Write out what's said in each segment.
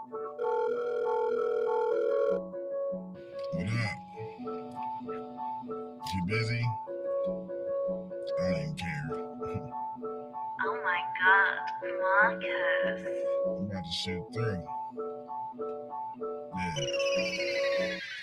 What up? You busy? I don't even care. Oh my god, Marcus. I'm about to shoot through. Yeah.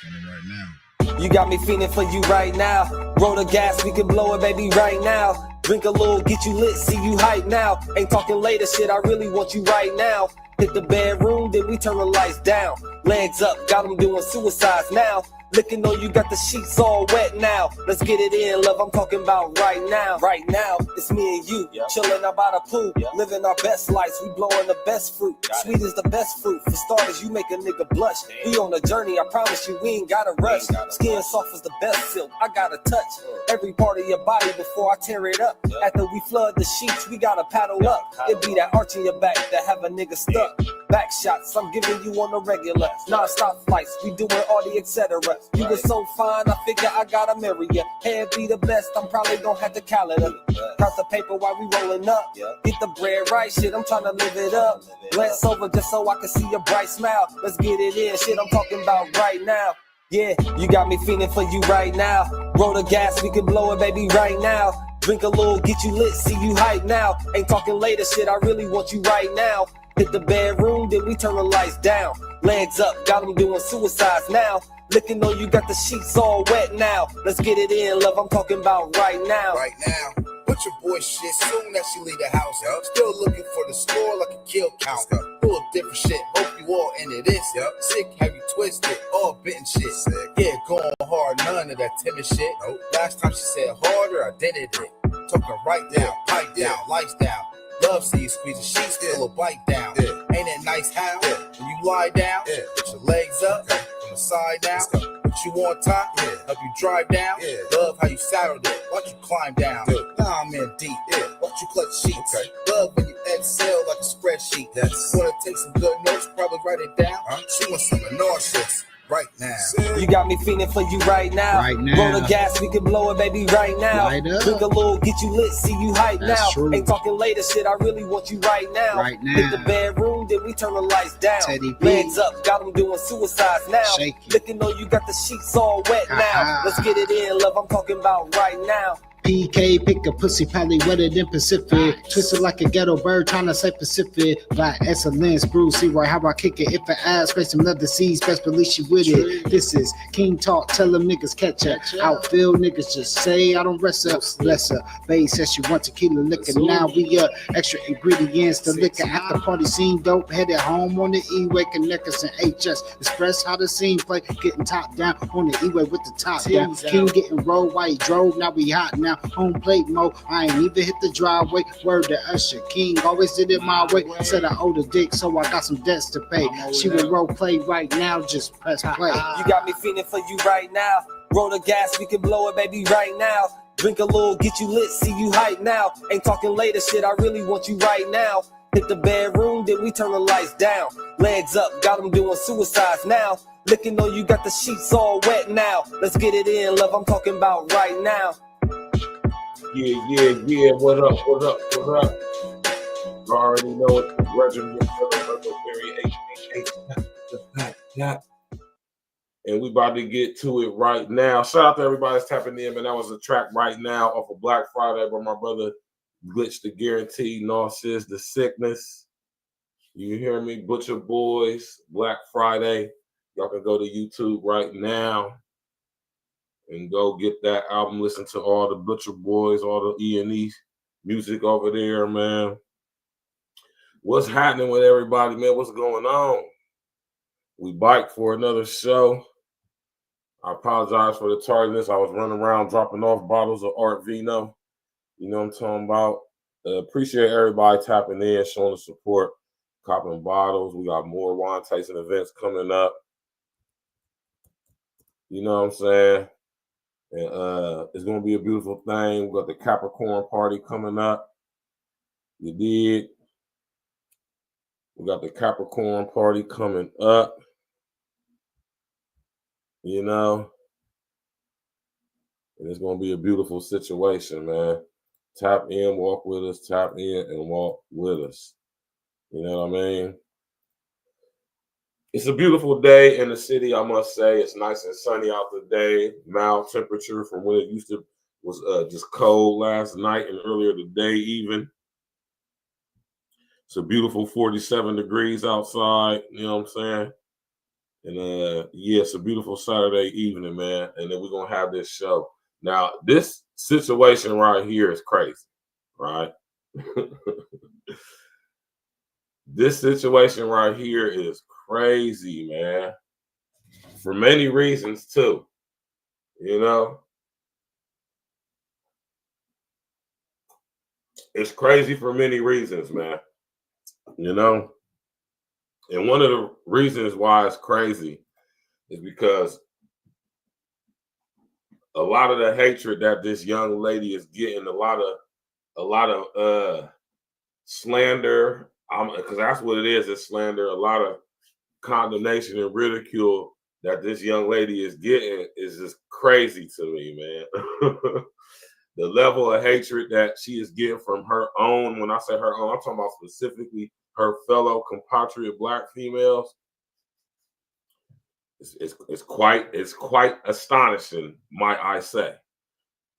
Coming right now. You got me feeling for you right now. Roll the gas, we can blow it, baby, right now. Drink a little, get you lit, see you hype now. Ain't talking later, shit, I really want you right now. Hit the bedroom, then we turn the lights down. Legs up, got them doing suicides now. Looking on you, got the sheets all wet now. Let's get it in, love, I'm talking about right now. Right now, it's me and you, chilling out by the pool, living our best lives, we blowing the best fruit. Sweet is the best fruit, for starters, you make a nigga blush. We on a journey, I promise you, we ain't gotta rush. Skin soft as the best silk, I gotta touch every part of your body before I tear it up. After we flood the sheets, we gotta paddle up. It be that arch in your back that have a nigga stuck. Back shots, I'm giving you on the regular. Non-stop flights, we doing all the etc. You was so fine, I figure I gotta marry ya. Hair be the best, I'm probably gon' have the calendar. Count the paper while we rolling up. Get the bread right, shit, I'm trying to live it up. Glance over just so I can see your bright smile. Let's get it in, shit, I'm talking about right now. Yeah, you got me feeling for you right now. Roll the gas, we can blow it, baby, right now. Drink a little, get you lit, see you hype now. Ain't talking later, shit, I really want you right now. Hit the bedroom, then we turn the lights down. Legs up, got them doing suicides now. Looking on you, got the sheets all wet now. Let's get it in, love, I'm talking about right now. Right now, put your boy shit soon as she leave the house. Still looking for the score like a kill count. Full of different shit, hope you all into this. Sick, have you twisted, all bitten shit. Yeah, going hard, none of that timid shit. Last time she said harder, I did it. Talking right now, pipe down, lights down. Love see you squeeze the sheets, feel a bite down. Ain't it nice how when you lie down, put your legs up from the side down, put you on top, help you drive down. Love how you saddled it, watch you climb down. Now I'm in deep, watch you clutch sheets. Love when you exhale like a spreadsheet. Wanna take some good notes, probably write it down. She wants some nauseous. Right now. You got me feeling for you right now. Roll the gas, we can blow it, baby, right now. Drink a little, get you lit, see you hype now. Ain't talking later, shit, I really want you right now. Hit the bedroom, then we turn the lights down. Legs up, got them doing suicides now. Looking on you, got the sheets all wet now. Let's get it in, love, I'm talking about right now. PK, pick a pussy, probably wetter than Pacific. Twisted like a ghetto bird, trying to say Pacific. By excellence, Bruce, see right how I kick it. If I ask, face some leather seeds, best believe she with it. This is King Talk, tell them niggas catch her. Outfield niggas just say I don't rest up. Bless her. Bae says she want tequila liquor. Now we extra ingredients. The liquor after party scene dope. Headed home on the E-way, connect us in HS. Express how the scene play. Getting top down on the E-way with the top down. King getting rolled while he drove. Now we hot now. Home plate mode, I ain't even hit the driveway. Word to Usher, King always did it my way. Said I owe the dick, so I got some debts to pay. She will role play right now, just press play. You got me feeling for you right now. Roll the gas, we can blow it, baby, right now. Drink a little, get you lit, see you hype now. Ain't talking later, shit, I really want you right now. Hit the bedroom, then we turn the lights down. Legs up, got them doing suicides now. Looking on you, got the sheets all wet now. Let's get it in, love, I'm talking about right now. Yeah. What up? You already know it's the Regiment and we about to get to it right now. Shout out to everybody that's tapping in, man. That was a track right now off of Black Friday by my brother Glitch the Guarantee, Narciss, The Sickness. You hear me? Butcher Boys, Black Friday. Y'all can go to YouTube right now and go get that album, listen to all the Butcher Boys, all the E&E music over there, man. What's happening with everybody, man? What's going on? We bike for another show. I apologize for the tardiness. I was running around dropping off bottles of Art Vino. You know what I'm talking about? Appreciate everybody tapping in, showing the support, copping bottles. We got more wine tasting events coming up. You know what I'm saying? And it's gonna be a beautiful thing. We got the Capricorn party coming up. You did. We got the Capricorn party coming up. You know, and it's gonna be a beautiful situation, man. Tap in, walk with us. Tap in and walk with us. You know what I mean? It's a beautiful day in the city, I must say. It's nice and sunny out today. Mild temperature from when it used to was just cold last night and earlier today even. It's a beautiful 47 degrees outside, you know what I'm saying? And yeah, it's a beautiful Saturday evening, man. And then we're gonna have this show. Now, this situation right here is crazy, right? This situation right here is crazy, man. For many reasons, too. You know? It's crazy for many reasons, man. You know? And one of the reasons why it's crazy is because a lot of the hatred that this young lady is getting, a lot of slander, because that's what it is, it's slander, a lot of condemnation and ridicule that this young lady is getting is just crazy to me, man. The level of hatred that she is getting from her own, when I say her own, I'm talking about specifically her fellow compatriot Black females. It's quite astonishing, might I say.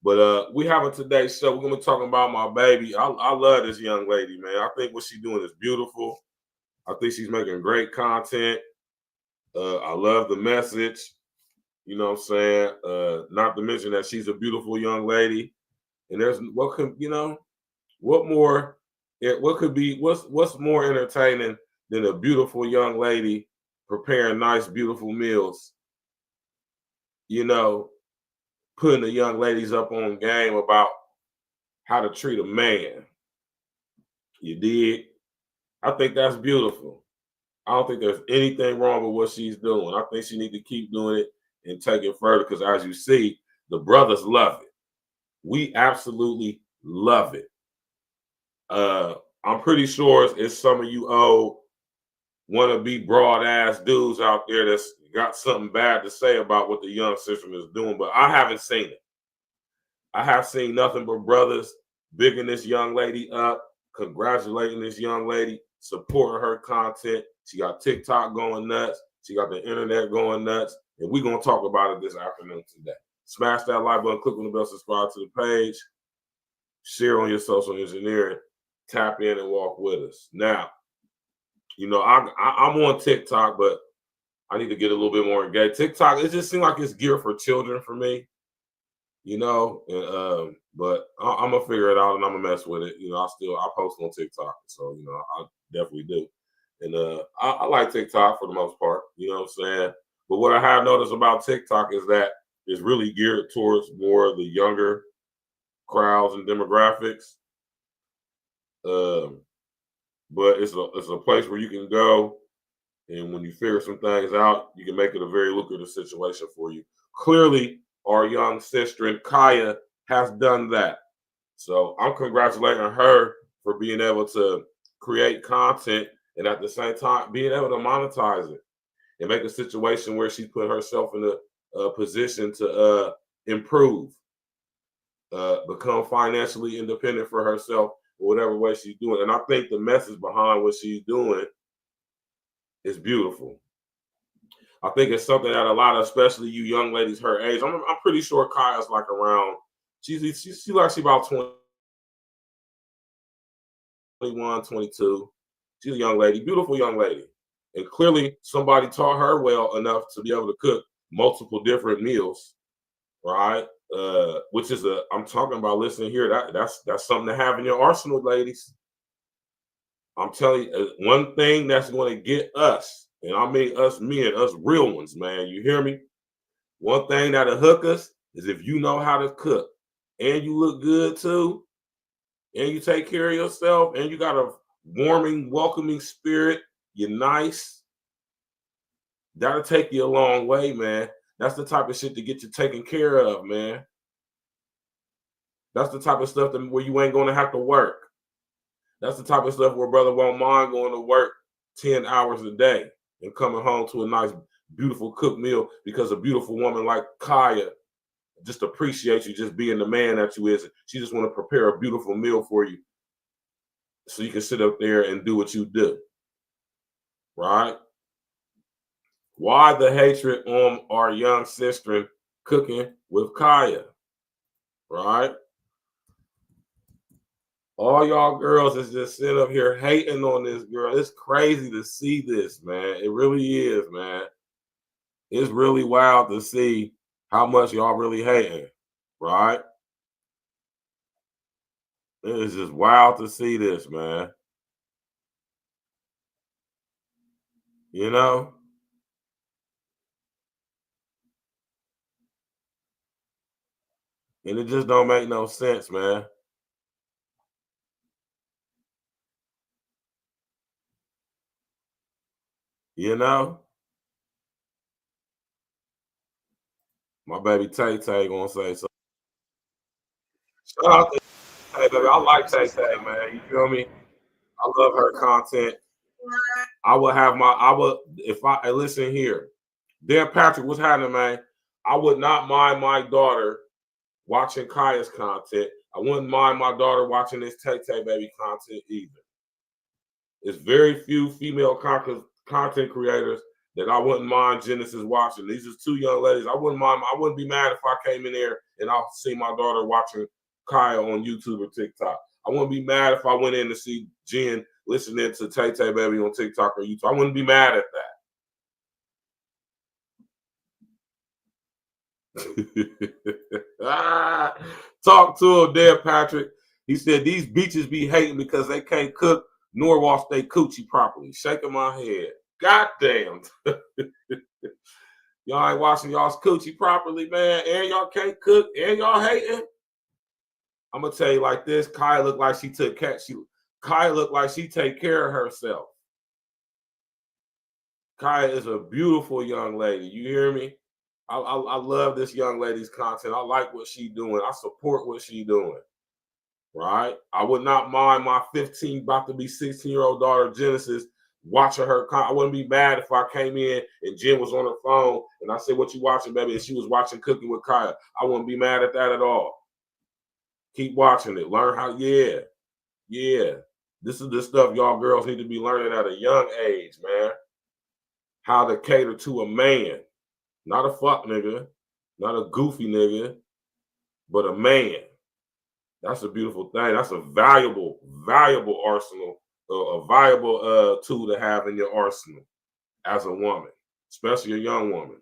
But we have a today's show. We're gonna be talking about my baby. I love this young lady, man. I think what she's doing is beautiful. I think she's making great content. I love the message. You know what I'm saying? Not to mention that she's a beautiful young lady. And there's what could, you know, what more, what could be, what's more entertaining than a beautiful young lady preparing nice, beautiful meals, you know, putting the young ladies up on game about how to treat a man. You dig? I think that's beautiful. I don't think there's anything wrong with what she's doing. I think she needs to keep doing it and take it further because, as you see, the brothers love it. We absolutely love it. I'm pretty sure it's some of you old wannabe broad-ass dudes out there that's got something bad to say about what the young sister is doing, but I haven't seen it. I have seen nothing but brothers bigging this young lady up, congratulating this young lady, supporting her content. She got TikTok going nuts. She got the internet going nuts. And we're going to talk about it this afternoon today. Smash that like button, click on the bell, subscribe to the page, share on your social engineering, tap in and walk with us. Now, you know, I'm on TikTok, but I need to get a little bit more engaged. TikTok, it just seems like it's geared for children for me, you know, and, but I'm going to figure it out and I'm going to mess with it. You know, I post on TikTok, so, you know, I definitely do. And I like TikTok for the most part, you know what I'm saying? But what I have noticed about TikTok is that it's really geared towards more of the younger crowds and demographics. But it's a place where you can go, and when you figure some things out, you can make it a very lucrative situation for you. Clearly, our young sister Kaya has done that. So I'm congratulating her for being able to create content and at the same time being able to monetize it and make a situation where she put herself in a position to improve, become financially independent for herself, whatever way she's doing. And I think the message behind what she's doing is beautiful. I think it's something that a lot of, especially you young ladies her age, I'm pretty sure Kaya's like around, she's like she about 21, 22. She's a young lady, beautiful young lady. And clearly somebody taught her well enough to be able to cook multiple different meals, right? Which is I'm talking about, listen here, that's something to have in your arsenal, ladies. I'm telling you, one thing that's going to get us, and I mean us men, us real ones, man, you hear me? One thing that'll hook us is if you know how to cook and you look good too, and you take care of yourself, and you got a warming, welcoming spirit, you're nice, that'll take you a long way, man. That's the type of shit to get you taken care of, man. That's the type of stuff where you ain't going to have to work. That's the type of stuff where brother won't mind going to work 10 hours a day and coming home to a nice, beautiful cooked meal because a beautiful woman like Kaya just appreciates you just being the man that you is. She just want to prepare a beautiful meal for you so you can sit up there and do what you do, right? Why the hatred on our young sister cooking with Kaya? Right? All y'all girls is just sitting up here hating on this girl. It's crazy to see this, man. It really is, man. It's really wild to see how much y'all really hating, right? It is just wild to see this, man. You know? And it just don't make no sense, man. You know? My baby Tay Tay gonna say so. Shout out to Tay, baby. I like Tay Tay, man. You feel me? I love her content. I would if I listen here. Dan Patrick, what's happening, man? I would not mind my daughter watching Kaya's content. I wouldn't mind my daughter watching this Tay Tay baby content either. There's very few female content creators that I wouldn't mind Genesis watching. These are two young ladies. I wouldn't be mad if I came in there and I see my daughter watching Kaya on YouTube or TikTok. I wouldn't be mad if I went in to see Jen listening to Tay Tay baby on TikTok or YouTube. I wouldn't be mad at that. Talk to him there, Patrick. He said these bitches be hating because they can't cook nor wash their coochie properly. Shaking my head. God damn. Y'all ain't washing y'all's coochie properly, man, and y'all can't cook, and y'all hating. I'm gonna tell you like this: Kaya looked like she take care of herself. Kaya is a beautiful young lady. You hear me? I love this young lady's content. I like what she's doing. I support what she's doing. Right? I would not mind my 15, about to be 16-year-old daughter Genesis watching her. I wouldn't be mad if I came in and Jen was on her phone and I said, "What you watching, baby?" and she was watching Cooking with Kaya. I wouldn't be mad at that at all. Keep watching it. Learn how. Yeah. This is the stuff y'all girls need to be learning at a young age, man. How to cater to a man. Not a fuck nigga, not a goofy nigga, but a man. That's a beautiful thing. That's a valuable arsenal, a valuable tool to have in your arsenal as a woman, especially a young woman.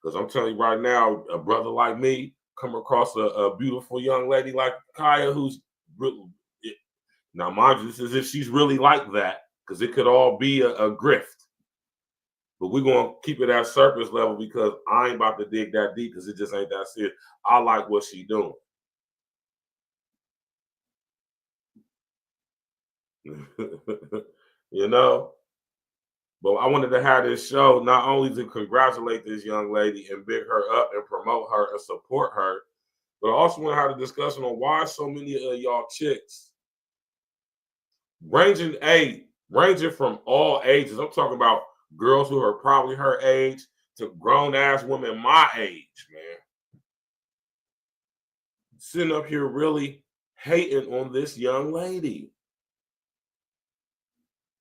Because I'm telling you right now, a brother like me come across a beautiful young lady like Kaya, who's really, now mind you, this is if she's really like that, because it could all be a grift. But we're going to keep it at surface level because I ain't about to dig that deep because it just ain't that serious. I like what she's doing. You know? But I wanted to have this show not only to congratulate this young lady and big her up and promote her and support her, but I also want to have a discussion on why so many of y'all chicks, ranging from all ages. I'm talking about girls who are probably her age to grown-ass women my age, man. Sitting up here really hating on this young lady.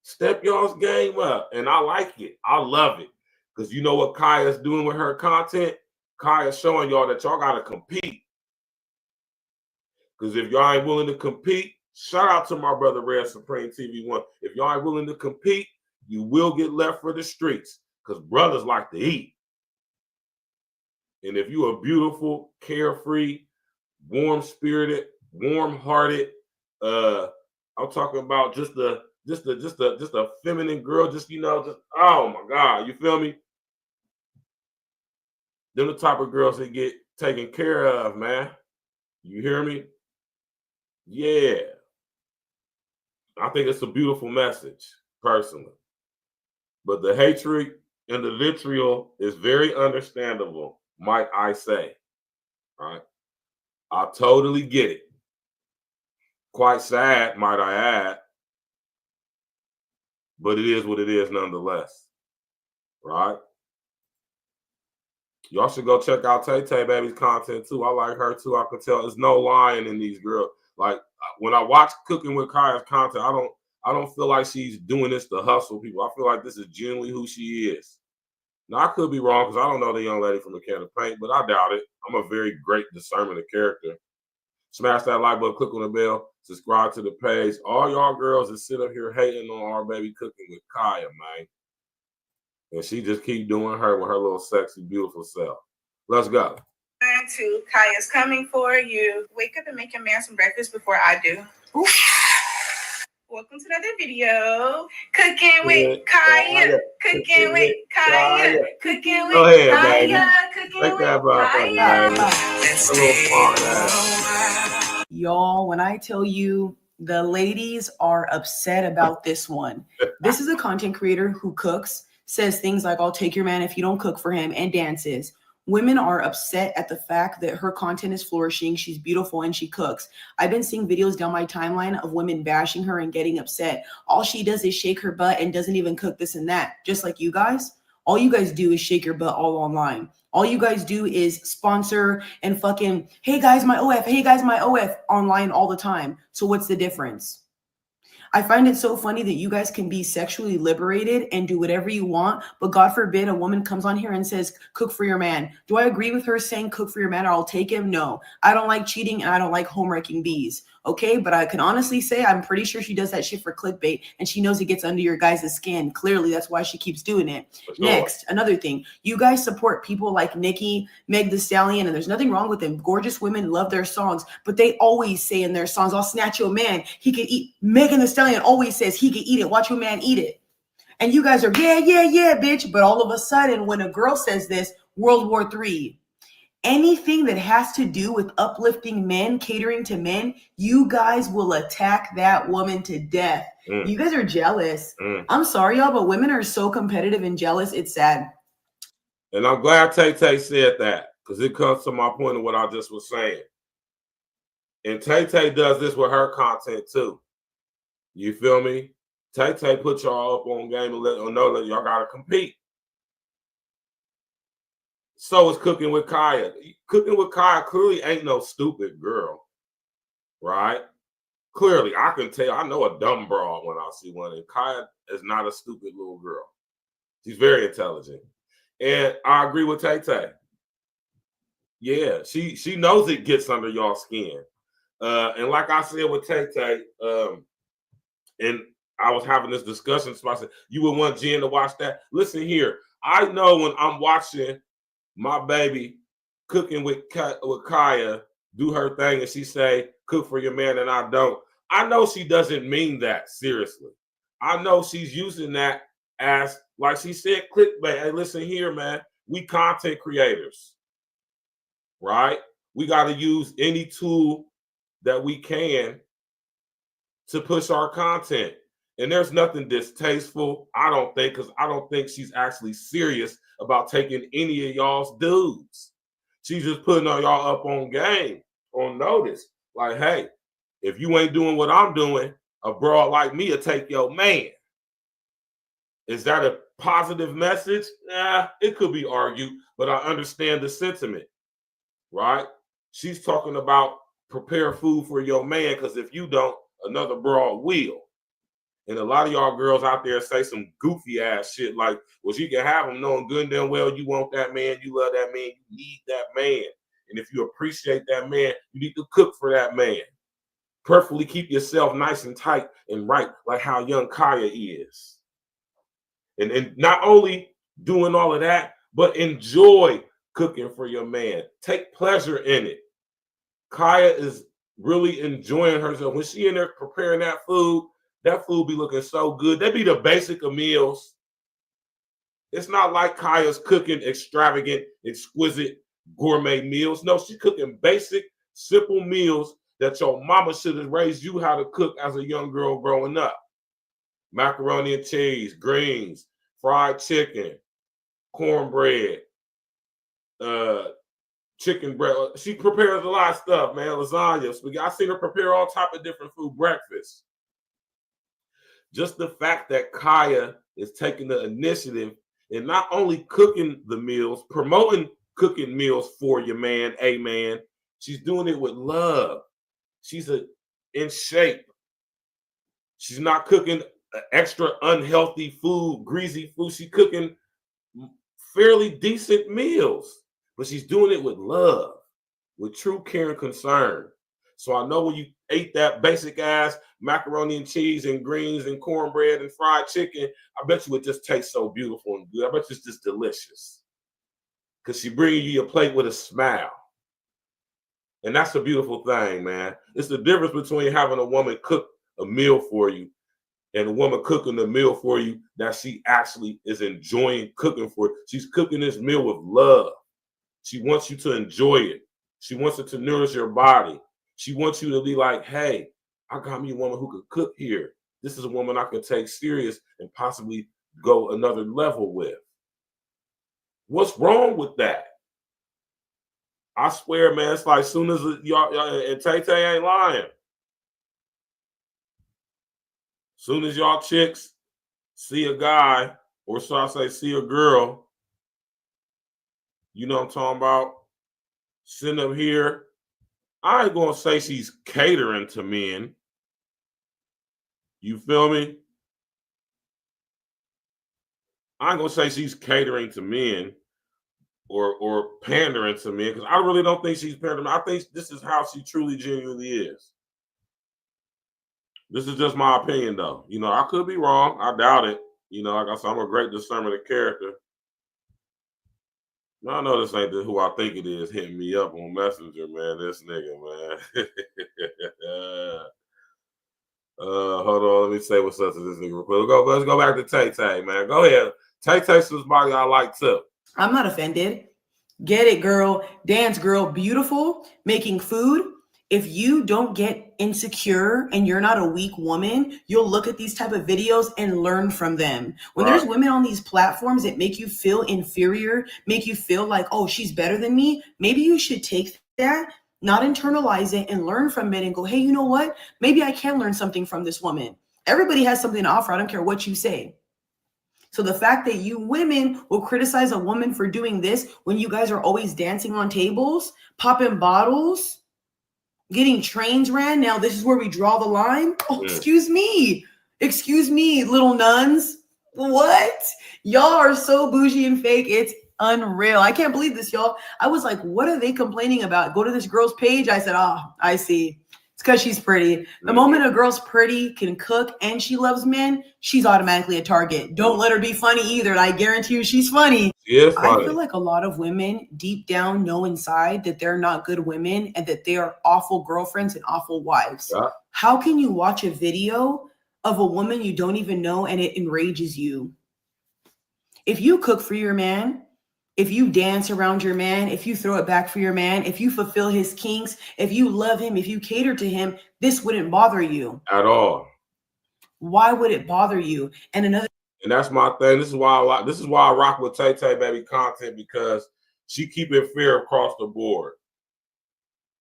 Step y'all's game up, and I like it. I love it. Because you know what Kaya's doing with her content? Kaya's showing y'all that y'all got to compete. Because if y'all ain't willing to compete, shout out to my brother Red Supreme TV1. If y'all ain't willing to compete, you will get left for the streets because brothers like to eat. And if you are beautiful, carefree, warm-spirited, warm-hearted, I'm talking about just a feminine girl, just oh my God, you feel me? They're the type of girls that get taken care of, man. You hear me? Yeah. I think it's a beautiful message, personally. But the hatred and the vitriol is very understandable, might I say. Right? I totally get it. Quite sad, might I add. But it is what it is nonetheless. Right? Y'all should go check out Tay Tay Baby's content too. I like her too. I can tell there's no lying in these girls. Like when I watch Cooking with Kaya's content, I don't feel like she's doing this to hustle people. I feel like this is genuinely who she is. Now, I could be wrong because I don't know the young lady from a can of paint, but I doubt it. I'm a very great discernment of character. Smash that like button, click on the bell, subscribe to the page. All y'all girls that sit up here hating on our baby Cooking with Kaya, man. And she just keep doing her with her little sexy, beautiful self. Let's go. To Kaya's coming for you. Wake up and make your man some breakfast before I do. Ooh. Welcome to another video. Cooking with Kaya. Cooking with Kaya. Cooking with Kaya. Cooking with Kaya. Y'all, when I tell you the ladies are upset about this one. This is a content creator who cooks, says things like, I'll take your man if you don't cook for him, and dances. Women are upset at the fact that her content is flourishing. She's beautiful and she cooks. I've been seeing videos down my timeline of women bashing her and getting upset. All she does is shake her butt and doesn't even cook this and that. Just like you guys. All you guys do is shake your butt all online. All you guys do is sponsor and fucking, hey guys, my OF, hey guys, my OF online all the time. So what's the difference? I find it so funny that you guys can be sexually liberated and do whatever you want, but God forbid a woman comes on here and says, cook for your man. Do I agree with her saying cook for your man or I'll take him? No. I don't like cheating and I don't like home wrecking bees. Okay, but I can honestly say I'm pretty sure she does that shit for clickbait and she knows it gets under your guys' skin. Clearly, that's why she keeps doing it. Sure. Next, another thing. You guys support people like Nicki, Meg the Stallion, and there's nothing wrong with them. Gorgeous women love their songs, but they always say in their songs, I'll snatch your man. He could eat. Megan the Stallion always says he could eat it. Watch your man eat it. And you guys are, yeah, bitch. But all of a sudden, when a girl says this, World War III. Anything that has to do with uplifting men, catering to men, you guys will attack that woman to death. You guys are jealous. I'm sorry, y'all, but women are so competitive and jealous. It's sad. And I'm glad Tay-Tay said that because it comes to my point of what I just was saying. And Tay-Tay does this with her content too. You feel me? Tay-Tay put y'all up on game and let y'all know that y'all got to compete. So is Cooking with Kaya. Cooking with Kaya clearly ain't no stupid girl, right? Clearly, I can tell. I know a dumb broad when I see one. And Kaya is not a stupid little girl. She's very intelligent. And I agree with Tay-Tay. Yeah, she knows it gets under y'all skin. And like I said with Tay-Tay, and I was having this discussion, so I said, you would want Jen to watch that? Listen here. I know when I'm watching my baby Cooking with Kaya do her thing and she say, cook for your man and I don't. I know she doesn't mean that seriously. I know she's using that as, like she said, clickbait. Hey, listen here, man. We content creators, right? We got to use any tool that we can to push our content. And there's nothing distasteful, I don't think, because I don't think she's actually serious about taking any of y'all's dudes. She's just putting y'all up on game, on notice. Like, hey, if you ain't doing what I'm doing, a broad like me will take your man. Is that a positive message? Nah, it could be argued, but I understand the sentiment, right? She's talking about prepare food for your man, because if you don't, another broad will. And a lot of y'all girls out there say some goofy ass shit like, well, she can have him knowing good and damn well you want that man, you love that man, you need that man. And if you appreciate that man, you need to cook for that man. Preferably keep yourself nice and tight and right, like how young Kaya is. And not only doing all of that, but enjoy cooking for your man. Take pleasure in it. Kaya is really enjoying herself. When she in there preparing that food be looking so good. They be the basic of meals. It's not like Kaya's cooking extravagant, exquisite, gourmet meals. No, she's cooking basic, simple meals that your mama should have raised you how to cook as a young girl growing up. Macaroni and cheese, greens, fried chicken, cornbread, chicken breast. She prepares a lot of stuff, man. Lasagna, spaghetti. I seen her prepare all type of different food, breakfast. Just the fact that Kaya is taking the initiative and not only cooking the meals, promoting cooking meals for your man, a man, she's doing it with love. She's in shape. She's not cooking extra unhealthy food, greasy food. She's cooking fairly decent meals, but she's doing it with love, with true care and concern. So I know when you ate that basic ass macaroni and cheese and greens and cornbread and fried chicken, I bet you it just tastes so beautiful and good. I bet you it's just delicious. Because she bringing you your plate with a smile. And that's a beautiful thing, man. It's the difference between having a woman cook a meal for you and a woman cooking the meal for you that she actually is enjoying cooking for. She's cooking this meal with love. She wants you to enjoy it. She wants it to nourish your body. She wants you to be like, hey, I got me a woman who could cook here. This is a woman I can take serious and possibly go another level with. What's wrong with that? I swear, man, it's like soon as y'all and Tay ain't lying. Soon as y'all chicks see a guy, or should I say see a girl, you know what I'm talking about, sitting up here, I ain't gonna say she's catering to men. You feel me? I ain't gonna say she's catering to men or pandering to men, because I really don't think she's pandering. I think this is how she truly, genuinely is. This is just my opinion, though. You know, I could be wrong. I doubt it. You know, like I said, I'm a great discerner of character. I know this ain't who I think it is hitting me up on Messenger, man. This nigga, man. Hold on. Let me say what's up to this nigga real quick. Let's go back to Tay, man. Go ahead. Tay somebody I like too. I'm not offended. Get it, girl. Dance, girl. Beautiful. Making food. If you don't get insecure and you're not a weak woman, you'll look at these type of videos and learn from them. When there's women on these platforms that make you feel inferior, make you feel like, oh, she's better than me, maybe you should take that, not internalize it, and learn from it and go, hey, you know what? Maybe I can learn something from this woman. Everybody has something to offer. I don't care what you say. So the fact that you women will criticize a woman for doing this when you guys are always dancing on tables, popping bottles, getting trains ran. Now this is where we draw the line. Oh, excuse me, little nuns. What? Y'all are so bougie and fake. It's unreal. I can't believe this, y'all. I was like, what are they complaining about? Go to this girl's page. I said, oh, I see. It's because she's pretty. The moment a girl's pretty, can cook, and she loves men, she's automatically a target. Don't let her be funny either. And I guarantee you she's funny. Yeah, I feel like a lot of women deep down know inside that they're not good women and that they are awful girlfriends and awful wives. Yeah. How can you watch a video of a woman you don't even know and it enrages you? If you cook for your man, if you dance around your man, if you throw it back for your man, if you fulfill his kinks, if you love him, if you cater to him, this wouldn't bother you at all. Why would it bother you? And that's my thing. This is why I rock with Tay baby content, because she keep it fair across the board.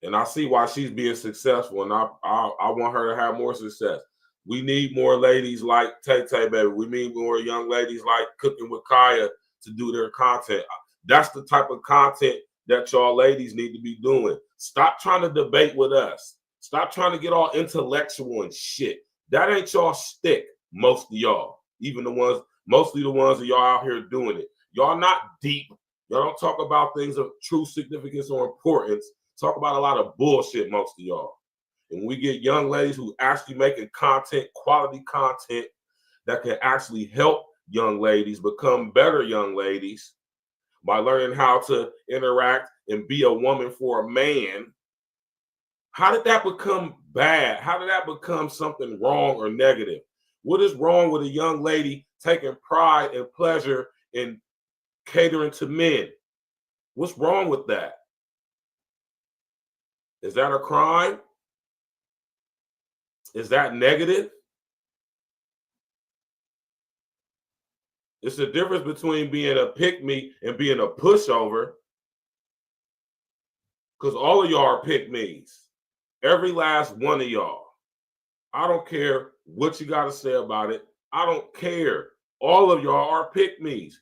And I see why she's being successful, and I want her to have more success. We need more ladies like Tay baby. We need more young ladies like Cooking with Kaya to do their content. That's the type of content that y'all ladies need to be doing. Stop trying to debate with us. Stop trying to get all intellectual and shit. That ain't y'all stick, most of y'all. Mostly the ones that y'all out here doing it. Y'all not deep. Y'all don't talk about things of true significance or importance. Talk about a lot of bullshit, most of y'all. And we get young ladies who actually making content, quality content that can actually help young ladies become better young ladies by learning how to interact and be a woman for a man. How did that become bad? How did that become something wrong or negative? What is wrong with a young lady taking pride and pleasure in catering to men? What's wrong with that? Is that a crime? Is that negative? It's the difference between being a pick-me and being a pushover. Because all of y'all are pick-me's. Every last one of y'all. I don't care what you got to say about it. I don't care. All of y'all are pick-me's.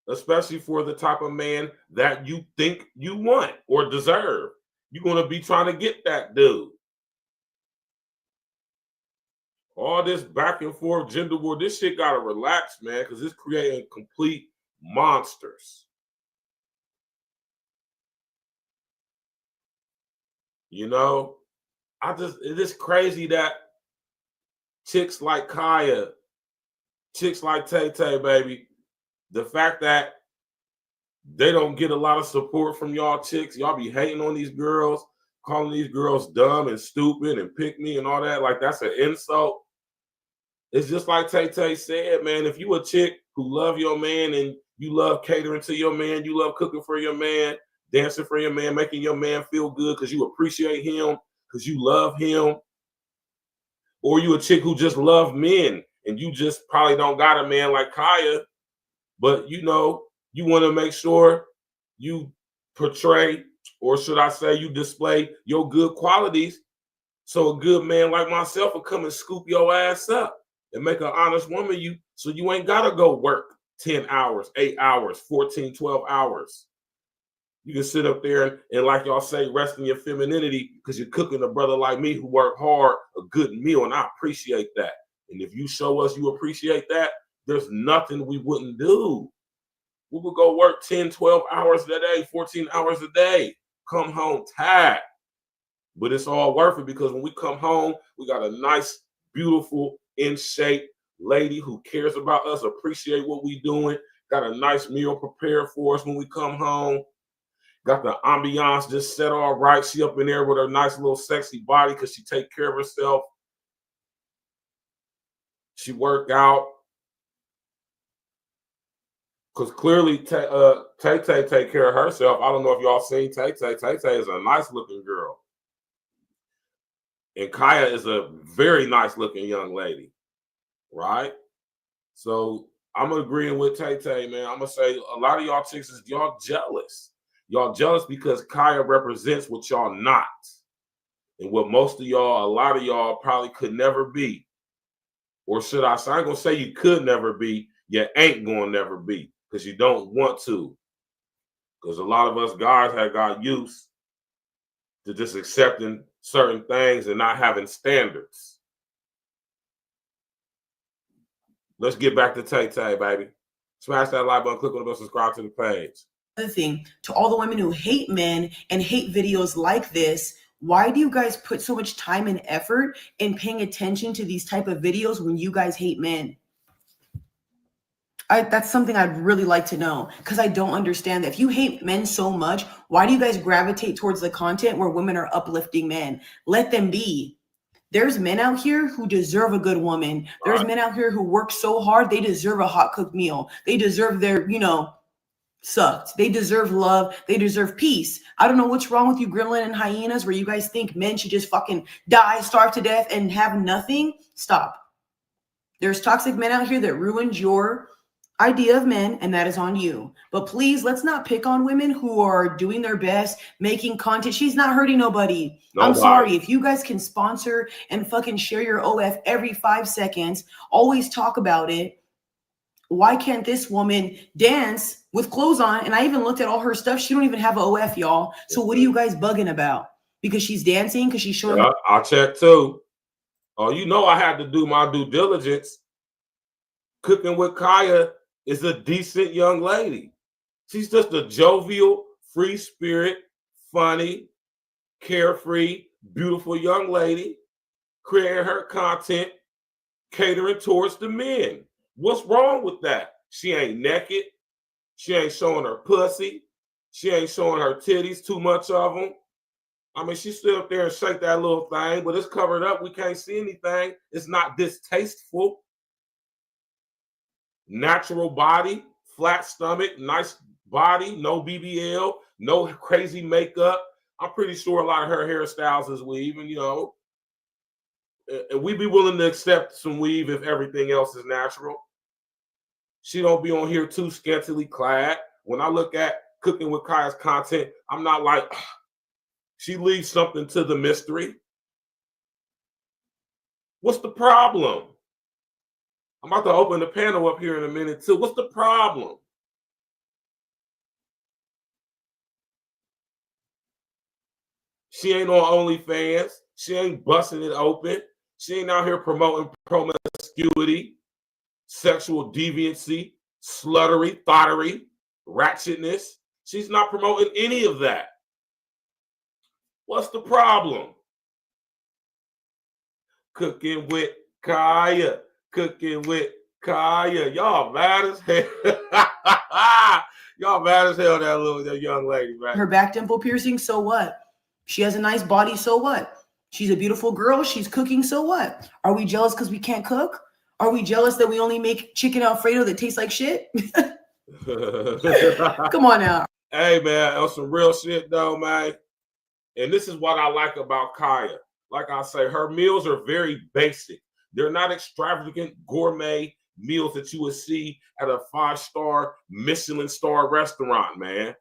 Especially for the type of man that you think you want or deserve. You're going to be trying to get that dude. All this back and forth gender war, this shit got to relax, man, because it's creating complete monsters. You know, it is crazy that chicks like Kaya, chicks like Tay Tay, baby, the fact that they don't get a lot of support from y'all chicks. Y'all be hating on these girls, calling these girls dumb and stupid and pick me and all that. Like, that's an insult. It's just like Tay Tay said, man, if you a chick who love your man and you love catering to your man, you love cooking for your man, dancing for your man, making your man feel good because you appreciate him, because you love him, or you a chick who just love men and you just probably don't got a man like Kaya, but you know, you want to make sure you portray, or should I say you display your good qualities so a good man like myself will come and scoop your ass up and make an honest woman of you, so you ain't got to go work 10 hours, 8 hours, 14, 12 hours. You can sit up there and like y'all say, rest in your femininity because you're cooking a brother like me who worked hard, a good meal, and I appreciate that. And if you show us you appreciate that, there's nothing we wouldn't do. We would go work 10, 12 hours a day, 14 hours a day, come home tired. But it's all worth it because when we come home, we got a nice, beautiful, in shape lady who cares about us, appreciate what we doing, got a nice meal prepared for us when we come home. Got the ambiance just set all right. She up in there with her nice little sexy body because she take care of herself. She work out. Because clearly Tay Tay take care of herself. I don't know if y'all seen Tay Tay. Tay Tay is a nice looking girl. And Kaya is a very nice looking young lady. Right? So I'm agreeing with Tay Tay, man. I'm going to say a lot of y'all chicks is y'all jealous. Y'all jealous because Kaya represents what y'all not. And what most of y'all, a lot of y'all probably could never be. Or should I say, I ain't going to say you could never be, you ain't going to never be because you don't want to. Because a lot of us guys have got used to just accepting certain things and not having standards. Let's get back to Tay Tay, baby. Smash that like button, click on the bell, subscribe to the page. Other thing, to all the women who hate men and hate videos like this, why do you guys put so much time and effort in paying attention to these type of videos when you guys hate men? That's something I'd really like to know, because I don't understand that. If you hate men so much, why do you guys gravitate towards the content where women are uplifting men? Let them be. There's men out here who deserve a good woman. There's men out here who work so hard, they deserve a hot cooked meal. They deserve their, sucked. They deserve love. They deserve peace. I don't know what's wrong with you gremlin and hyenas where you guys think men should just fucking die, starve to death, and have nothing. Stop. There's toxic men out here that ruined your idea of men, and that is on you. But please, let's not pick on women who are doing their best, making content. She's not hurting nobody. I'm sorry. If you guys can sponsor and fucking share your OF every 5 seconds, always talk about it. Why can't this woman dance with clothes on? And I even looked at all her stuff. She don't even have an OF, y'all. So what are you guys bugging about? Because she's dancing? Because she's showing. Yeah, I checked too. Oh, I had to do my due diligence. Cooking with Kaya is a decent young lady. She's just a jovial, free spirit, funny, carefree, beautiful young lady, creating her content, catering towards the men. What's wrong with that? She ain't naked. She ain't showing her pussy. She ain't showing her titties, too much of them. I mean, she stood up there and shake that little thing, but it's covered up. We can't see anything. It's not distasteful. Natural body, flat stomach, nice body, no BBL, no crazy makeup. I'm pretty sure a lot of her hairstyles is weave, and and we'd be willing to accept some weave if everything else is natural. She don't be on here too scantily clad. When I look at Cooking with Kaya's content, I'm not like, she leaves something to the mystery. What's the problem? I'm about to open the panel up here in a minute too. What's the problem? She ain't on OnlyFans. She ain't busting it open. She ain't out here promoting promiscuity, sexual deviancy, sluttery, thottery, ratchetness. She's not promoting any of that. What's the problem? Cooking with Kaya. Cooking with Kaya. Y'all mad as hell. Y'all mad as hell, that young lady, man. Her back dimple piercing, so what? She has a nice body, so what? She's a beautiful girl. She's cooking, so what? Are we jealous because we can't cook? Are we jealous that we only make chicken Alfredo that tastes like shit? Come on now. Hey, man, on some real shit, though, man. And this is what I like about Kaya. Like I say, her meals are very basic. They're not extravagant gourmet meals that you would see at a 5-star Michelin star restaurant, man.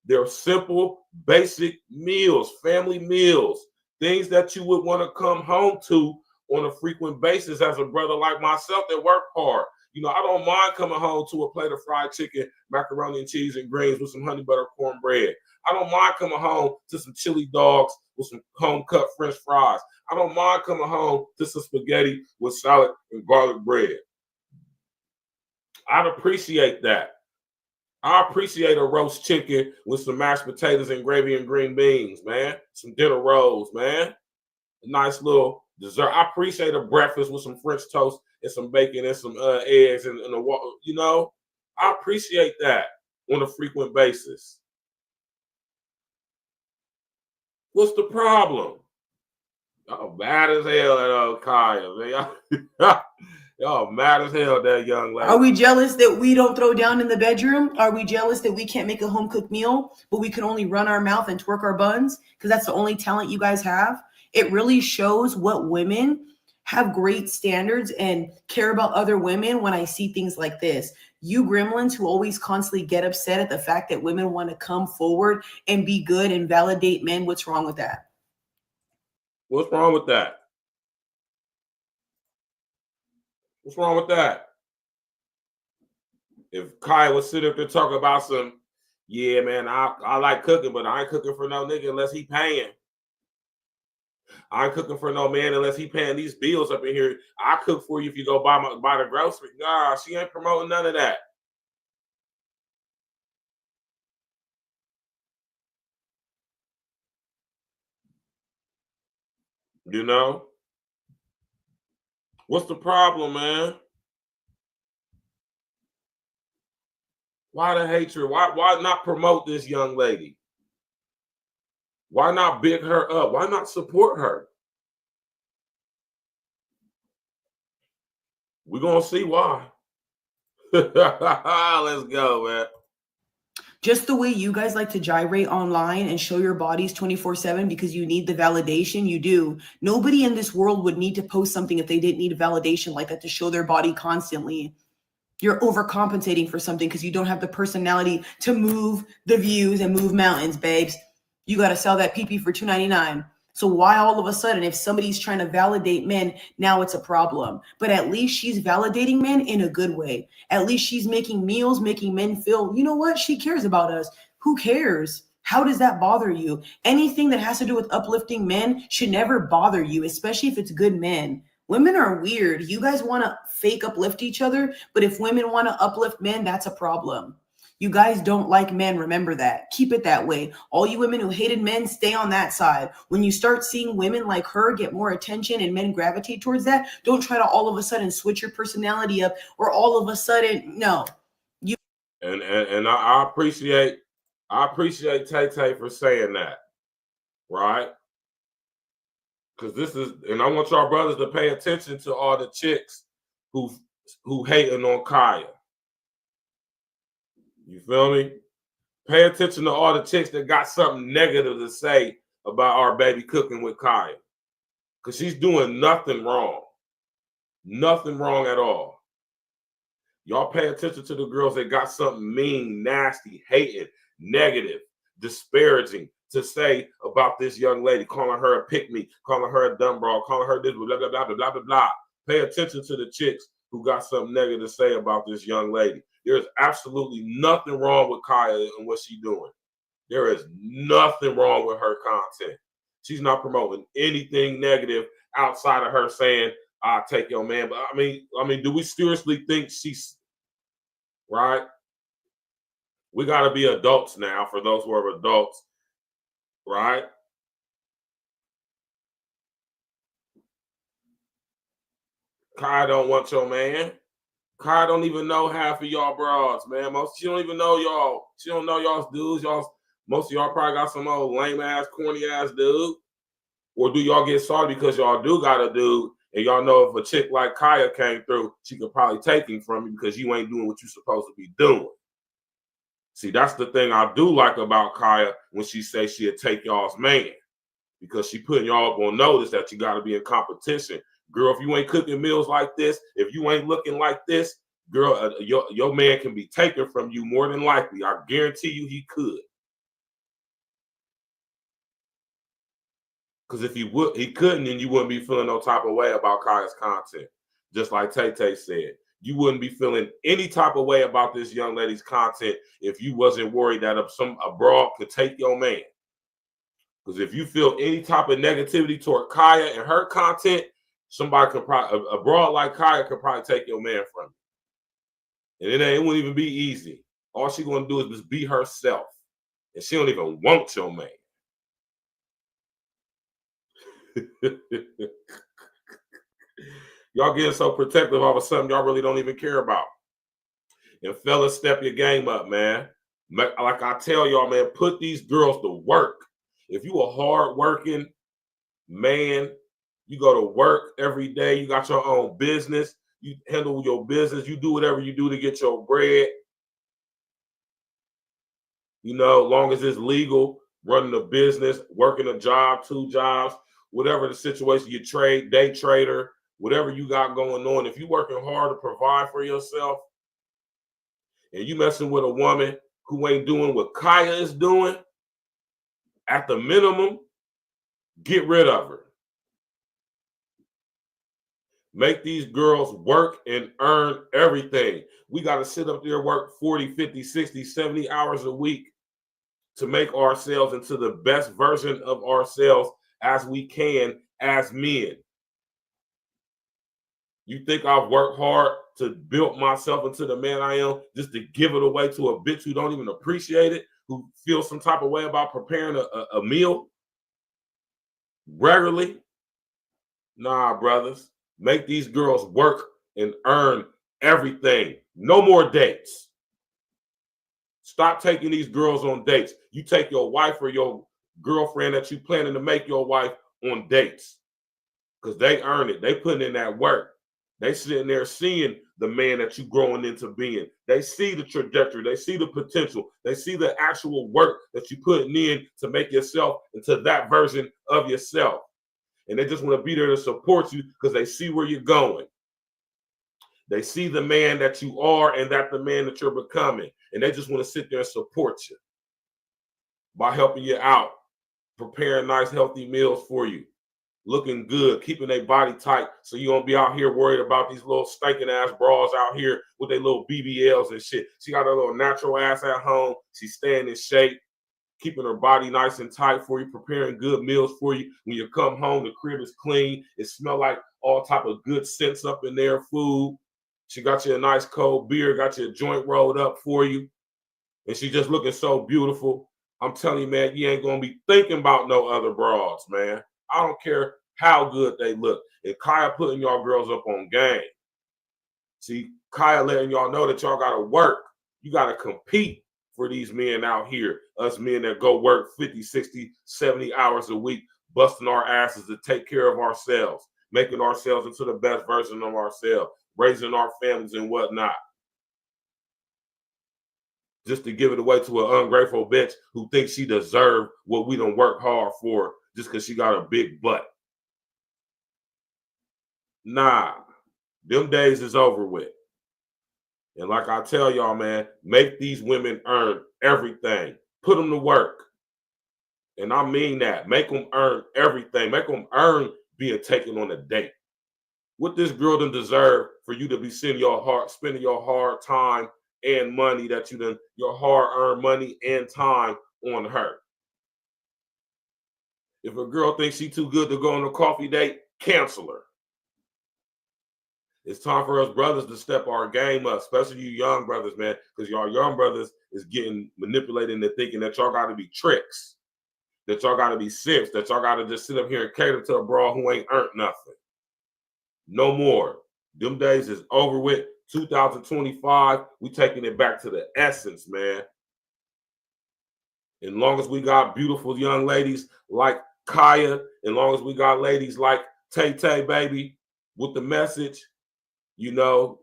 They're simple, basic meals, family meals, things that you would want to come home to on a frequent basis as a brother like myself that work hard. You know, I don't mind coming home to a plate of fried chicken, macaroni and cheese and greens with some honey butter cornbread. I don't mind coming home to some chili dogs with some home-cut French fries. I don't mind coming home to some spaghetti with salad and garlic bread. I'd appreciate that. I appreciate a roast chicken with some mashed potatoes and gravy and green beans, man. Some dinner rolls, man. A nice little dessert. I appreciate a breakfast with some French toast and some bacon and some eggs and a, you know. I appreciate that on a frequent basis. What's the problem? Y'all mad as hell at old Kaya, man. Y'all mad as hell, that young lady. Are we jealous that we don't throw down in the bedroom? Are we jealous that we can't make a home-cooked meal, but we can only run our mouth and twerk our buns because that's the only talent you guys have? It really shows what women have great standards and care about other women when I see things like this. You gremlins who always constantly get upset at the fact that women want to come forward and be good and validate men. What's wrong with that? What's wrong with that? What's wrong with that? If Kai was sitting up there talking about some, yeah, man, I like cooking, but I ain't cooking for no nigga unless he paying. I ain't cooking for no man unless he paying these bills up in here. I cook for you if you go buy the groceries. Nah, she ain't promoting none of that. You know? What's the problem, man? Why the hatred? Why not promote this young lady? Why not big her up? Why not support her? We're going to see why. Let's go, man. Just the way you guys like to gyrate online and show your bodies 24/7 because you need the validation, you do. Nobody in this world would need to post something if they didn't need a validation like that to show their body constantly. You're overcompensating for something because you don't have the personality to move the views and move mountains, babes. You got to sell that PP for $2.99. So why all of a sudden, if somebody's trying to validate men, now it's a problem? But at least she's validating men in a good way. At least she's making meals, making men feel, you know what? She cares about us. Who cares? How does that bother you? Anything that has to do with uplifting men should never bother you, especially if it's good men. Women are weird. You guys want to fake uplift each other, but if women want to uplift men, that's a problem. You guys don't like men. Remember that. Keep it that way. All you women who hated men, stay on that side. When you start seeing women like her get more attention and men gravitate towards that, don't try to all of a sudden switch your personality up or all of a sudden, no. And I appreciate Tay Tay for saying that, right? Because this is, and I want y'all brothers to pay attention to all the chicks who hating on Kaya. You feel me? Pay attention to all the chicks that got something negative to say about our baby cooking with Kaya. Because she's doing nothing wrong. Nothing wrong at all. Y'all pay attention to the girls that got something mean, nasty, hating, negative, disparaging to say about this young lady, calling her a pick-me, calling her a dumb broad, calling her this, blah, blah, blah, blah, blah, blah, blah. Pay attention to the chicks who got something negative to say about this young lady. There's absolutely nothing wrong with Kaya and what she's doing. There is nothing wrong with her content. She's not promoting anything negative outside of her saying, "I'll take your man." But I mean, do we seriously think she's right? We got to be adults now for those who are adults, right? Kai don't want your man. Kai don't even know half of y'all broads, man. She don't even know y'all. She don't know y'all's dudes. Most of y'all probably got some old lame ass, corny ass dude. Or do y'all get salty because y'all do got a dude and y'all know if a chick like Kaya came through, she could probably take him from you because you ain't doing what you're supposed to be doing. See, that's the thing I do like about Kaya when she says she'll take y'all's man, because she putting y'all up on notice that you got to be in competition. Girl, if you ain't cooking meals like this, if you ain't looking like this, girl, your man can be taken from you more than likely. I guarantee you he could. Because if he couldn't, then you wouldn't be feeling no type of way about Kaya's content. Just like Tay said, you wouldn't be feeling any type of way about this young lady's content if you wasn't worried that a broad could take your man. Because if you feel any type of negativity toward Kaya and her content, somebody could probably, a broad like Kaya could probably take your man from you. And it wouldn't even be easy. All she's going to do is just be herself. And she don't even want your man. Y'all getting so protective of something y'all really don't even care about. And fellas, step your game up, man. Like I tell y'all, man, put these girls to work. If you a hard-working man, you go to work every day, you got your own business, you handle your business, you do whatever you do to get your bread. You know, as long as it's legal, running a business, working a job, 2 jobs, whatever the situation, you trade, day trader, whatever you got going on. If you're working hard to provide for yourself and you messing with a woman who ain't doing what Kaya is doing, at the minimum, get rid of her. Make these girls work and earn everything. We got to sit up there, work 40, 50, 60, 70 hours a week to make ourselves into the best version of ourselves as we can as men. You think I've worked hard to build myself into the man I am just to give it away to a bitch who don't even appreciate it, who feels some type of way about preparing a meal regularly? Nah, brothers. Make these girls work and earn everything. No more dates. Stop taking these girls on dates. You take your wife or your girlfriend that you planning to make your wife on dates because they earn it. They putting in that work. They sitting there seeing the man that you growing into being. They see the trajectory. They see the potential. They see the actual work that you putting in to make yourself into that version of yourself. And they just want to be there to support you because they see where you're going. They see the man that you are and that the man that you're becoming. And they just want to sit there and support you by helping you out, preparing nice, healthy meals for you, looking good, keeping their body tight so you won't be out here worried about these little stinking ass bras out here with their little BBLs and shit. She got her little natural ass at home. She's staying in shape, keeping her body nice and tight for you, preparing good meals for you. When you come home, the crib is clean. It smells like all type of good scents up in there, food. She got you a nice cold beer, got you a joint rolled up for you. And she just looking so beautiful. I'm telling you, man, you ain't going to be thinking about no other broads, man. I don't care how good they look. And Kaya putting y'all girls up on game. See, Kaya letting y'all know that y'all got to work. You got to compete for these men out here. Us men that go work 50, 60, 70 hours a week, busting our asses to take care of ourselves, making ourselves into the best version of ourselves, raising our families and whatnot. Just to give it away to an ungrateful bitch who thinks she deserves what we done work hard for just because she got a big butt. Nah, them days is over with. And like I tell y'all, man, make these women earn everything. Put them to work. And I mean that. Make them earn everything. Make them earn being taken on a date. What this girl done deserve for you to be spending your hard time and money that you done, your hard-earned money and time on her. If a girl thinks she too good to go on a coffee date, cancel her. It's time for us brothers to step our game up, especially you young brothers, man, because y'all young brothers is getting manipulated into thinking that y'all got to be tricks, that y'all got to be simps, that y'all got to just sit up here and cater to a broad who ain't earned nothing. No more. Them days is over with. 2025, we taking it back to the essence, man. As long as we got beautiful young ladies like Kaya, as long as we got ladies like Tay Tay, baby, with the message, you know,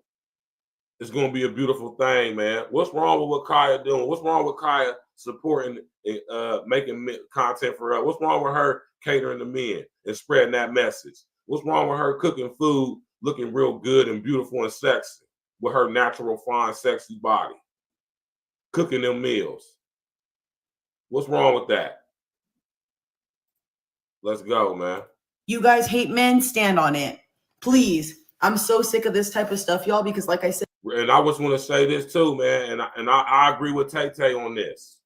it's going to be a beautiful thing, man. What's wrong with what Kaya doing? What's wrong with Kaya supporting and making content for us? What's wrong with her catering to men and spreading that message? What's wrong with her cooking food, looking real good and beautiful and sexy with her natural, fine, sexy body? Cooking them meals. What's wrong with that? Let's go, man. You guys hate men, stand on it. Please. I'm so sick of this type of stuff, y'all, because like I said. And I just want to say this too, man, and I agree with Tay Tay on this.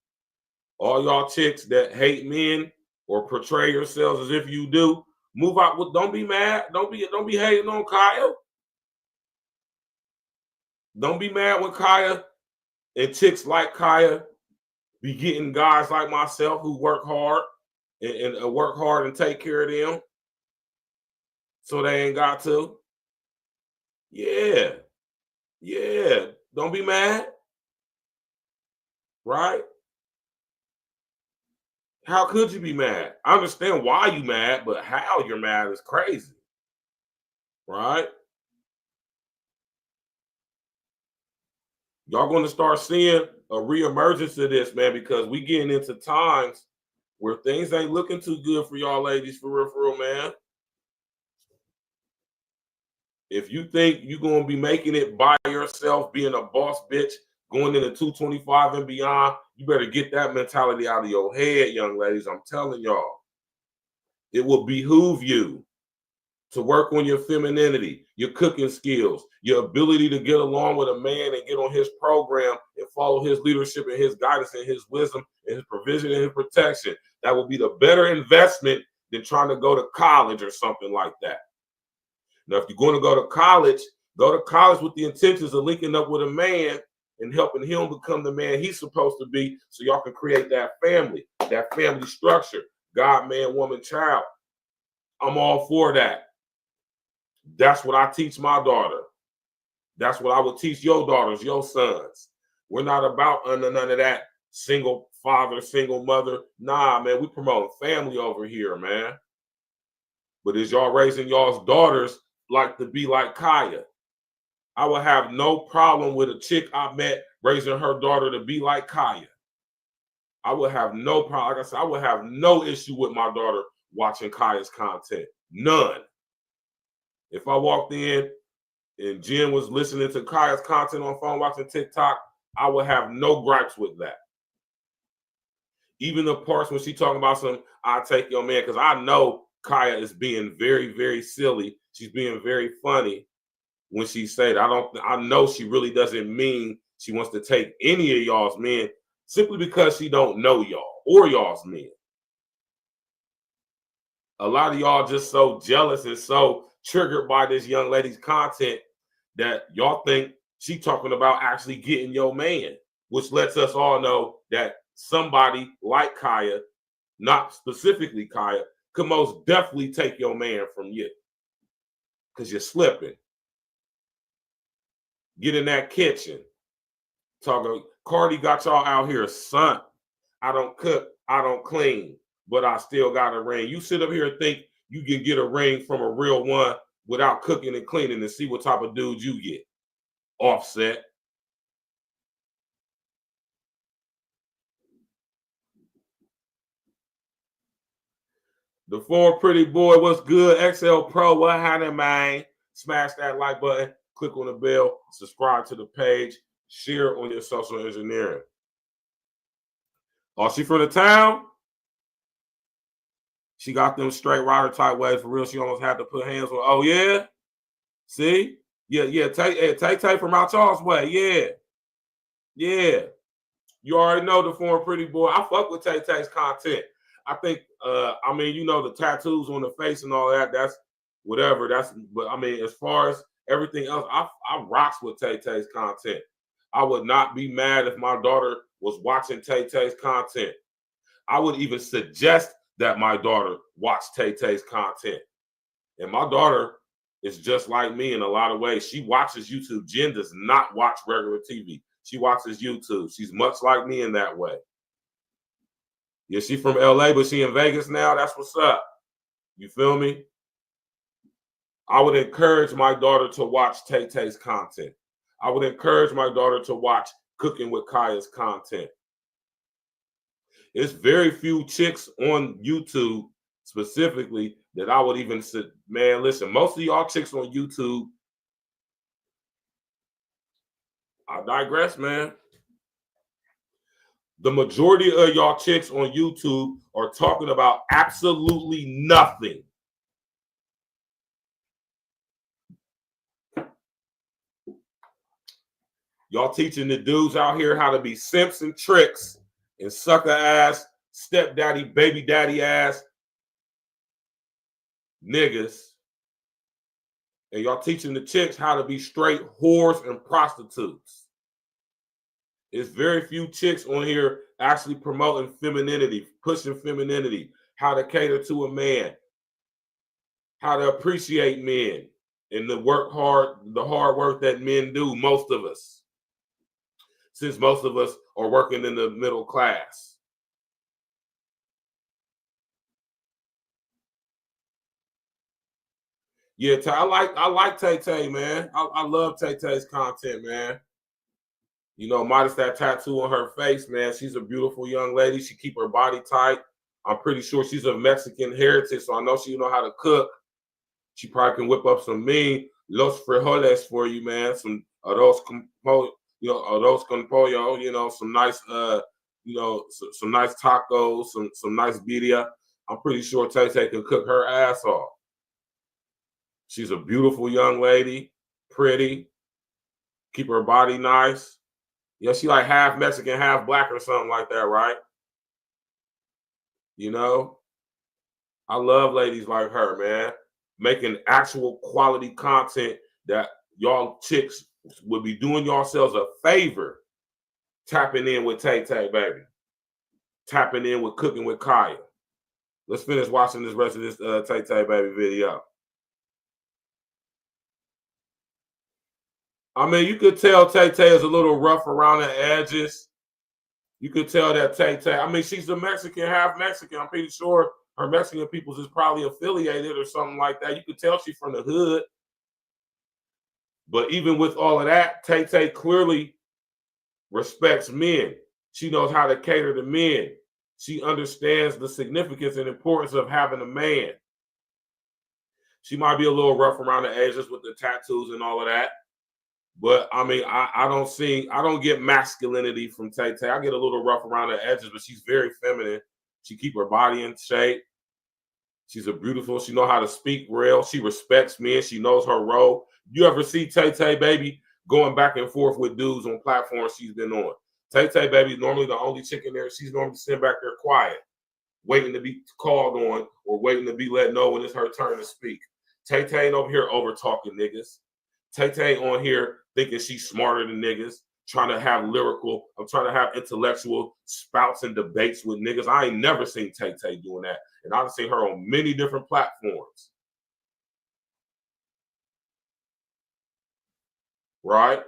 All y'all chicks that hate men or portray yourselves as if you do, move out with, don't be mad. Don't be hating on Kaya. Don't be mad when Kaya and chicks like Kaya be getting guys like myself who work hard and work hard and take care of them so they ain't got to. Yeah. Don't be mad. Right? How could you be mad? I understand why you mad, but how you're mad is crazy. Right? Y'all going to start seeing a reemergence of this, man, because we getting into times where things ain't looking too good for y'all ladies, for real, man. If you think you're going to be making it by yourself, being a boss bitch, going into 225 and beyond, you better get that mentality out of your head, young ladies. I'm telling y'all. It will behoove you to work on your femininity, your cooking skills, your ability to get along with a man and get on his program and follow his leadership and his guidance and his wisdom and his provision and his protection. That will be the better investment than trying to go to college or something like that. Now, if you're going to go to college with the intentions of linking up with a man and helping him become the man he's supposed to be so y'all can create that family structure, God, man, woman, child. I'm all for that. That's what I teach my daughter. That's what I will teach your daughters, your sons. We're not about none of that single father, single mother. Nah, man, we promote family over here, man. But as y'all raising y'all's daughters like to be like Kaya, I would have no problem with a chick I met raising her daughter to be like Kaya. I would have no problem. Like I said, I would have no issue with my daughter watching Kaya's content. None. If I walked in and Jen was listening to Kaya's content on phone, watching TikTok, I would have no gripes with that. Even the parts when she talking about some, I'll take your man, because I know Kaya is being very, very silly. She's being very funny when she said, I know she really doesn't mean she wants to take any of y'all's men simply because she don't know y'all or y'all's men. A lot of y'all just so jealous and so triggered by this young lady's content that y'all think she talking about actually getting your man, which lets us all know that somebody like Kaya, not specifically Kaya, could most definitely take your man from you because you're slipping. Get in that kitchen. Talking, Cardi got y'all out here, son. I don't cook, I don't clean, but I still got a ring. You sit up here and think you can get a ring from a real one without cooking and cleaning and see what type of dude you get. Offset. The four pretty boy, what's good? XL Pro, what happening, man? Smash that like button, click on the bell, subscribe to the page, share on your social engineering. Oh, she from the town? She got them straight rider type ways for real. She almost had to put hands on. Oh, yeah? See? Yeah. Tay from out y'all's way. Yeah. You already know the foreign pretty boy. I fuck with Tay Tay's content. I think, the tattoos on the face and all that, that's whatever. But I mean, as far as everything else. I rocks with Tay-Tay's content. I would not be mad if my daughter was watching Tay-Tay's content. I would even suggest that my daughter watch Tay-Tay's content. And my daughter is just like me in a lot of ways. She watches YouTube. Jen does not watch regular TV. She watches YouTube. She's much like me in that way. Yeah, she from LA, but she in Vegas now. That's what's up. You feel me? I would encourage my daughter to watch Tay-Tay's content. I would encourage my daughter to watch Cooking with Kaya's content. It's very few chicks on YouTube specifically that I would even say, man, listen, most of y'all chicks on YouTube, I digress, man. The majority of y'all chicks on YouTube are talking about absolutely nothing. Y'all teaching the dudes out here how to be simps and tricks and sucker ass, stepdaddy, baby daddy ass niggas. And y'all teaching the chicks how to be straight whores and prostitutes. It's very few chicks on here actually promoting femininity, pushing femininity, how to cater to a man, how to appreciate men, and the hard work that men do, most of us. Since most of us are working in the middle class. Yeah, I like Tay-Tay, man. I love Tay-Tay's content, man. You know, minus that tattoo on her face, man. She's a beautiful young lady. She keep her body tight. I'm pretty sure she's of Mexican heritage, so I know she know how to cook. She probably can whip up some mean los frijoles for you, man. Some arroz con pollo, arroz con pollo, some nice, some nice tacos, some nice birria. I'm pretty sure Tay-Tay can cook her ass off. She's a beautiful young lady, pretty, keep her body nice. Yeah, she like half Mexican, half black or something like that, right? You know, I love ladies like her, man, making actual quality content that y'all chicks would be doing yourselves a favor tapping in with Tay-Tay, baby. Tapping in with Cooking with Kaya. Let's finish watching this rest of this Tay-Tay, baby video. I mean, you could tell Tay-Tay is a little rough around the edges. You could tell that Tay-Tay, I mean, she's a Mexican, half Mexican. I'm pretty sure her Mexican peoples is probably affiliated or something like that. You could tell she's from the hood. But even with all of that, Tay-Tay clearly respects men. She knows how to cater to men. She understands the significance and importance of having a man. She might be a little rough around the edges with the tattoos and all of that. But I mean, I don't get masculinity from Tay-Tay. I get a little rough around the edges, but she's very feminine. She keep her body in shape. She's a beautiful, she know how to speak real. She respects men. She knows her role. You ever see Tay-Tay, baby, going back and forth with dudes on platforms she's been on? Tay-Tay, baby, is normally the only chick in there. She's normally sitting back there quiet, waiting to be called on or waiting to be let know when it's her turn to speak. Tay-Tay ain't over here over-talking niggas. Tay-Tay on here thinking she's smarter than niggas, trying to have intellectual spouts and debates with niggas. I ain't never seen Tay-Tay doing that. And I've seen her on many different platforms. Right?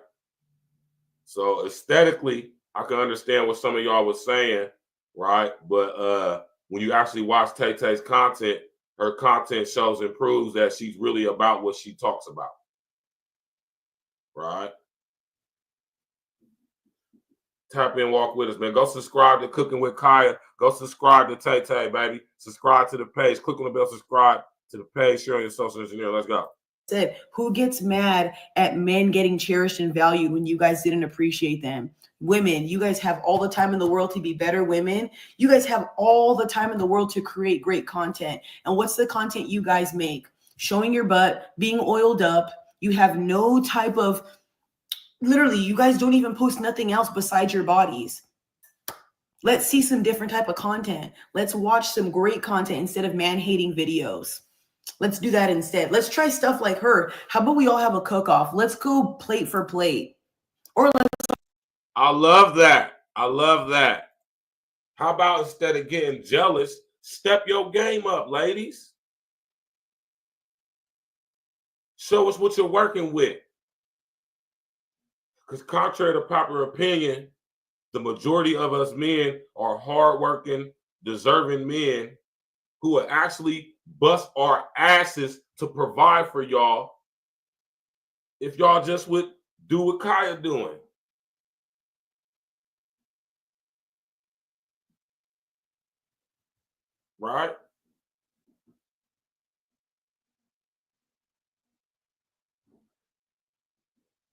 So aesthetically, I can understand what some of y'all was saying, right? But when you actually watch Tay-Tay's content, her content shows and proves that she's really about what she talks about. Right? Tap in, walk with us, man. Go subscribe to Cooking with Kaya. Go subscribe to Tay-Tay, baby. Subscribe to the page. Click on the bell, subscribe to the page. Share on your social engineer. Let's go. Said, who gets mad at men getting cherished and valued when you guys didn't appreciate them? Women, you guys have all the time in the world to be better women. You guys have all the time in the world to create great content. And what's the content you guys make? Showing your butt, being oiled up. You have no type of, literally, you guys don't even post nothing else besides your bodies. Let's see some different type of content. Let's watch some great content instead of man-hating videos. Let's do that instead. Let's try stuff like her. How about we all have a cook-off? Let's go plate for plate. Or let's. I love that. I love that. How about instead of getting jealous, step your game up, ladies? Show us what you're working with. Because contrary to popular opinion, the majority of us men are hardworking, deserving men who will actually bust our asses to provide for y'all if y'all just would do what Kaya doing. Right?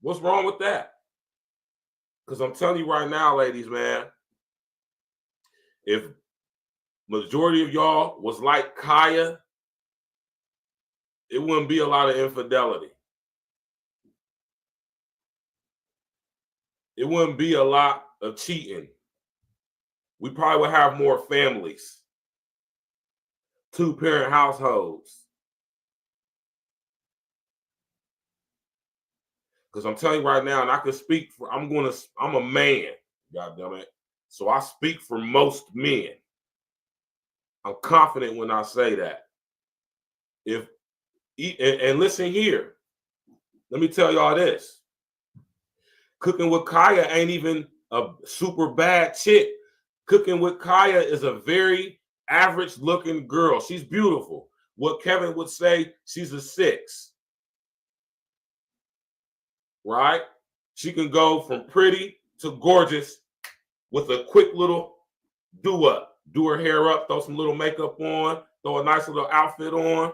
What's wrong with that? Because I'm telling you right now, ladies, man, if majority of y'all was like Kaya, it wouldn't be a lot of infidelity. It wouldn't be a lot of cheating. We probably would have more families, 2-parent households. Because I'm telling you right now, and I can speak for, I'm a man, goddammit. So I speak for most men. I'm confident when I say that. And listen here, let me tell y'all this. Cooking with Kaya ain't even a super bad chick. Cooking with Kaya is a very average looking girl. She's beautiful. What Kevin would say, she's a 6. Right? She can go from pretty to gorgeous with a quick little do-up. Do her hair up, throw some little makeup on, throw a nice little outfit on.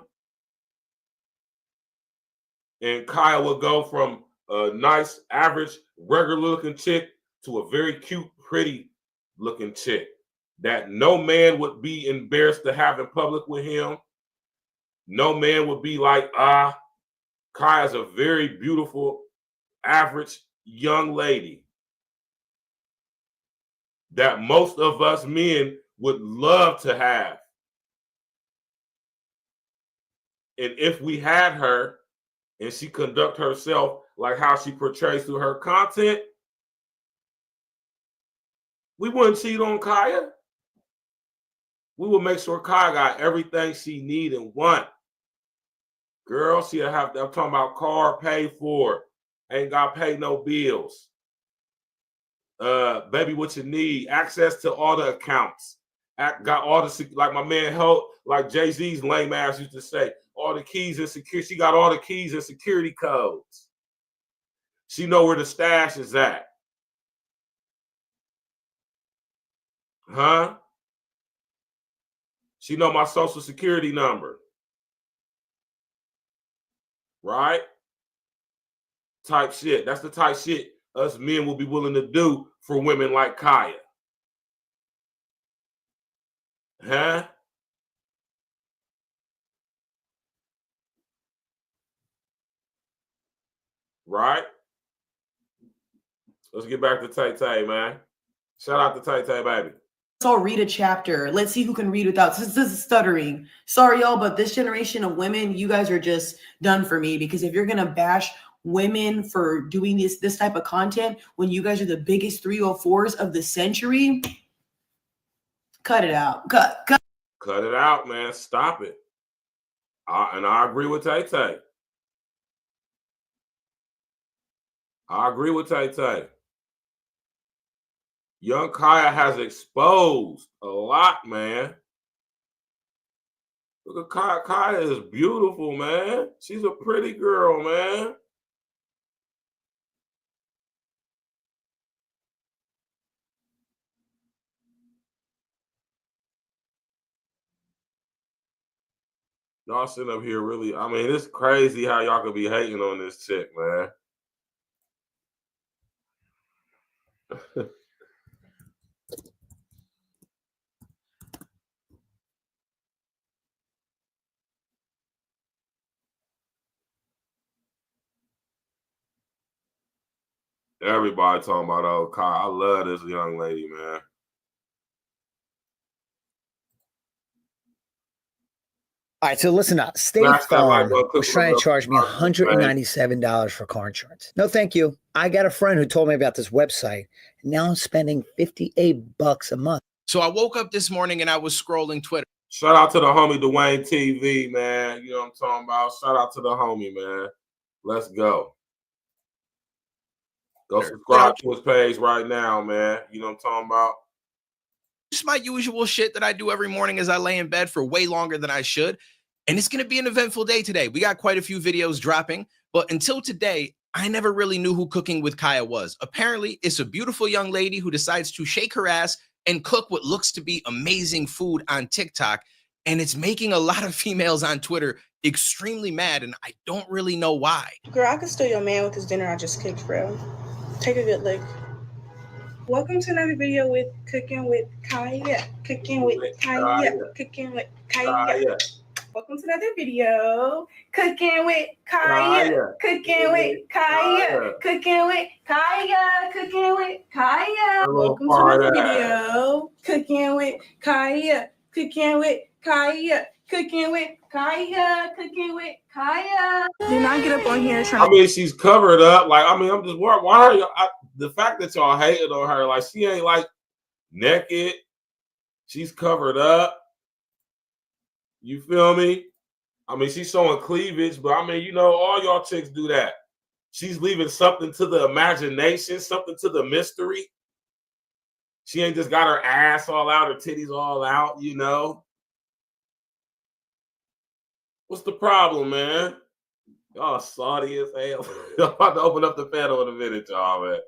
And Kaya will go from a nice, average, regular-looking chick to a very cute, pretty-looking chick that no man would be embarrassed to have in public with him. No man would be like, Kaya's a very beautiful, average young lady that most of us men would love to have. And if we had her and she conduct herself like how she portrays through her content, we wouldn't cheat on Kaya. We would make sure Kaya got everything she need and want. Girl, she'll have, I'm talking about car paid for. Ain't got to pay no bills. Baby, what you need? Access to all the accounts. Got all the, like my man Holt, like Jay-Z's lame ass used to say, all the keys and security. She got all the keys and security codes. She know where the stash is at. Huh? She know my social security number. Right? Type shit. That's the type shit us men will be willing to do for women like Kaya. Huh? Right? Let's get back to Tay, man. Shout out to Tay, baby. Let's all read a chapter. Let's see who can read without this is stuttering. Sorry, y'all, but this generation of women, you guys are just done for me, because if you're gonna bash women for doing this type of content when you guys are the biggest 304s of the century, cut it out. Cut it out, man. Stop it. And I agree with Tay. I agree with Tay. Young Kaya has exposed a lot, man. Look at Kaya. Kaya is beautiful, man. She's a pretty girl, man. Y'all sitting up here really, I mean, it's crazy how y'all could be hating on this chick, man. Everybody talking about old Kaya. I love this young lady, man. All right, so listen up. State Last time I Farm go cook was trying to with charge me my $197 for car insurance. No, thank you. I got a friend who told me about this website, and now I'm spending $58 a month. So I woke up this morning and I was scrolling Twitter. Shout out to the homie Dwayne TV, man. You know what I'm talking about? Shout out to the homie, man. Let's go. Go subscribe to his page right now, man. You know what I'm talking about? Just my usual shit that I do every morning as I lay in bed for way longer than I should. And it's going to be an eventful day today. We got quite a few videos dropping, but until today, I never really knew who Cooking with Kaya was. Apparently, it's a beautiful young lady who decides to shake her ass and cook what looks to be amazing food on TikTok. And it's making a lot of females on Twitter extremely mad, and I don't really know why. Girl, I could steal your man with this dinner I just cooked, bro. Take a good look. Welcome to another video with Cooking with Kaya. Cooking with Kaya. Cooking with Kaya. Welcome to another video. Cooking with Kaya. Cooking with Kaya. Cooking with Kaya. Cooking with Kaya. Welcome to another video. Cooking with Kaya. Cooking with Kaya. Cooking with Kaya. Cooking with Kaya. Do not get up on here trying I mean, she's covered up. Like, I mean, I'm just worried. Why are you? The fact that y'all hated on her, like, she ain't like naked. She's covered up. You feel me? I mean, she's showing cleavage, but I mean, you know, all y'all chicks do that. She's leaving something to the imagination, something to the mystery. She ain't just got her ass all out, her titties all out, you know. What's the problem, man? Y'all salty as hell. I'm about to open up the panel in a minute, y'all, man.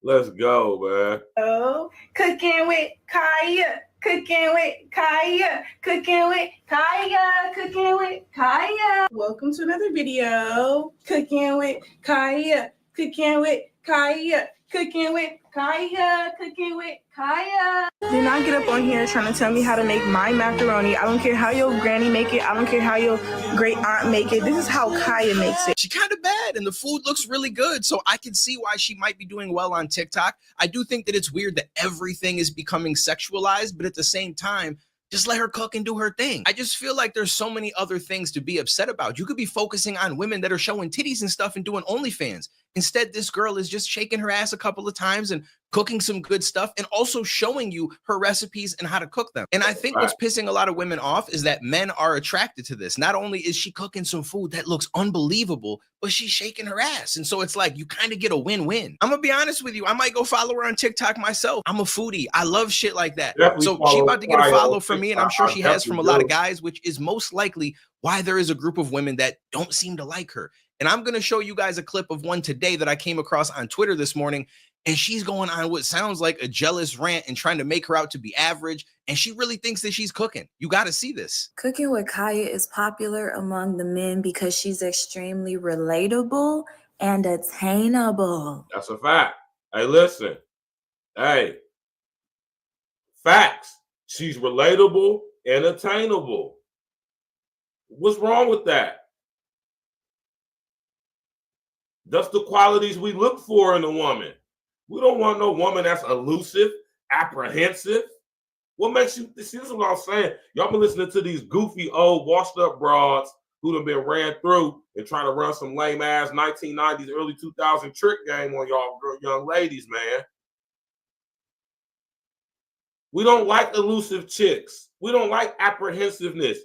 Let's go, man. Oh, Cooking with Kaya. Cooking with Kaya. Cooking with Kaya. Cooking with Kaya. Welcome to another video. Cooking with Kaya. Cooking with Kaya. Cooking with Kaya. Cooking with Kaya. Do not get up on here trying to tell me how to make my macaroni. I don't care how your granny make it. I don't care how your great aunt make it. This is how Kaya makes it. She kind of bad, and the food looks really good, so I can see why she might be doing well on TikTok. I do think that it's weird that everything is becoming sexualized, but at the same time, just let her cook and do her thing. I just feel like there's so many other things to be upset about. You could be focusing on women that are showing titties and stuff and doing OnlyFans. Instead, this girl is just shaking her ass a couple of times and cooking some good stuff and also showing you her recipes and how to cook them. And I think what's pissing a lot of women off is that men are attracted to this. Not only is she cooking some food that looks unbelievable, but she's shaking her ass. And so it's like you kind of get a win-win. I'm gonna be honest with you. I might go follow her on TikTok myself. I'm a foodie. I love shit like that. So she about to get a follow from me, and I'm sure she has from a lot of guys, which is most likely why there is a group of women that don't seem to like her. And I'm going to show you guys a clip of one today that I came across on Twitter this morning. And she's going on what sounds like a jealous rant and trying to make her out to be average. And she really thinks that she's cooking. You got to see this. Cooking with Kaya is popular among the men because she's extremely relatable and attainable. That's a fact. Hey, listen. Hey. Facts. She's relatable and attainable. What's wrong with that? That's the qualities we look for in a woman. We don't want no woman that's elusive, apprehensive. What makes you, see, this is what I'm saying. Y'all been listening to these goofy, old, washed up broads who done been ran through and trying to run some lame ass 1990s, early 2000 trick game on y'all young ladies, man. We don't like elusive chicks. We don't like apprehensiveness.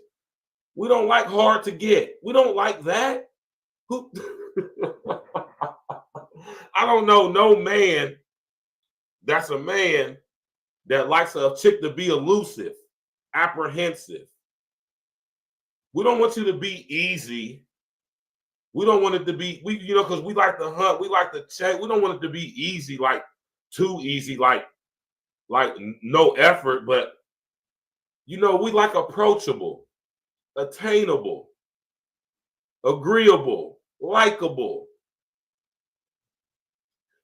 We don't like hard to get. We don't like that. Who? I don't know no man that's a man that likes a chick to be elusive, apprehensive. We don't want you to be easy. We don't want it to be, because we like to hunt, we like to check. We don't want it to be easy, like too easy, like no effort, but we like approachable, attainable, agreeable, likable.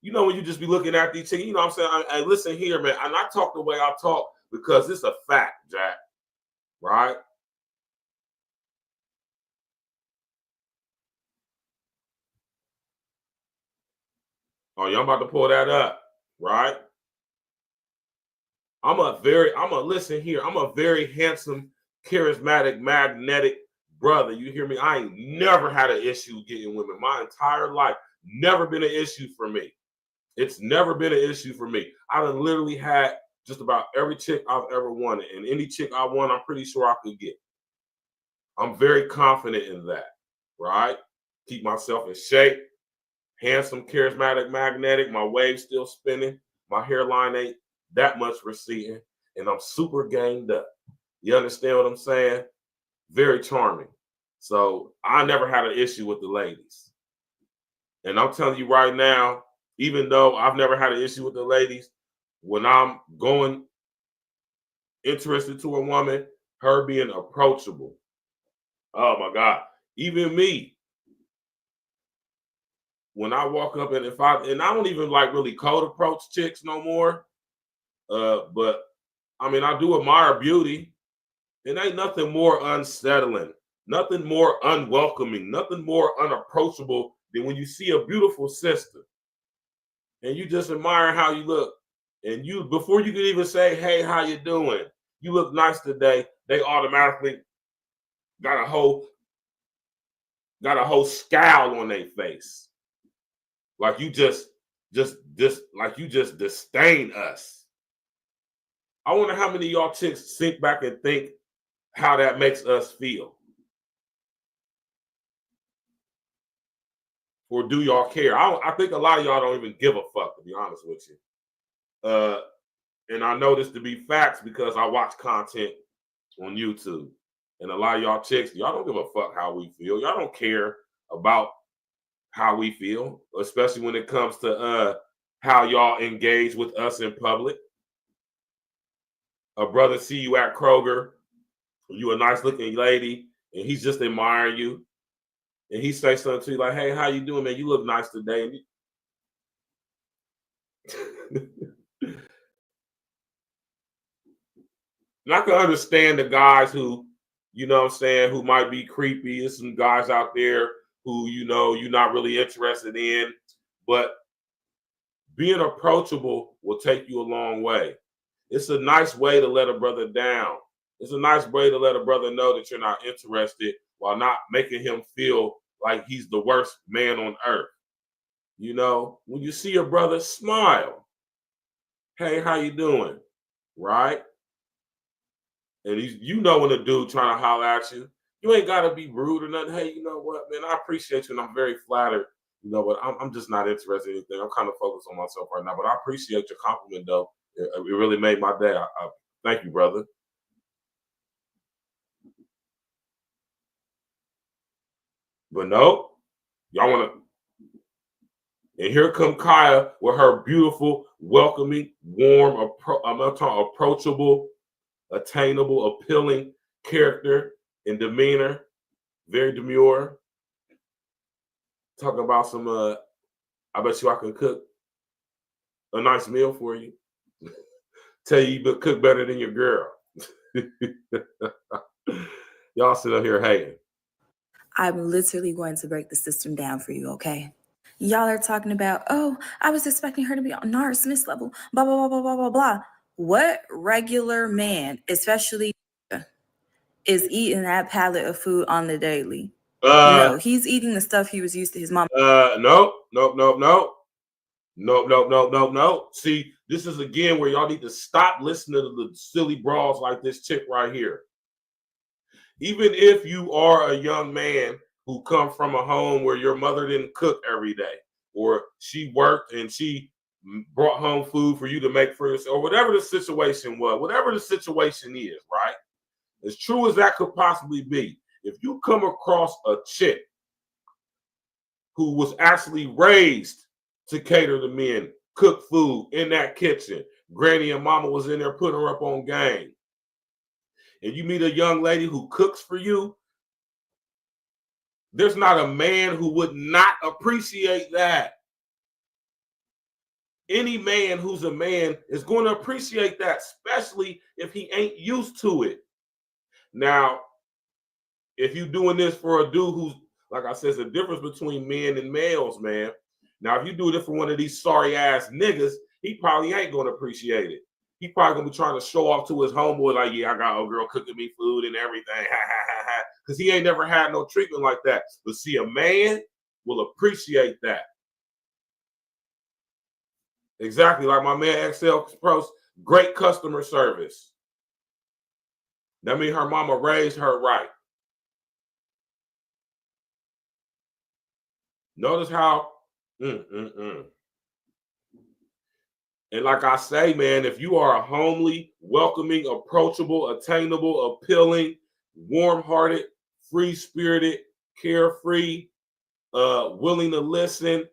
When you just be looking at these chicks, what I'm saying? Hey, listen here, man. And I talk the way I talk because it's a fact, Jack. Right? Oh, y'all about to pull that up, right? listen here. I'm a very handsome, charismatic, magnetic, brother, you hear me? I ain't never had an issue getting women my entire life. Never been an issue for me. It's never been an issue for me. I done literally had just about every chick I've ever wanted, and any chick I want, I'm pretty sure I could get. I'm very confident in that, right? Keep myself in shape, handsome, charismatic, magnetic. My wave's still spinning. My hairline ain't that much receding, and I'm super ganged up. You understand what I'm saying? Very charming. So I never had an issue with the ladies. And I'm telling you right now, even though I've never had an issue with the ladies, when I'm going interested to a woman, her being approachable. Oh my God. Even me, when I walk up and I don't even like really cold approach chicks no more. But I mean, I do admire beauty. It ain't nothing more unsettling, nothing more unwelcoming, nothing more unapproachable than when you see a beautiful sister and you just admire how you look. And you, before you could even say, hey, how you doing? You look nice today. They automatically got a whole scowl on their face. Like you just like you just disdain us. I wonder how many of y'all chicks think back and think how that makes us feel. Or do y'all care? I think a lot of y'all don't even give a fuck, to be honest with you. And I know this to be facts because I watch content on YouTube. And a lot of y'all chicks, y'all don't give a fuck how we feel. Y'all don't care about how we feel, especially when it comes to how y'all engage with us in public. A brother see you at Kroger, you a nice looking lady, and he's just admiring you. And he say something to you like, hey, how you doing, man? You look nice today. And I can understand the guys who, you know what I'm saying, who might be creepy. There's some guys out there who, you know, you're not really interested in. But being approachable will take you a long way. It's a nice way to let a brother down. It's a nice way to let a brother know that you're not interested while not making him feel like he's the worst man on earth. You know, when you see your brother, smile. Hey, how you doing? Right? And you know when a dude trying to holler at you, you ain't got to be rude or nothing. Hey, you know what, man? I appreciate you and I'm very flattered. You know, but I'm just not interested in anything. I'm kind of focused on myself right now. But I appreciate your compliment, though. It really made my day. I thank you, brother. But no, y'all want to. And here come Kaya with her beautiful, welcoming, warm, approachable, attainable, appealing character and demeanor. Very demure. Talking about some, I bet you I can cook a nice meal for you. Tell you cook better than your girl. Y'all sit up here hating. I'm literally going to break the system down for you, okay? Y'all are talking about, oh, I was expecting her to be on Nara Smith's level, blah, blah, blah, blah, blah, blah, blah. What regular man, especially, is eating that pallet of food on the daily? No, he's eating the stuff he was used to his mom. Nope. See, this is again where y'all need to stop listening to the silly brawls like this chick right here. Even if you are a young man who come from a home where your mother didn't cook every day, or she worked and she brought home food for you to make for yourself, or whatever the situation was, whatever the situation is, right? As true as that could possibly be, if you come across a chick who was actually raised to cater to men, cook food in that kitchen, granny and mama was in there putting her up on game, and you meet a young lady who cooks for you, there's not a man who would not appreciate that. Any man who's a man is going to appreciate that, especially if he ain't used to it. Now, if you're doing this for a dude who's, like I said, there's a difference between men and males, man. Now, if you do this for one of these sorry ass niggas, he probably ain't going to appreciate it. He probably going to be trying to show off to his homeboy like, yeah, I got a girl cooking me food and everything. because he ain't never had no treatment like that. But see, a man will appreciate that. Exactly, like my man XL Pros, great customer service. That means her mama raised her right. Notice how, And like I say, man, if you are a homely, welcoming, approachable, attainable, appealing, warm-hearted, free-spirited, carefree, willing to listen,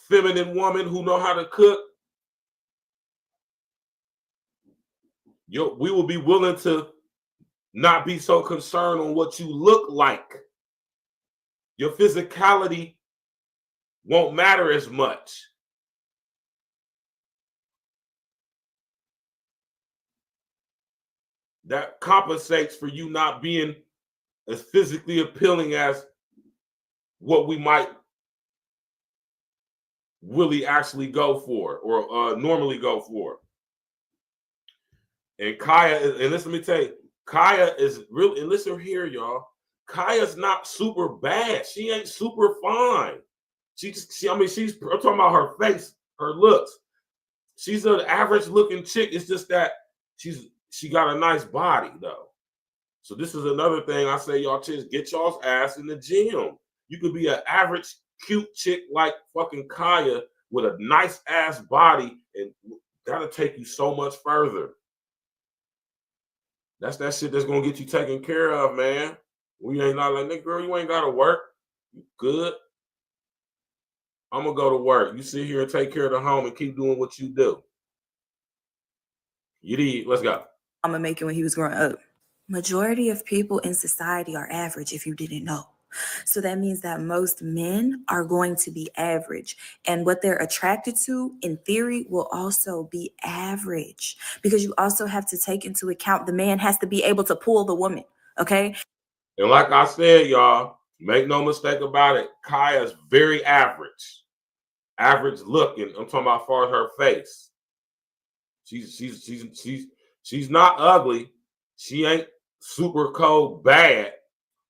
feminine woman who know how to cook, we will be willing to not be so concerned on what you look like. Your physicality won't matter as much. That compensates for you not being as physically appealing as what we might really actually go for or normally go for. And Kaya, and listen, let me tell you, Kaya is really, and listen here, y'all, Kaya's not super bad. She ain't super fine. She's I'm talking about her face, her looks. She's an average looking chick. It's just that she got a nice body though. So this is another thing I say, y'all chicks, get y'all's ass in the gym. You could be an average cute chick like fucking Kaya with a nice ass body, and that'll take you so much further. That's that shit that's gonna get you taken care of, man. We ain't not like, girl, you ain't gotta work. You good. I'm gonna go to work. You sit here and take care of the home and keep doing what you do. You need, let's go. I'm gonna make it when he was growing up. Majority of people in society are average, if you didn't know. So that means that most men are going to be average. And what they're attracted to, in theory, will also be average. Because you also have to take into account the man has to be able to pull the woman, okay? And like I said, y'all, make no mistake about it, Kaya's very average. Average looking. I'm talking about as far as her face. She's not ugly. She ain't super cold bad,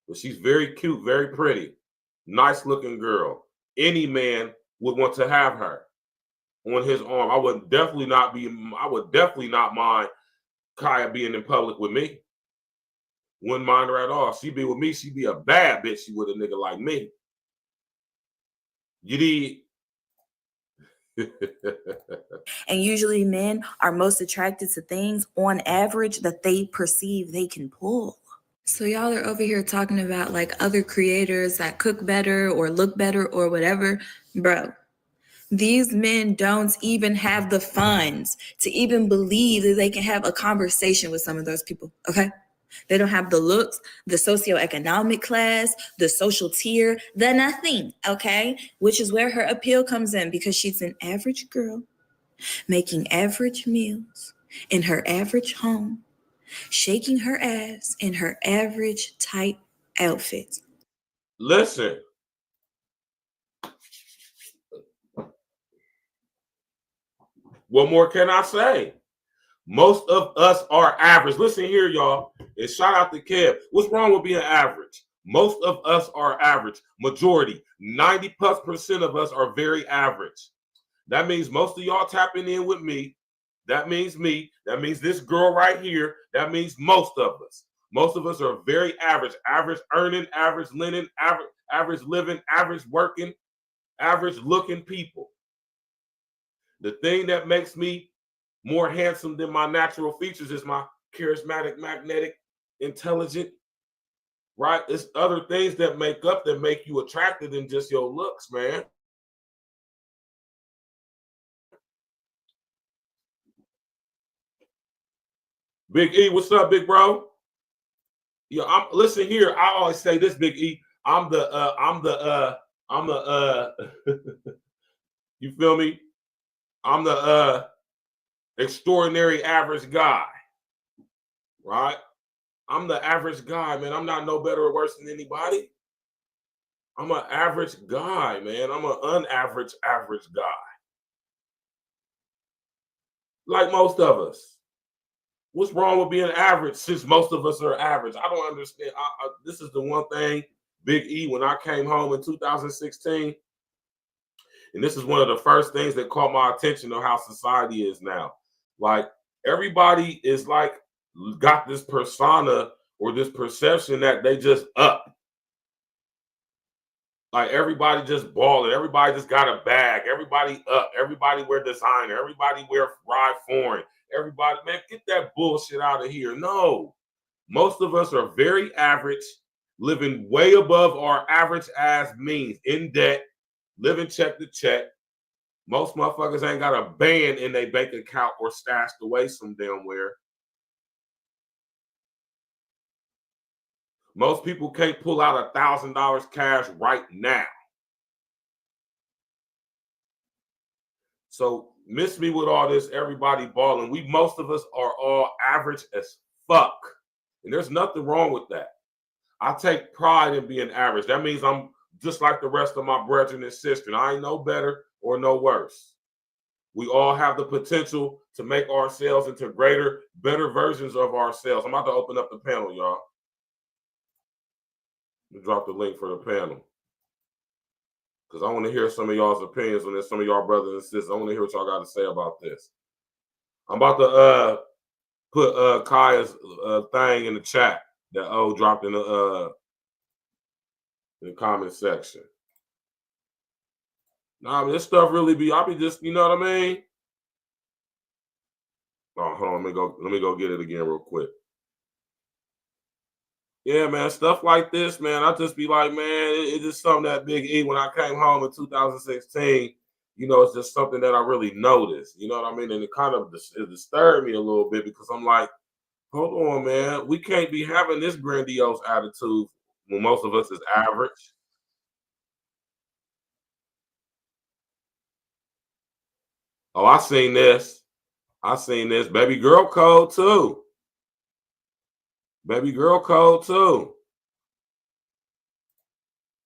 but she's very cute, very pretty. Nice looking girl. Any man would want to have her on his arm. I would definitely not mind Kaya being in public with me. Wouldn't mind her at all. She'd be with me, she'd be a bad bitch. She with a nigga like me. You need. And usually men are most attracted to things on average that they perceive they can pull. So y'all are over here talking about like other creators that cook better or look better or whatever. Bro, these men don't even have the funds to even believe that they can have a conversation with some of those people, okay? They don't have the looks, the socioeconomic class, the social tier, the nothing, okay? Which is where her appeal comes in, because she's an average girl making average meals in her average home, shaking her ass in her average tight outfit. Listen. What more can I say? Most of us are average. Listen here, y'all. And shout out to Kev. What's wrong with being average? Most of us are average. Majority, 90+% of us are very average. That means most of y'all tapping in with me. That means me. That means this girl right here. That means most of us. Most of us are very average. Average earning, average linen, average living, average working, average looking people. The thing that makes me more handsome than my natural features is my charismatic, magnetic, intelligent, right? It's other things that make you attractive than just your looks, man. Big E, what's up, big bro? Yeah, listen here. I always say this, Big E. You feel me? I'm the extraordinary average guy, right? I'm the average guy, man. I'm not no better or worse than anybody. I'm an average guy, man. I'm an unaverage average guy. Like most of us. What's wrong with being average since most of us are average? I don't understand. This is the one thing, Big E, when I came home in 2016, and this is one of the first things that caught my attention of how society is now. Like, everybody is like, got this persona or this perception that they just up. Like, everybody just balling. Everybody just got a bag. Everybody up. Everybody wear designer. Everybody wear ride foreign. Everybody, man, get that bullshit out of here. No. Most of us are very average, living way above our average ass means, in debt, living check to check. Most motherfuckers ain't got a band in their bank account or stashed away some damn where. Most people can't pull out $1,000 cash right now. So miss me with all this, everybody balling. Most of us are all average as fuck. And there's nothing wrong with that. I take pride in being average. That means I'm just like the rest of my brethren and sisters. I ain't no better or no worse. We all have the potential to make ourselves into greater, better versions of ourselves. I'm about to open up the panel, y'all. Drop the link for the panel, because I want to hear some of y'all's opinions on this. Some of y'all brothers and sisters, I want to hear what y'all got to say about this. I'm about to put Kaya's thing in the chat that O dropped in the comment section. Nah, this stuff really be, I be just, you know what I mean? Oh, hold on, let me go get it again real quick. Yeah, man, stuff like this, man, I just be like, man, it's just something that Big E, when I came home in 2016, you know, it's just something that I really noticed, you know what I mean? And it kind of disturbed me a little bit, because I'm like, hold on, man, we can't be having this grandiose attitude when most of us is average. Oh, I seen this. Baby girl code too. Baby girl code too.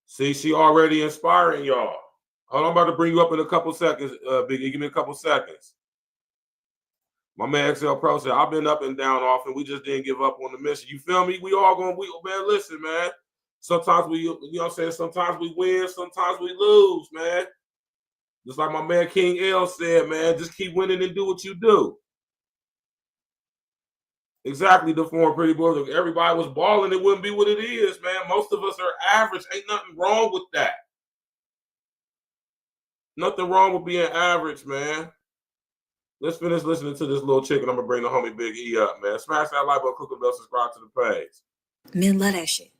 See, she already inspiring y'all. Hold on, I'm about to bring you up in a couple seconds, Biggie. Give me a couple seconds. My man XL Pro said, I've been up and down often. We just didn't give up on the mission. You feel me? We all going, man, listen, man. Sometimes we, you know what I'm saying? Sometimes we win, sometimes we lose, man. Just like my man King L said, man, just keep winning and do what you do. Exactly, the former pretty boy. If everybody was balling, it wouldn't be what it is, man. Most of us are average. Ain't nothing wrong with that. Nothing wrong with being average, man. Let's finish listening to this little chick, and I'm gonna bring the homie Big E up, man. Smash that like button, click the bell, subscribe to the page. Men love that shit.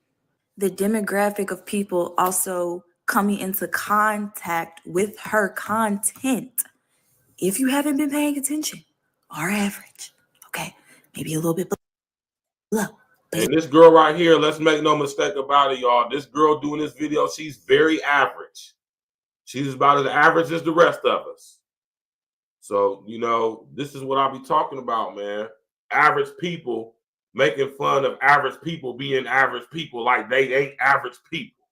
The demographic of people also coming into contact with her content, if you haven't been paying attention, are average. Okay, maybe a little bit below. And this girl right here, let's make no mistake about it, y'all. This girl doing this video, she's very average. She's about as average as the rest of us. So, you know, this is what I be talking about, man. Average people making fun of average people being average people like they ain't average people.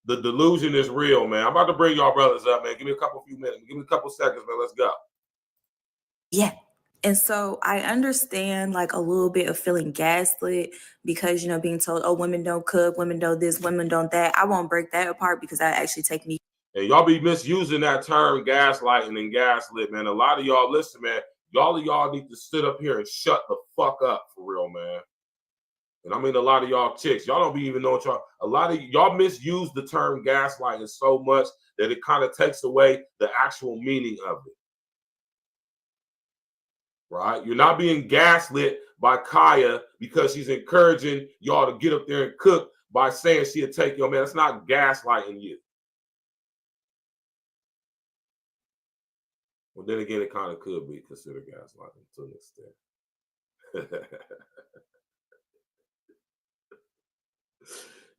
The delusion is real, man. I'm about to bring y'all brothers up, man. Give me a few minutes. Give me a couple seconds, man. Let's go. Yeah. And so I understand like a little bit of feeling gaslit because, you know, being told, oh, women don't cook, women don't this, women don't that. I won't break that apart because that actually take me. And y'all be misusing that term gaslighting and gaslit, man. A lot of y'all, listen, man, y'all need to sit up here and shut the fuck up for real, man. And I mean, a lot of y'all chicks, y'all don't be even know what y'all, a lot of y'all misuse the term gaslighting so much that it kind of takes away the actual meaning of it. Right? You're not being gaslit by Kaya because she's encouraging y'all to get up there and cook by saying she'll take your man. It's not gaslighting you. Well, then again, it kind of could be considered gaslighting to an extent.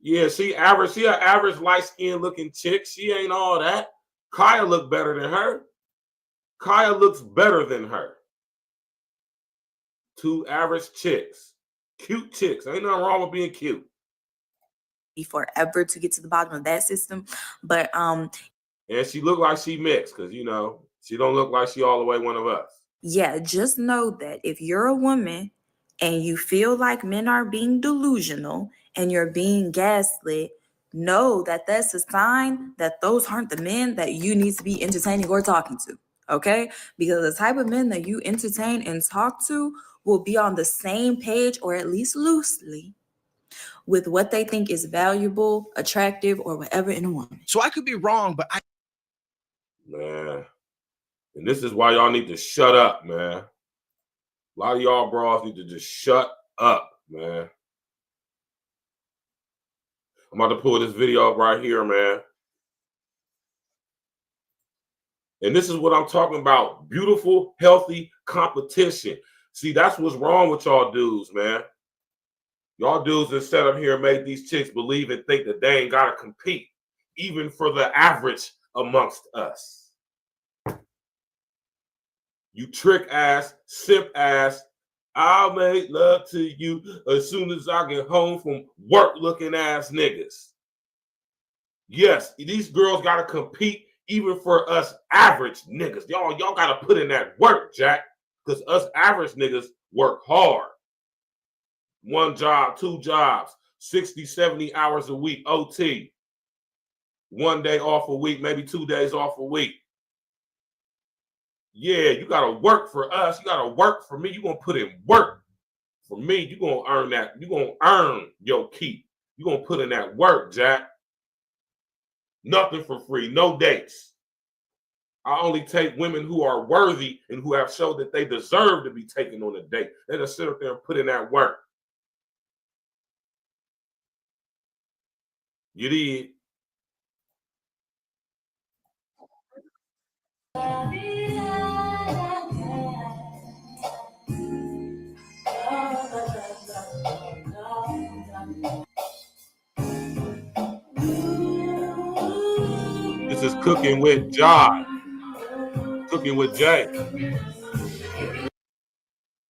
Yeah, she an average light-skinned looking chick. She ain't all that. Kaya look better than her. Kaya looks better than her. Two average chicks. Cute chicks. Ain't nothing wrong with being cute. Forever to get to the bottom of that system. But and she look like she mixed, because you know, she don't look like she all the way one of us. Yeah, just know that if you're a woman and you feel like men are being delusional and you're being gaslit, know that that's a sign that those aren't the men that you need to be entertaining or talking to, okay? Because the type of men that you entertain and talk to will be on the same page, or at least loosely, with what they think is valuable, attractive, or whatever in a woman. So I could be wrong, but Man. And this is why y'all need to shut up, man. A lot of y'all bras need to just shut up, man. I'm about to pull this video up right here, man. And this is what I'm talking about. Beautiful, healthy competition. See, that's what's wrong with y'all dudes, man. Y'all dudes that set up here and made these chicks believe and think that they ain't got to compete, even for the average amongst us. You trick ass, simp ass, I'll make love to you as soon as I get home from work looking ass niggas. Yes, these girls got to compete even for us average niggas. Y'all got to put in that work, Jack, because us average niggas work hard. 1 job, 2 jobs, 60, 70 hours a week, OT. 1 day off a week, maybe 2 days off a week. Yeah, you got to work for us. You got to work for me. You're going to put in work for me. You're going to earn that. You're going to earn your keep. You're going to put in that work, Jack. Nothing for free. No dates. I only take women who are worthy and who have showed that they deserve to be taken on a date. They just sit up there and put in that work. You did. This is Cooking with Jai. Cooking with Jay.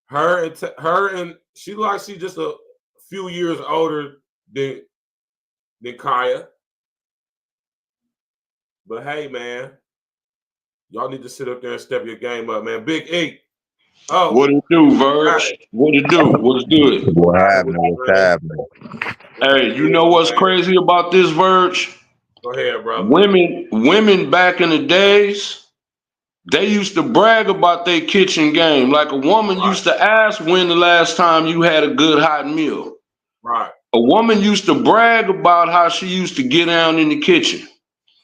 Her and she like she's just a few years older than Kaya. But hey, man, y'all need to sit up there and step your game up, man. Big E. Oh, what it do, Verge? What it do? What's good? What happening? What's happening? Hey, you know what's crazy about this, Verge? Go ahead, bro. Women back in the days, they used to brag about their kitchen game. Like a woman used to ask when the last time you had a good hot meal. Right. A woman used to brag about how she used to get down in the kitchen.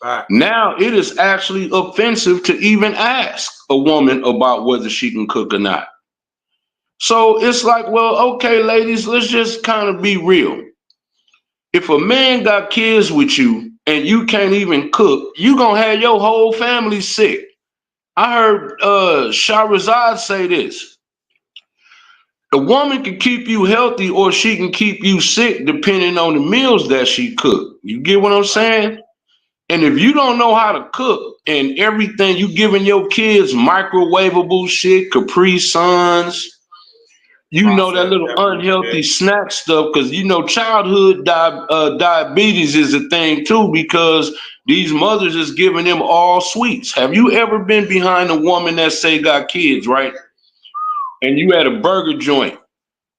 Right. Now it is actually offensive to even ask a woman about whether she can cook or not. So it's like, well, okay, ladies, let's just kind of be real. If a man got kids with you and you can't even cook, you gonna have your whole family sick. I heard Shahrazad say this. The woman can keep you healthy or she can keep you sick depending on the meals that she cooked. You get what I'm saying? And if you don't know how to cook and everything, you giving your kids microwavable shit, Capri Suns, you know, that little unhealthy snack stuff, because you know childhood diabetes is a thing too, because these mothers is giving them all sweets. Have you ever been behind a woman that say got kids, right? And you at a burger joint,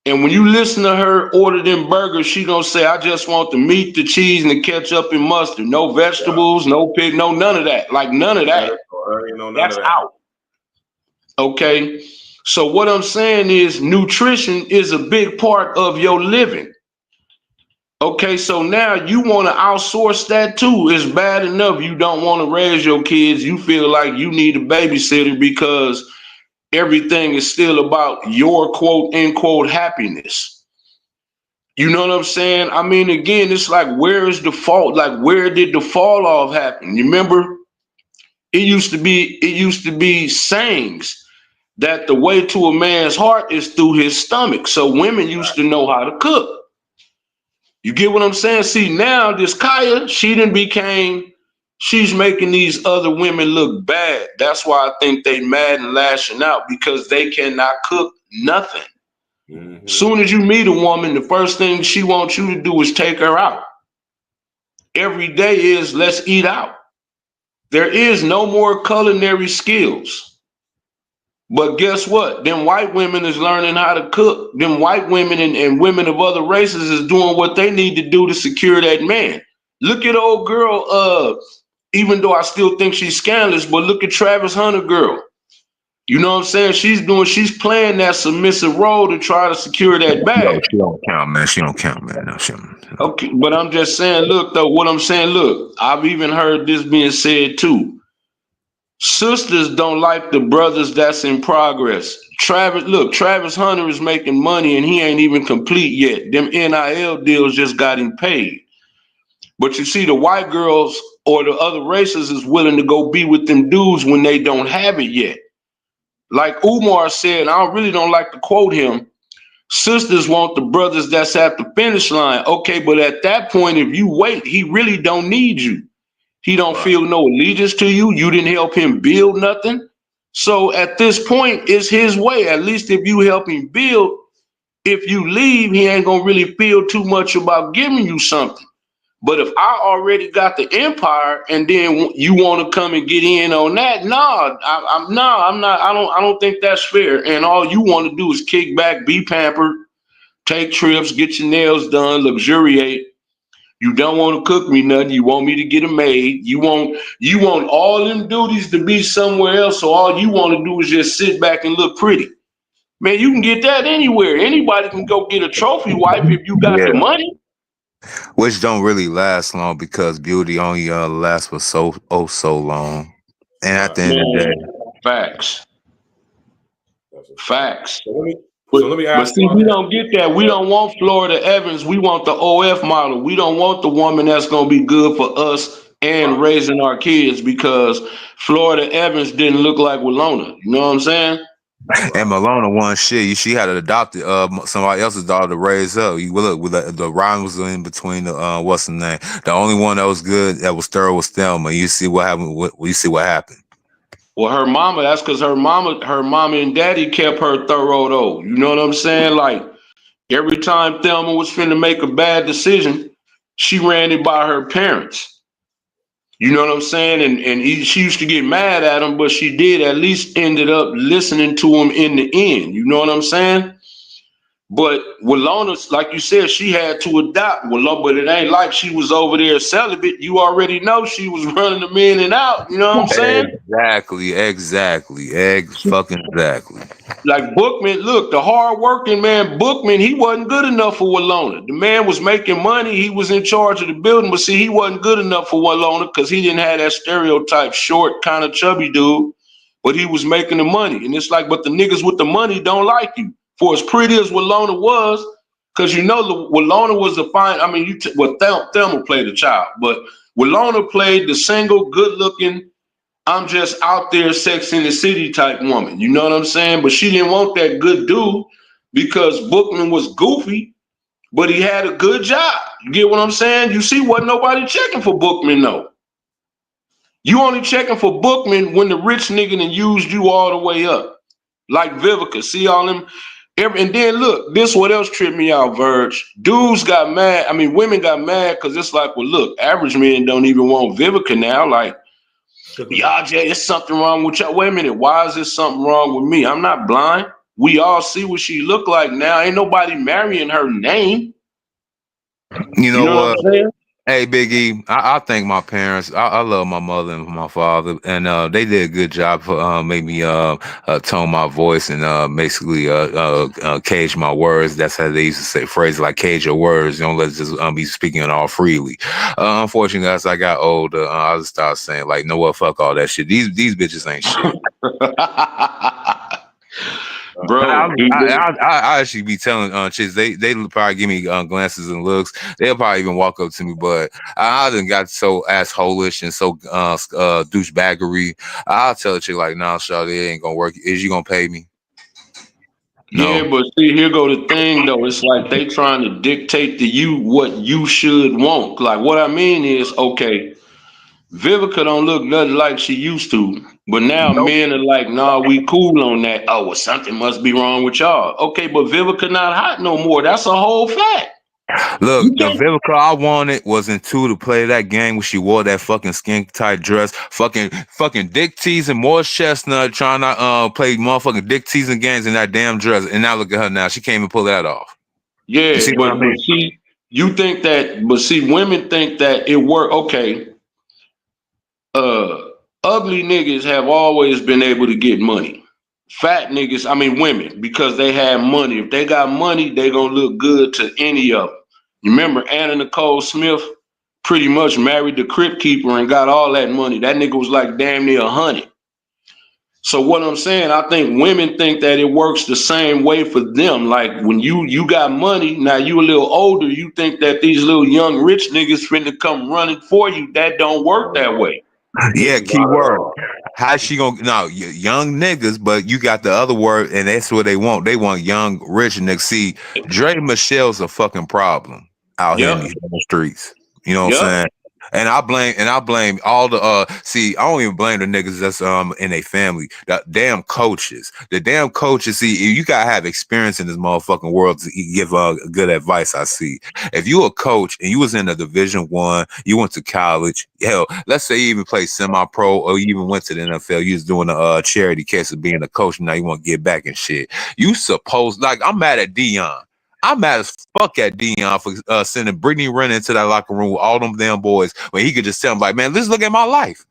and when you listen to her order them burgers, she gonna say, I just want the meat, the cheese, and the ketchup and mustard. No vegetables, no pig, no none of that. Like none of that. That's out. Okay. So what I'm saying is nutrition is a big part of your living. Okay, so now you want to outsource that too. It's bad enough you don't want to raise your kids. You feel like you need a babysitter because everything is still about your quote unquote happiness. You know what I'm saying? I mean, again, it's like, where is the fault? Like, where did the fall off happen? You remember? It used to be sayings that the way to a man's heart is through his stomach. So women used to know how to cook. You get what I'm saying? See, now this Kaya, she's making these other women look bad. That's why I think they mad and lashing out, because they cannot cook nothing. Mm-hmm. Soon as you meet a woman, the first thing she wants you to do is take her out. Every day is let's eat out. There is no more culinary skills. But guess what? Them white women is learning how to cook. Them white women and women of other races is doing what they need to do to secure that man. Look at old girl, even though I still think she's scandalous, but look at Travis Hunter girl. You know what I'm saying? She's playing that submissive role to try to secure that bag. No, she don't count, man. She don't count, man. No, she don't. Okay, but I'm just saying, look, though, what I'm saying, look, I've even heard this being said too. Sisters don't like the brothers that's in progress. Travis Hunter is making money and he ain't even complete yet. Them NIL deals just got him paid. But you see, the white girls or the other races is willing to go be with them dudes when they don't have it yet. Like Umar said, I really don't like to quote him, sisters want the brothers that's at the finish line. Okay, but at that point, if you wait, he really don't need you. He don't feel no allegiance to you. You didn't help him build nothing. So at this point, it's his way. At least if you help him build, if you leave, he ain't gonna really feel too much about giving you something. But if I already got the empire and then you want to come and get in on that, I'm not. I don't think that's fair. And all you want to do is kick back, be pampered, take trips, get your nails done, luxuriate. You don't want to cook me nothing. You want me to get a maid. You want all them duties to be somewhere else. So all you want to do is just sit back and look pretty. Man, you can get that anywhere. Anybody can go get a trophy wife if you got the money. Which don't really last long because beauty only lasts for so long. And at the end of the day, facts. So let me ask. But see, we don't get that. We don't want Florida Evans. We want the OF model. We don't want the woman that's gonna be good for us and raising our kids because Florida Evans didn't look like Walona. You know what I'm saying? And Malona won shit. She had adopted somebody else's daughter to raise up. You look, the Ryan was in between the what's the name? The only one that was good, that was thorough, was Thelma. You see what happened? You see what happened? Well, her mama, that's because her mama and daddy kept her thorough though. You know what I'm saying? Like every time Thelma was finna make a bad decision, she ran it by her parents. You know what I'm saying? And she used to get mad at him, but she did at least ended up listening to him in the end. You know what I'm saying? But Walona, like you said, she had to adopt Walona, but it ain't like she was over there celibate. You already know she was running them in and out. You know what I'm saying? Exactly. Like Bookman, look, the hard-working man, Bookman, he wasn't good enough for Walona. The man was making money. He was in charge of the building, but see, he wasn't good enough for Walona because he didn't have that stereotype, short, kind of chubby dude, but he was making the money. And it's like, but the niggas with the money don't like you. For as pretty as Walona was, because you know Walona was the fine. I mean, Thelma played the child, but Walona played the single, good-looking, I'm just out there, Sex in the City type woman. You know what I'm saying? But she didn't want that good dude because Bookman was goofy, but he had a good job. You get what I'm saying? You see, wasn't nobody checking for Bookman though. You only checking for Bookman when the rich nigga done used you all the way up, like Vivica. See all them. And then look, this what else tripped me out, Verge. Dudes got mad. I mean, women got mad because it's like, well, look, average men don't even want Vivica now. Like, y'all, Jay, it's something wrong with y'all. Wait a minute, why is there something wrong with me? I'm not blind. We all see what she look like now. Ain't nobody marrying her name. You know what I'm saying? Hey, Big E, I thank my parents. I love my mother and my father, and they did a good job for make me tone my voice and basically cage my words. That's how they used to say phrases like cage your words. Don't let just be speaking it all freely. Unfortunately, as I got older, I just started saying like, no, what, fuck all that shit. These bitches ain't shit. Bro, I actually be telling chicks they probably give me glances and looks. They'll probably even walk up to me, but I done got so assholish and so douchebaggery. I'll tell a chick like, nah, shawty, it ain't gonna work. Is you gonna pay me? No. Yeah, but see, here go the thing though. It's like they trying to dictate to you what you should want. Like what I mean is, okay, Vivica don't look nothing like she used to, but now men are like, nah, we cool on that. Oh, well, something must be wrong with y'all. Okay, but Vivica not hot no more. That's a whole fact. Look, the Vivica I wanted was in 2 to play that game where she wore that fucking skin tight dress, fucking dick teasing Morris Chestnut trying to play motherfucking dick teasing games in that damn dress. And now look at her now. She can't even pull that off. Yeah, you see what I mean? but see, you think that, but see, women think that it work. Okay, ugly niggas have always been able to get money. Fat niggas, I mean women, because they have money. If they got money, they gonna look good to any of them. You remember Anna Nicole Smith pretty much married the crypt keeper and got all that money. That nigga was like damn near 100. So what I'm saying, I think women think that it works the same way for them. Like when you got money, now you a little older, you think that these little young rich niggas finna come running for you. That don't work that way. Yeah, key word. How's she gonna young niggas, but you got the other word, and that's what they want. They want young, rich niggas. See, Dre Michelle's a fucking problem out here in these streets. You know what I'm saying? And I blame all the see, I don't even blame the niggas that's in a family. The damn coaches. The damn coaches, see, you gotta have experience in this motherfucking world to give good advice, I see. If you a coach and you was in a Division 1, you went to college, hell, let's say you even played semi-pro or you even went to the NFL, you was doing a charity case of being a coach, and now you want to get back and shit. You supposed, like, I'm mad at Dion. I'm mad as fuck at Dion for sending Brittany Renner into that locker room with all them damn boys when he could just tell them, like, man, let's look at my life.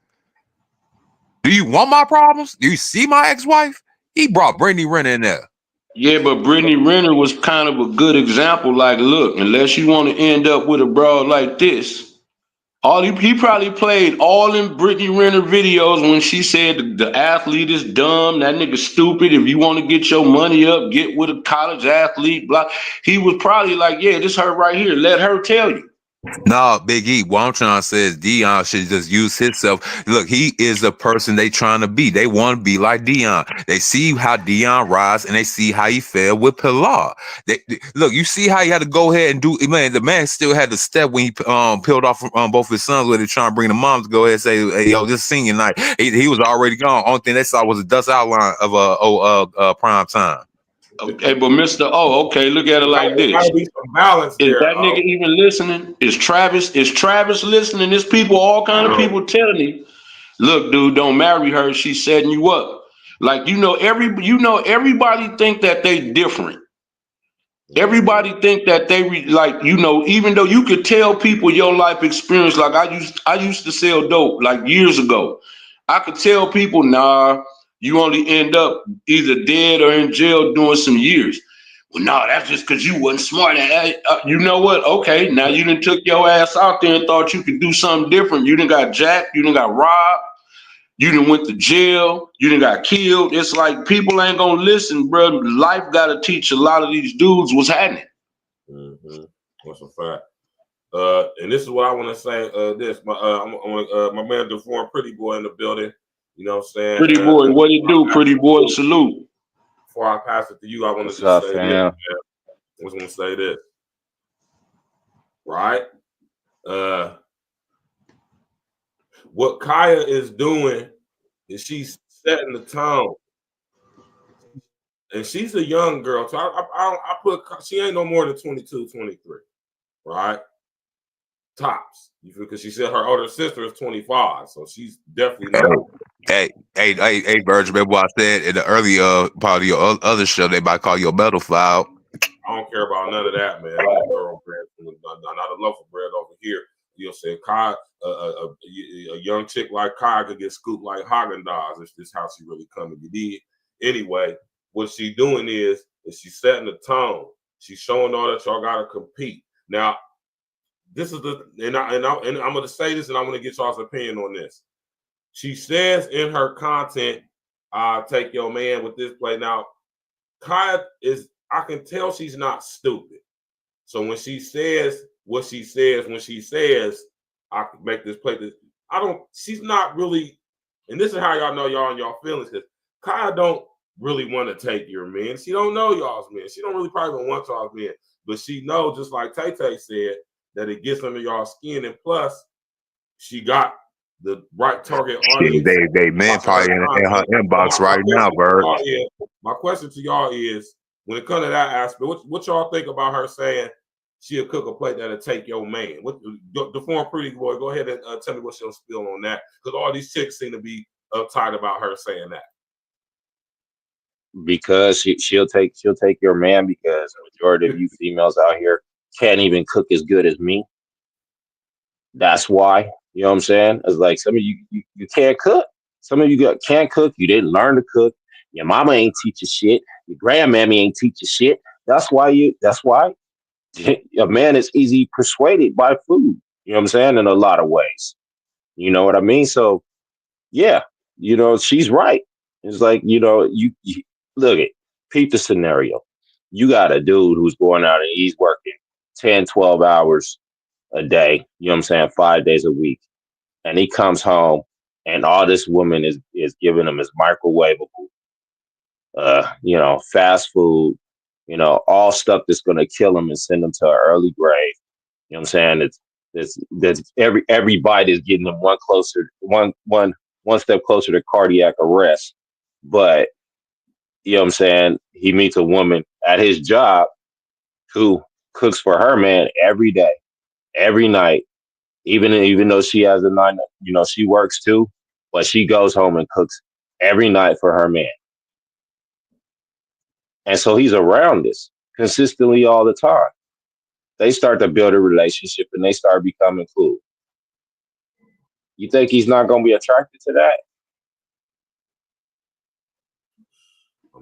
Do you want my problems? Do you see my ex-wife? He brought Brittany Renner in there. Yeah, but Brittany Renner was kind of a good example. Like, look, unless you want to end up with a broad like this, he probably played all in Brittany Renner videos when she said the athlete is dumb, that nigga stupid. If you want to get your money up, get with a college athlete. Blah. He was probably like, yeah, this her right here. Let her tell you. No, Big E, what I'm trying to say is Dion should just use himself. Look, he is the person they trying to be. They want to be like Dion. They see how Dion rise and they see how he failed with Pilar. Look, you see how he had to go ahead and do, man, the man still had to step when he peeled off both his sons where they trying to bring the mom to go ahead and say, hey, yo, this senior night. He was already gone. Only thing they saw was a dust outline of prime time. Okay, but Mr. O, okay, look at it like this. Be some balance is there, that nigga even listening? Is Travis listening? There's people, all kind of people telling me, look, dude, don't marry her. She's setting you up. Like, everybody think that they different. Everybody think that they even though you could tell people your life experience. Like I used to sell dope like years ago. I could tell people, nah, you only end up either dead or in jail doing some years. Well, no, that's just because you wasn't smart. You know what? Okay, now you done took your ass out there and thought you could do something different. You done got jacked. You done got robbed. You done went to jail. You done got killed. It's like people ain't gonna listen, bro. Life got to teach a lot of these dudes what's happening. Mm-hmm. That's a fact. And this is what I want to say. My man DeForm Pretty Boy in the building. You know what I'm saying? Pretty Boy, what you do? Pretty Boy, salute. Before I pass it to you, I want to say this. I just want to say this. Right? What Kaya is doing is she's setting the tone. And she's a young girl. So I put, she ain't no more than 22, 23. Right? Tops. Because she said her older sister is 25. So she's definitely not. Hey, Virgil, remember what I said in the earlier part of your other show, they might call you a metal file. I don't care about none of that, man. Not a loaf of bread over here. You'll say Kai, a young chick like Kai could get scooped like Haagen-Dazs. It's just how she really coming. You did. Anyway, what she doing is she's setting the tone. She's showing all that y'all gotta compete. Now, this is and I'm gonna say this, and I'm gonna get y'all's opinion on this. She says in her content, "I'll take your man with this play." Now, Kai is, I can tell she's not stupid. So when she says what she says, when she says, I can make this play, she's not really, and this is how y'all know y'all and y'all feelings, because Kai don't really want to take your men. She don't know y'all's men. She don't really probably even want y'all's men. But she knows, just like Tay-Tay said, that it gets under y'all's skin. And plus, she got the right target audience. They man probably in her inbox right now, Bird. My question to y'all is, when it comes to that aspect, what y'all think about her saying, she'll cook a plate that'll take your man. What the form pretty boy? Go ahead and tell me what's your spiel on that, because all these chicks seem to be uptight about her saying that. Because she'll take your man, because the majority of you females out here can't even cook as good as me. That's why. You know what I'm saying? It's like some of you can't cook. Some of you can't cook. You didn't learn to cook. Your mama ain't teach you shit. Your grandmammy ain't teach you shit. That's why a man is easy persuaded by food. You know what I'm saying? In a lot of ways. You know what I mean? So yeah, she's right. It's like, you look at, peep the scenario. You got a dude who's going out and he's working 10, 12 hours a day, you know what I'm saying, 5 days a week. And he comes home and all this woman is giving him is microwavable, fast food, all stuff that's going to kill him and send him to an early grave. You know what I'm saying? It's every bite is getting him one step closer to cardiac arrest. But you know what I'm saying, he meets a woman at his job who cooks for her man every day, every night, even though she has a 9, she works too, but she goes home and cooks every night for her man. And so he's around this consistently all the time. They start to build a relationship and they start becoming cool. You think he's not going to be attracted to that?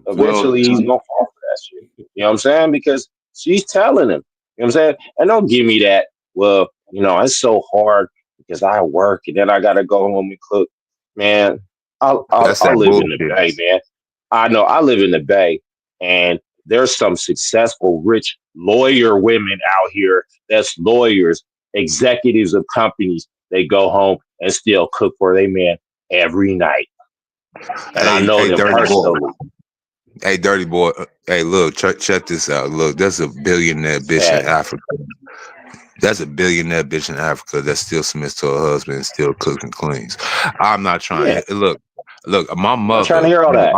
Eventually, he's going to fall for that shit. You know what I'm saying? Because she's telling him. You know what I'm saying? And don't give me that, well, it's so hard because I work and then I got to go home and cook. Man, I live in the Bay, man. I know I live in the Bay, and there's some successful, rich lawyer women out here that's lawyers, executives of companies. They go home and still cook for their man every night. And I know them personally. Hey, dirty boy. Hey, look, check this out. Look, there's a billionaire bitch in Africa. That's a billionaire bitch in Africa that still submits to her husband and still cooks and cleans. I'm not trying. Look, my mother. I'm trying to hear all that.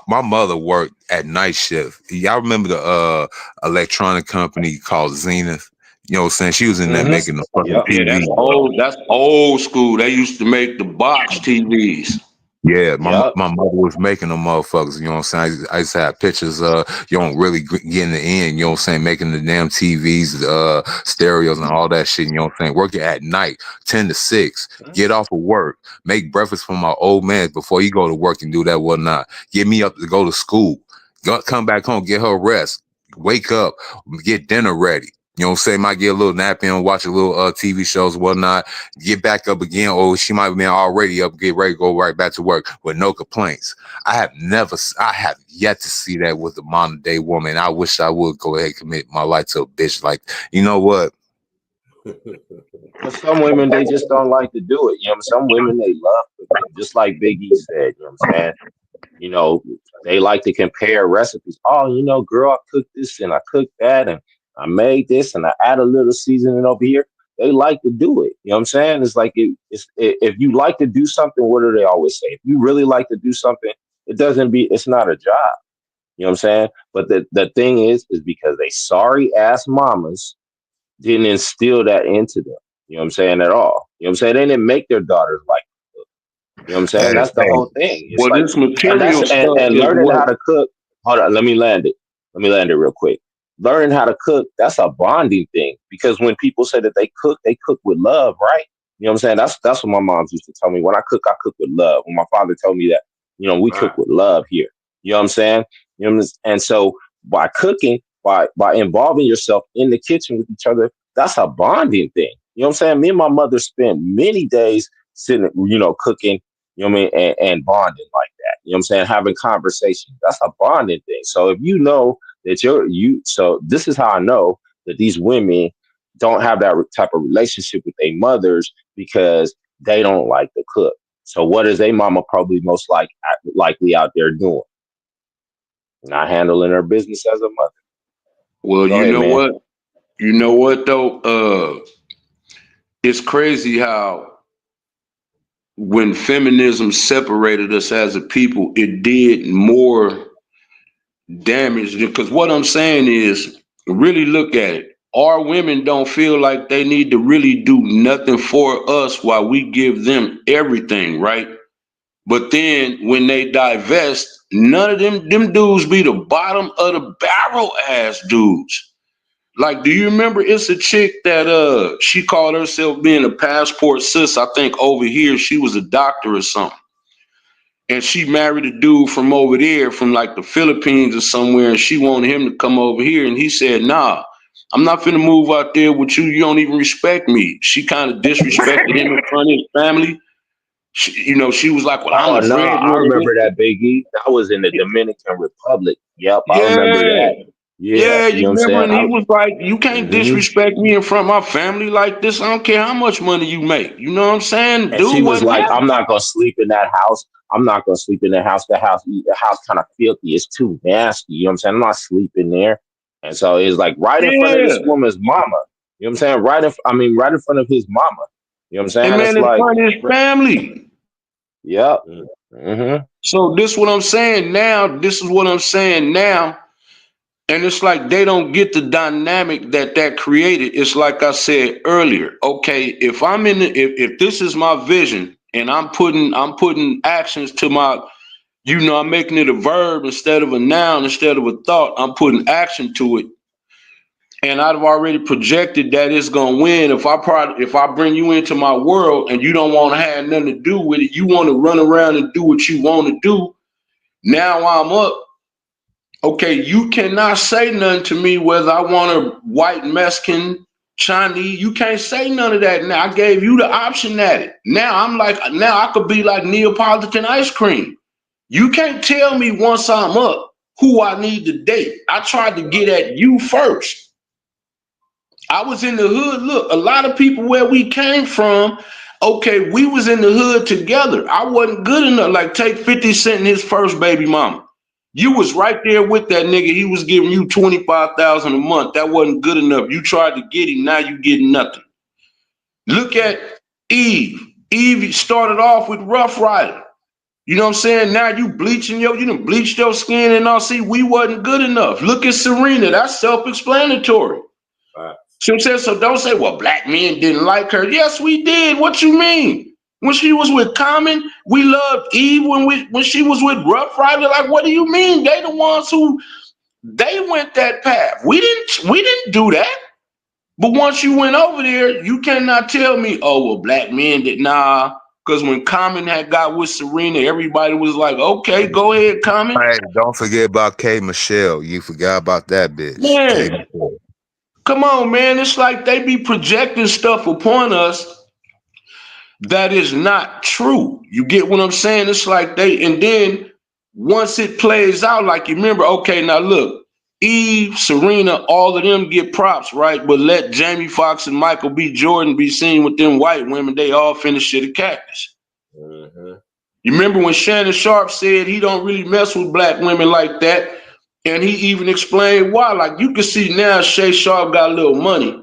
My mother worked at night shift. Y'all remember the electronic company called Zenith? You know what I'm saying? She was in there making the fucking TV. Yeah, that's old school. They used to make the box TVs. Yeah, my mother was making them motherfuckers, you know what I'm saying? I used to have pictures you don't really get in the end, you know what I'm saying, making the damn TVs, stereos and all that shit, you know what I'm saying? Working at night, 10 to 6, get off of work, make breakfast for my old man before you go to work and do that whatnot. Get me up to go to school, come back home, get her rest, wake up, get dinner ready. You know what I'm saying? Might get a little nap in, watch a little TV shows and whatnot, get back up again, or she might have been already up, get ready to go right back to work with no complaints. I have yet to see that with a modern day woman. I wish I would go ahead and commit my life to a bitch like, you know what? For some women, they just don't like to do it. Some women, they love cooking, just like Biggie said, you know what I'm saying? They like to compare recipes. Oh, girl, I cooked this and I cooked that and I made this and I add a little seasoning over here. They like to do it. You know what I'm saying? It's like if you like to do something, what do they always say? If you really like to do something, it's not a job. You know what I'm saying? But the thing is because they sorry ass mamas didn't instill that into them. You know what I'm saying? At all. You know what I'm saying? They didn't make their daughters like to cook. You know what I'm saying? That's the whole thing. It's like, this material and learning how to cook. Hold on, let me land it real quick. Learning how to cook, that's a bonding thing, because when people say that they cook with love, right? You know what I'm saying? That's what my mom used to tell me. When I cook with love. When my father told me that, we cook with love here. You know what I'm saying? And so by cooking, by involving yourself in the kitchen with each other, that's a bonding thing. You know what I'm saying? Me and my mother spent many days sitting, cooking, you know what I mean, and bonding like that. You know what I'm saying? Having conversations. That's a bonding thing. So if you know that so this is how I know that these women don't have that type of relationship with their mothers, because they don't like to cook. So what is their mama probably most likely out there doing? Not handling her business as a mother. Well, you know what though? It's crazy how when feminism separated us as a people, it did more damage. Because what I'm saying is, really look at it. our women don't feel like they need to really do nothing for us while we give them everything, right? But then when they divest, none of them dudes be the bottom of the barrel ass dudes. Like, do you remember it's a chick that she called herself being a passport sis? I think over here she was a doctor or something. And she married a dude from over there, from like the Philippines or somewhere, and she wanted him to come over here. And he said, nah, I'm not finna move out there with you. You don't even respect me. She kind of disrespected him in front of his family. She was like, well, Oh I'm the no, I breadwinner. remember that, Biggie. That was in the Dominican Republic. Yep, I remember Yeah. that. Yeah, Yeah, you you know what I'm remember? saying? And he was like, you can't Mhm. disrespect me in front of my family like this. I don't care how much money you make. You know what I'm saying? And she Dude was wasn't like, happy. I'm not gonna sleep in that house. I'm not gonna sleep in the house. The house kind of filthy. It's too nasty. You know what I'm saying? I'm not sleeping there. And so it's like right in front of Yeah. this woman's mama. You know what I'm saying? Right in front of his mama. You know what I'm saying? And It's man, in like, front of his family. yep. Mm-hmm. So this is what I'm saying now. And it's like they don't get the dynamic that created. It's like I said earlier. Okay, if I'm if this is my vision and I'm putting actions to my, I'm making it a verb instead of a noun, instead of a thought, I'm putting action to it. And I've already projected that it's gonna win. If I bring you into my world and you don't want to have nothing to do with it, you want to run around and do what you want to do. Now I'm up. Okay, you cannot say nothing to me whether I want a white, Mexican, Chinese. You can't say none of that now. I gave you the option at it. Now I could be like Neapolitan ice cream. You can't tell me once I'm up who I need to date. I tried to get at you first. I was in the hood. Look, a lot of people where we came from, okay, we was in the hood together. I wasn't good enough. Like, take 50 Cent and his first baby mama. You was right there with that nigga. He was giving you $25,000 a month. That wasn't good enough. You tried to get him. Now you getting nothing. Look at Eve. Eve started off with Rough Rider. You know what I'm saying? Now you done bleached your skin and all. See, we wasn't good enough. Look at Serena. That's self-explanatory. See what I'm saying? So don't say, well, black men didn't like her. Yes, we did. What you mean? When she was with Common, we loved Eve. When she was with Rough Rider, like, what do you mean? They the ones who they went that path. We didn't do that. But once you went over there, you cannot tell me, oh, well, black men did. Nah, because when Common had got with Serena, everybody was like, okay, go ahead, Common. Hey, don't forget about K. Michelle. You forgot about that bitch. K. Man, come on, man. It's like they be projecting stuff upon us that is not true. You get what I'm saying? It's like and then once it plays out, like, you remember, okay, now look, Eve, Serena, all of them get props, right? But let Jamie Foxx and Michael B. Jordan be seen with them white women, they all finish shit a cactus. Mm-hmm. You remember when Shannon Sharp said he don't really mess with black women like that? And he even explained why. Like, you can see now Shay Sharp got a little money.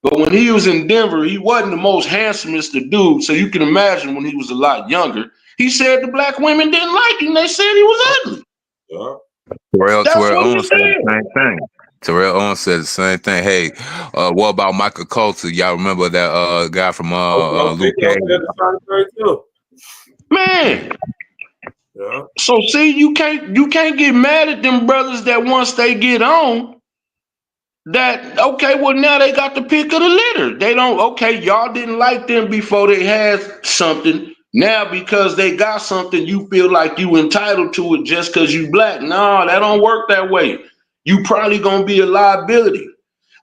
But when he was in Denver, he wasn't the most handsomest of dudes. So you can imagine when he was a lot younger, he said the black women didn't like him. They said he was ugly. Yeah. Terrell Owens said the same thing. Terrell Owens said the same thing. Hey, what about Michael Coulter? Y'all remember that guy from Luke Cage? Man. Yeah. So see, you can't get mad at them brothers that once they get on, that, okay, well, now they got the pick of the litter. They don't, okay, y'all didn't like them before they had something. Now because they got something, you feel like you entitled to it just because you black. No, that don't work that way. You probably gonna be a liability.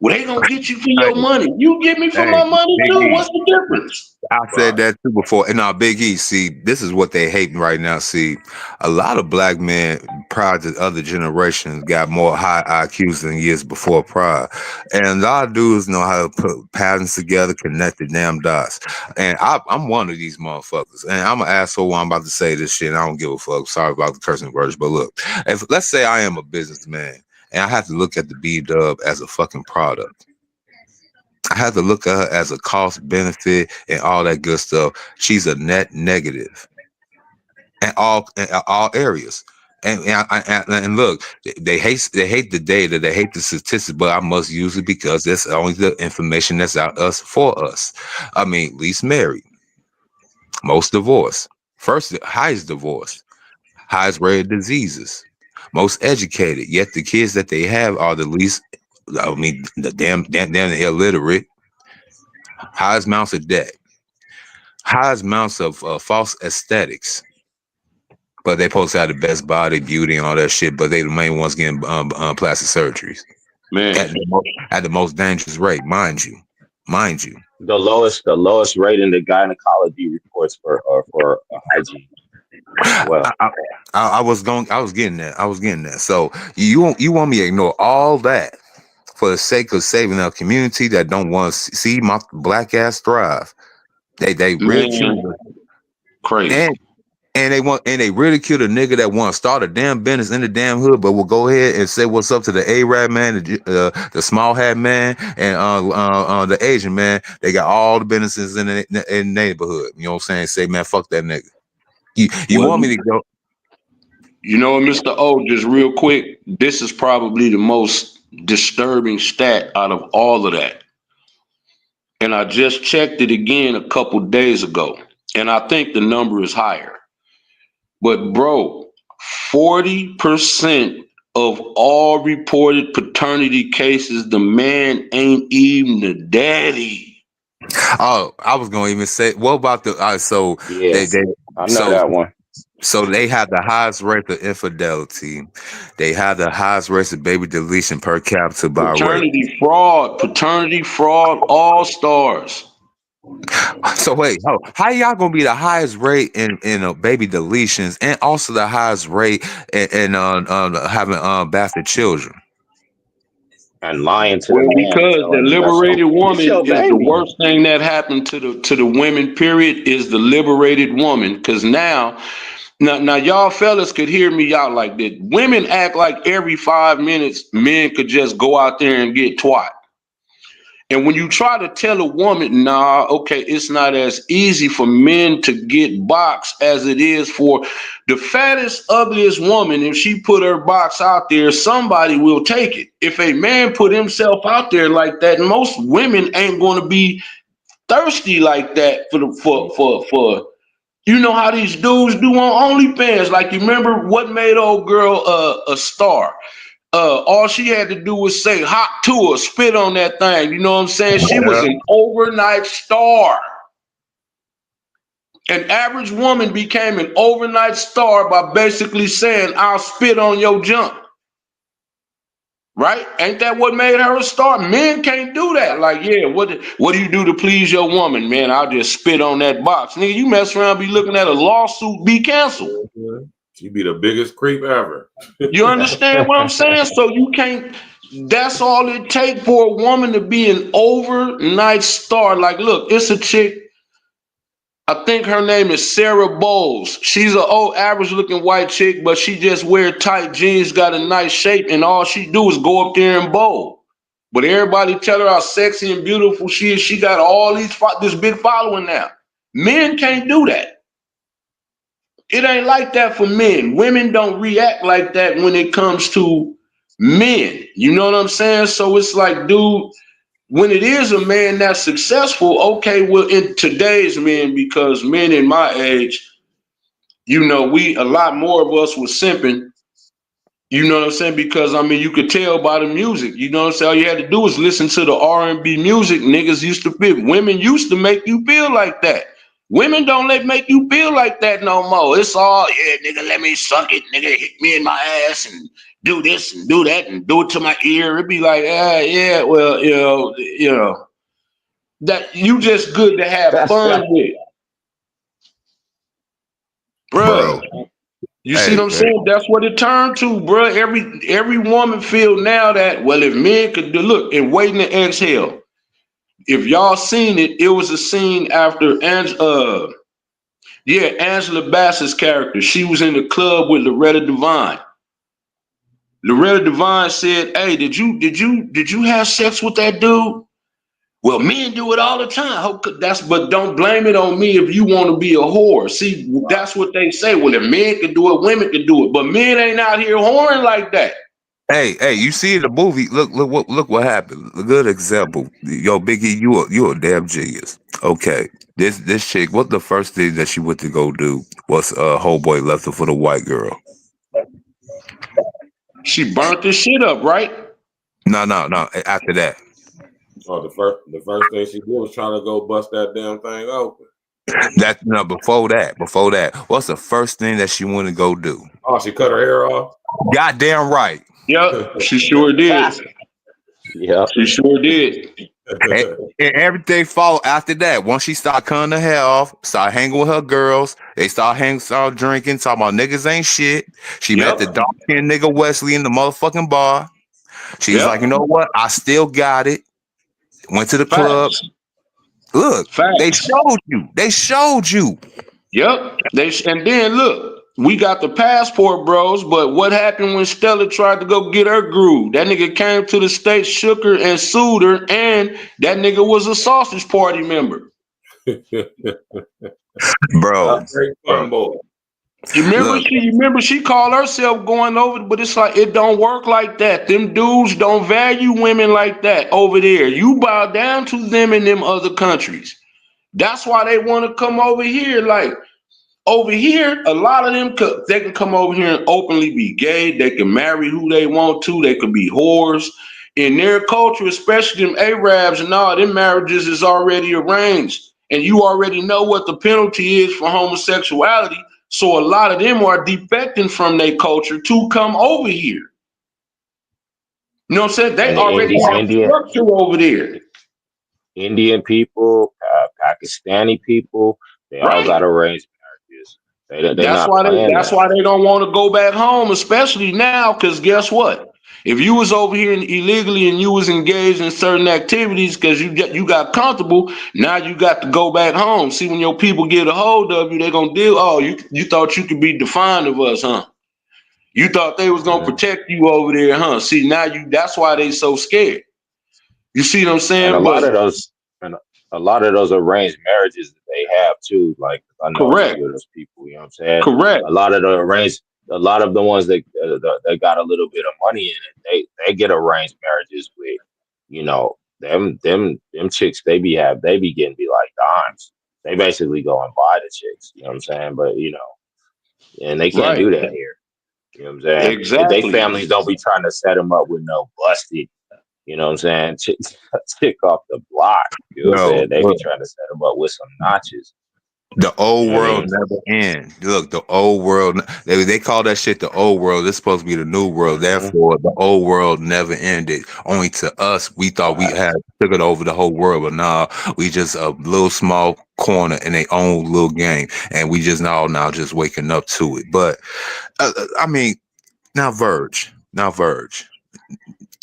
Well, they gonna get you for your money. You get me for my money too. What's the difference? I said that too before. And now, Big E, see, this is what they hate right now. See, a lot of black men prior to other generations got more high IQs than years before prior. And a lot of dudes know how to put patterns together, connect the damn dots. And I'm one of these motherfuckers. And I'm an asshole when I'm about to say this shit. And I don't give a fuck. Sorry about the cursing words. But look, if let's say I am a businessman and I have to look at the B-Dub as a fucking product. I have to look at her as a cost benefit and all that good stuff. She's a net negative in all areas. And look, they hate the data, they hate the statistics, but I must use it because that's only the information that's out us for us. I mean, least married, most divorce, highest divorce, highest rate of diseases, most educated, yet the kids that they have are the least. I mean, the damn illiterate, highest amounts of debt, highest amounts of false aesthetics. But they supposed to have the best body, beauty, and all that shit. But they the main ones getting plastic surgeries, man, at the most dangerous rate, mind you. The lowest rate in the gynecology reports for hygiene. Well, I was getting that. So you want me to ignore all that for the sake of saving a community that don't want to see my black ass thrive? They ridicule crazy. And they ridicule the nigga that want to start a damn business in the damn hood, but will go ahead and say what's up to the Arab man, the small hat man, and the Asian man. They got all the businesses in the neighborhood. You know what I'm saying? Say, man, fuck that nigga. You want me to go? You know what, Mr. O, just real quick, this is probably the most disturbing stat out of all of that. And I just checked it again a couple days ago, and I think the number is higher. But bro, 40% of all reported paternity cases, the man ain't even the daddy. Oh, I was gonna even say, what about the so yes, I know that one. So they have the highest rate of infidelity. They have the highest rate of baby deletion per capita by paternity fraud, all stars. So wait, how y'all gonna be the highest rate in baby deletions and also the highest rate in having bastard children? And lying to the man. Because the liberated woman is the worst thing that happened to the women, period, is the liberated woman. Because now y'all fellas could hear me out like this. Women act like every 5 minutes men could just go out there and get twat. And when you try to tell a woman, nah, okay, it's not as easy for men to get boxed as it is for the fattest, ugliest woman. If she put her box out there, somebody will take it. If a man put himself out there like that, most women ain't going to be thirsty like that for you know how these dudes do on OnlyFans. Like, you remember what made old girl a star? All she had to do was say hot to her, spit on that thing. You know what I'm saying? She was an overnight star. An average woman became an overnight star by basically saying, I'll spit on your junk. Right? Ain't that what made her a star? Men can't do that. Like, yeah, what do you do to please your woman? Man, I'll just spit on that box. Nigga, you mess around, be looking at a lawsuit, be canceled. You be the biggest creep ever. You understand what I'm saying? So you can't, that's all it take for a woman to be an overnight star. Like, look, it's a chick, I think her name is Sarah Bowles. She's an old average looking white chick, but she just wear tight jeans, got a nice shape, and all she do is go up there and bowl. But everybody tell her how sexy and beautiful she is. She got all this big following now. Men can't do that. It ain't like that for men. Women don't react like that when it comes to men. You know what I'm saying? So it's like, dude, when it is a man that's successful, okay, well, in today's men, because men in my age, you know, a lot more of us was simping. You know what I'm saying? Because, I mean, you could tell by the music. You know what I'm saying? All you had to do was listen to the R&B music. Niggas used to feel. Women used to make you feel like that. Women don't make you feel like that no more. It's all, yeah, nigga, let me suck it. Nigga, hit me in my ass and do this and do that and do it to my ear. It'd be like, yeah, well, you know, that you just good to have fun with. Bro. You see what I'm saying? That's what it turned to, bro. Every woman feel now that, well, if men could do, look, in Waiting to Exhale, if y'all seen it, it was a scene after Angela Bassett's character. She was in the club with Loretta Devine. Loretta Devine said, "Hey, did you have sex with that dude?" Well, men do it all the time. But don't blame it on me if you want to be a whore. See, that's what they say. Well, if men can do it, women can do it. But men ain't out here whoring like that. Hey, you see the movie? Look what happened. A good example. Yo, Biggie, you a damn genius. Okay, this chick, what the first thing that she went to go do was whole boy left her for the white girl. She burnt this shit up, right? No. After that. Oh, the first thing she did was trying to go bust that damn thing open. Before that. What's the first thing that she wanted to go do? Oh, she cut her hair off. Goddamn right. Yep, she sure did. Yeah, she sure did. And everything followed after that. Once she started cutting her hair off, started hanging with her girls, they started drinking, talking about niggas ain't shit. She met the dark-skinned nigga Wesley in the motherfucking bar. She's like, you know what? I still got it. Went to the club. Look, they showed you. Yep. And then look, we got the passport bros, but what happened when Stella tried to go get her groove? That nigga came to the States, shook her and sued her, and that nigga was a sausage party member. Bro. You remember she called herself going over, but it's like it don't work like that. Them dudes don't value women like that over there. You bow down to them in them other countries. That's why they want to come over here. Like over here, a lot of them they can come over here and openly be gay. They can marry who they want to. They can be whores. In their culture, especially them Arabs and all, them marriages is already arranged. And you already know what the penalty is for homosexuality. So a lot of them are defecting from their culture to come over here. You know what I'm saying? They already have structure over there. Indian people, Pakistani people, they all got arranged marriages. That's why they don't want to go back home, especially now, because guess what? If you was over here illegally and you was engaged in certain activities because you got comfortable, now you got to go back home. See, when your people get a hold of you, they're gonna deal. Oh, you thought you could be defined of us, huh? You thought they was gonna protect you over there, huh? See, now that's why they so scared. You see what I'm saying? And a lot of those arranged marriages that they have too, like I know a few of those people, you know what I'm saying? Correct. A lot of the ones that got a little bit of money in it, they get arranged marriages with, you know, them chicks they be getting like dimes. They basically go and buy the chicks, you know what I'm saying? But you know, and they can't do that here. You know what I'm saying? Exactly. They families don't be trying to set them up with no busted, you know what I'm saying, chick off the block. You know what I'm saying? They be trying to set them up with some notches. The old world never ends. Look, the old world, they call that shit the old world. It's supposed to be the new world. Therefore, the old world never ended. Only to us, we thought we had took it over the whole world, but nah, we just a little small corner in their own little game, and we just now just waking up to it. But I mean, now Verge.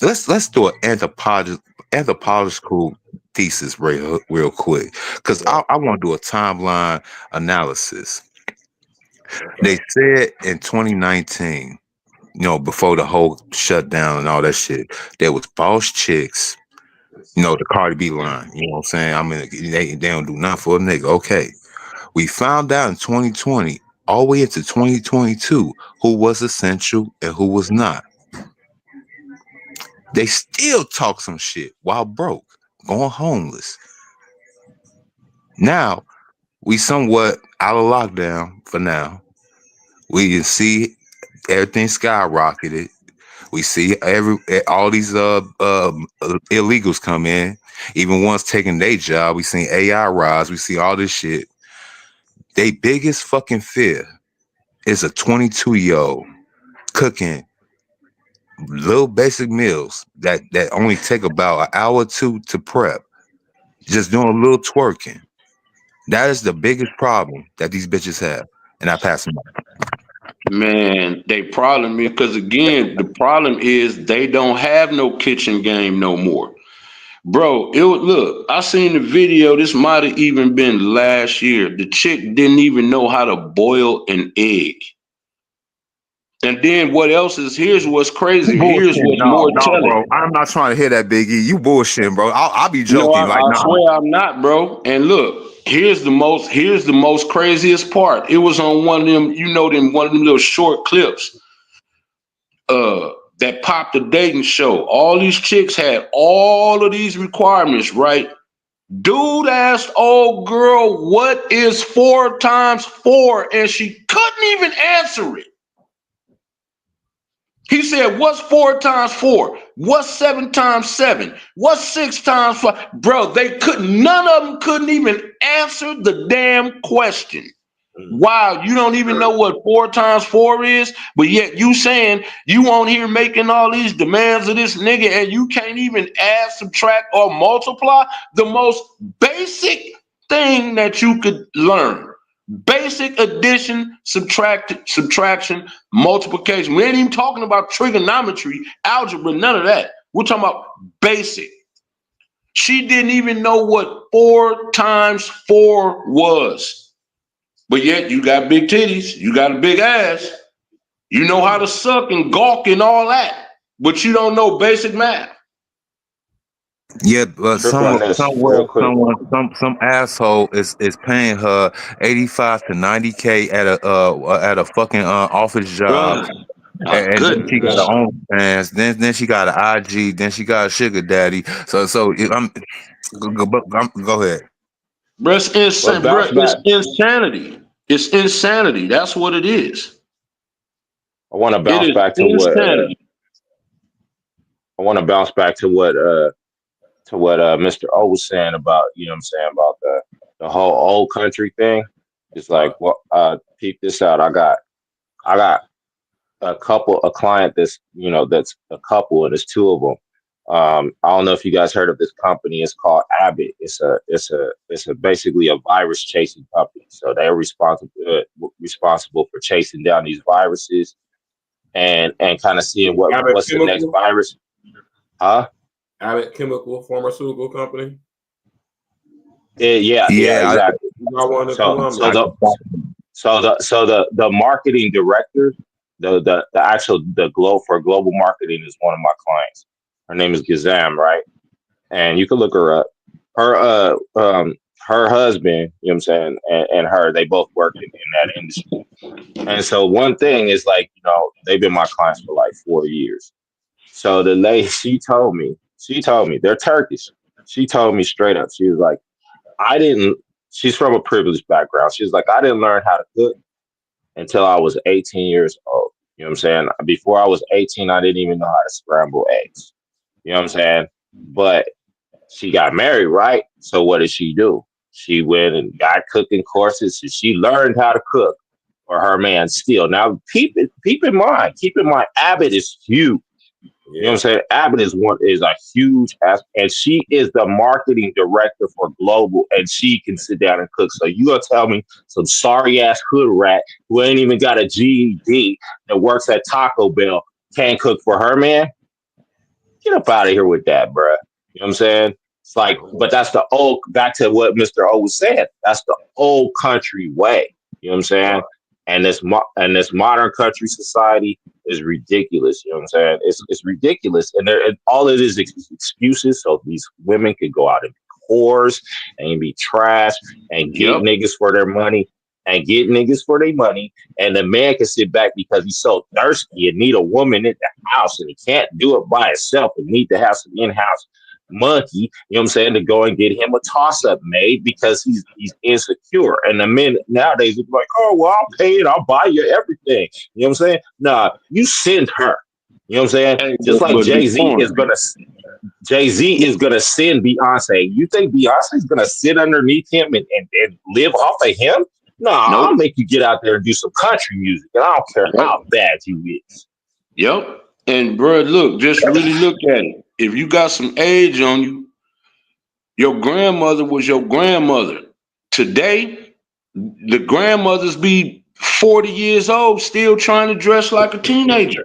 Let's do an anthropological thesis real quick, because I want to do a timeline analysis. They said in 2019, you know, before the whole shutdown and all that shit, there was false chicks, you know, the Cardi B line, you know what I'm saying? I mean, they don't do nothing for a nigga. Okay. We found out in 2020, all the way into 2022, who was essential and who was not. They still talk some shit while broke, going homeless. Now, we somewhat out of lockdown for now. We can see everything skyrocketed. We see all these illegals come in. Even ones taking their job. We seen AI rise. We see all this shit. Their biggest fucking fear is a 22-year-old cooking little basic meals that only take about an hour or two to prep. Just doing a little twerking. That is the biggest problem that these bitches have. And I pass them on. Man, they problem is because again, the problem is they don't have no kitchen game no more. Bro, look, I seen the video. This might have even been last year. The chick didn't even know how to boil an egg. And then what else is, here's what's crazy. Here's Bullshit. what's No, more telling. bro. I'm not trying to hear that, Big E. You bullshitting, bro. I'll be joking. No, like, I nah. swear I'm not, bro. And look, here's the most craziest part. It was on one of them, one of them little short clips that popped the dating show. All these chicks had all of these requirements, right? Dude asked old girl, what is 4 times 4? And she couldn't even answer it. He said, what's 4 times 4? What's 7 times 7? What's 6 times 5? Bro, none of them couldn't even answer the damn question. Wow, you don't even know what 4 times 4 is, but yet you saying you on here making all these demands of this nigga and you can't even add, subtract, or multiply the most basic thing that you could learn. Basic addition, subtraction, multiplication. We ain't even talking about trigonometry, algebra, none of that. We're talking about basic. She didn't even know what 4 times 4 was. But yet you got big titties, you got a big ass, you know how to suck and gawk and all that, but you don't know basic math. Yeah, but some asshole is paying her 85 to 90K at a fucking office job, and then she got her own fans. Then she got an IG. Then she got a sugar daddy. So go ahead. Bro, it's insane. Bro, it's insanity. It's insanity. That's what it is. I want to bounce back to what. I want to bounce back to what Mr. O was saying about, about the whole old country thing. It's like, peep this out. I got a client that's a couple, and it's 2 of them. I don't know if you guys heard of this company. It's called Abbott. It's basically a virus chasing company. So they're responsible for chasing down these viruses and kind of seeing what's the next virus. Huh? Abbott Chemical Pharmaceutical Company. Yeah, exactly. So the marketing director, the global marketing is one of my clients. Her name is Gizam, right? And you can look her up. Her husband, you know what I'm saying, and her, they both work in that industry. And so one thing is like, they've been my clients for like 4 years. So the lady, she told me, they're Turkish. She told me straight up, she was like, she's from a privileged background. She was like, I didn't learn how to cook until I was 18 years old. You know what I'm saying? Before I was 18, I didn't even know how to scramble eggs. You know what I'm saying? But she got married, right? So what did she do? She went and got cooking courses, and she learned how to cook for her man still. Now, keep in mind, Abbott is huge. You know what I'm saying? Abbott is a huge ass, and she is the marketing director for global, and she can sit down and cook. So you gonna tell me some sorry ass hood rat who ain't even got a GED that works at Taco Bell can't cook for her man? Get up out of here with that, bruh. You know what I'm saying? It's like, but that's back to what Mr. O was saying. That's the old country way. You know what I'm saying? And this modern country society is ridiculous. You know what I'm saying? It's ridiculous. And all it is excuses so these women can go out and be whores and be trash and get niggas for their money. And get niggas for their money, and the man can sit back because he's so thirsty and need a woman in the house, and he can't do it by himself and need to have some in-house monkey, you know what I'm saying, to go and get him a toss-up made because he's insecure. And the men nowadays are like, oh, well, I'll pay it, I'll buy you everything. You know what I'm saying? Nah, you send her. You know what I'm saying? Just like Jay-Z is gonna send Beyonce. You think Beyonce's gonna sit underneath him and live off of him? No, I'll make you get out there and do some country music, and I don't care how bad you is. Yep. And bro, look, just really look at it. If you got some age on you, your grandmother was your grandmother. Today, the grandmothers be 40 years old, still trying to dress like a teenager.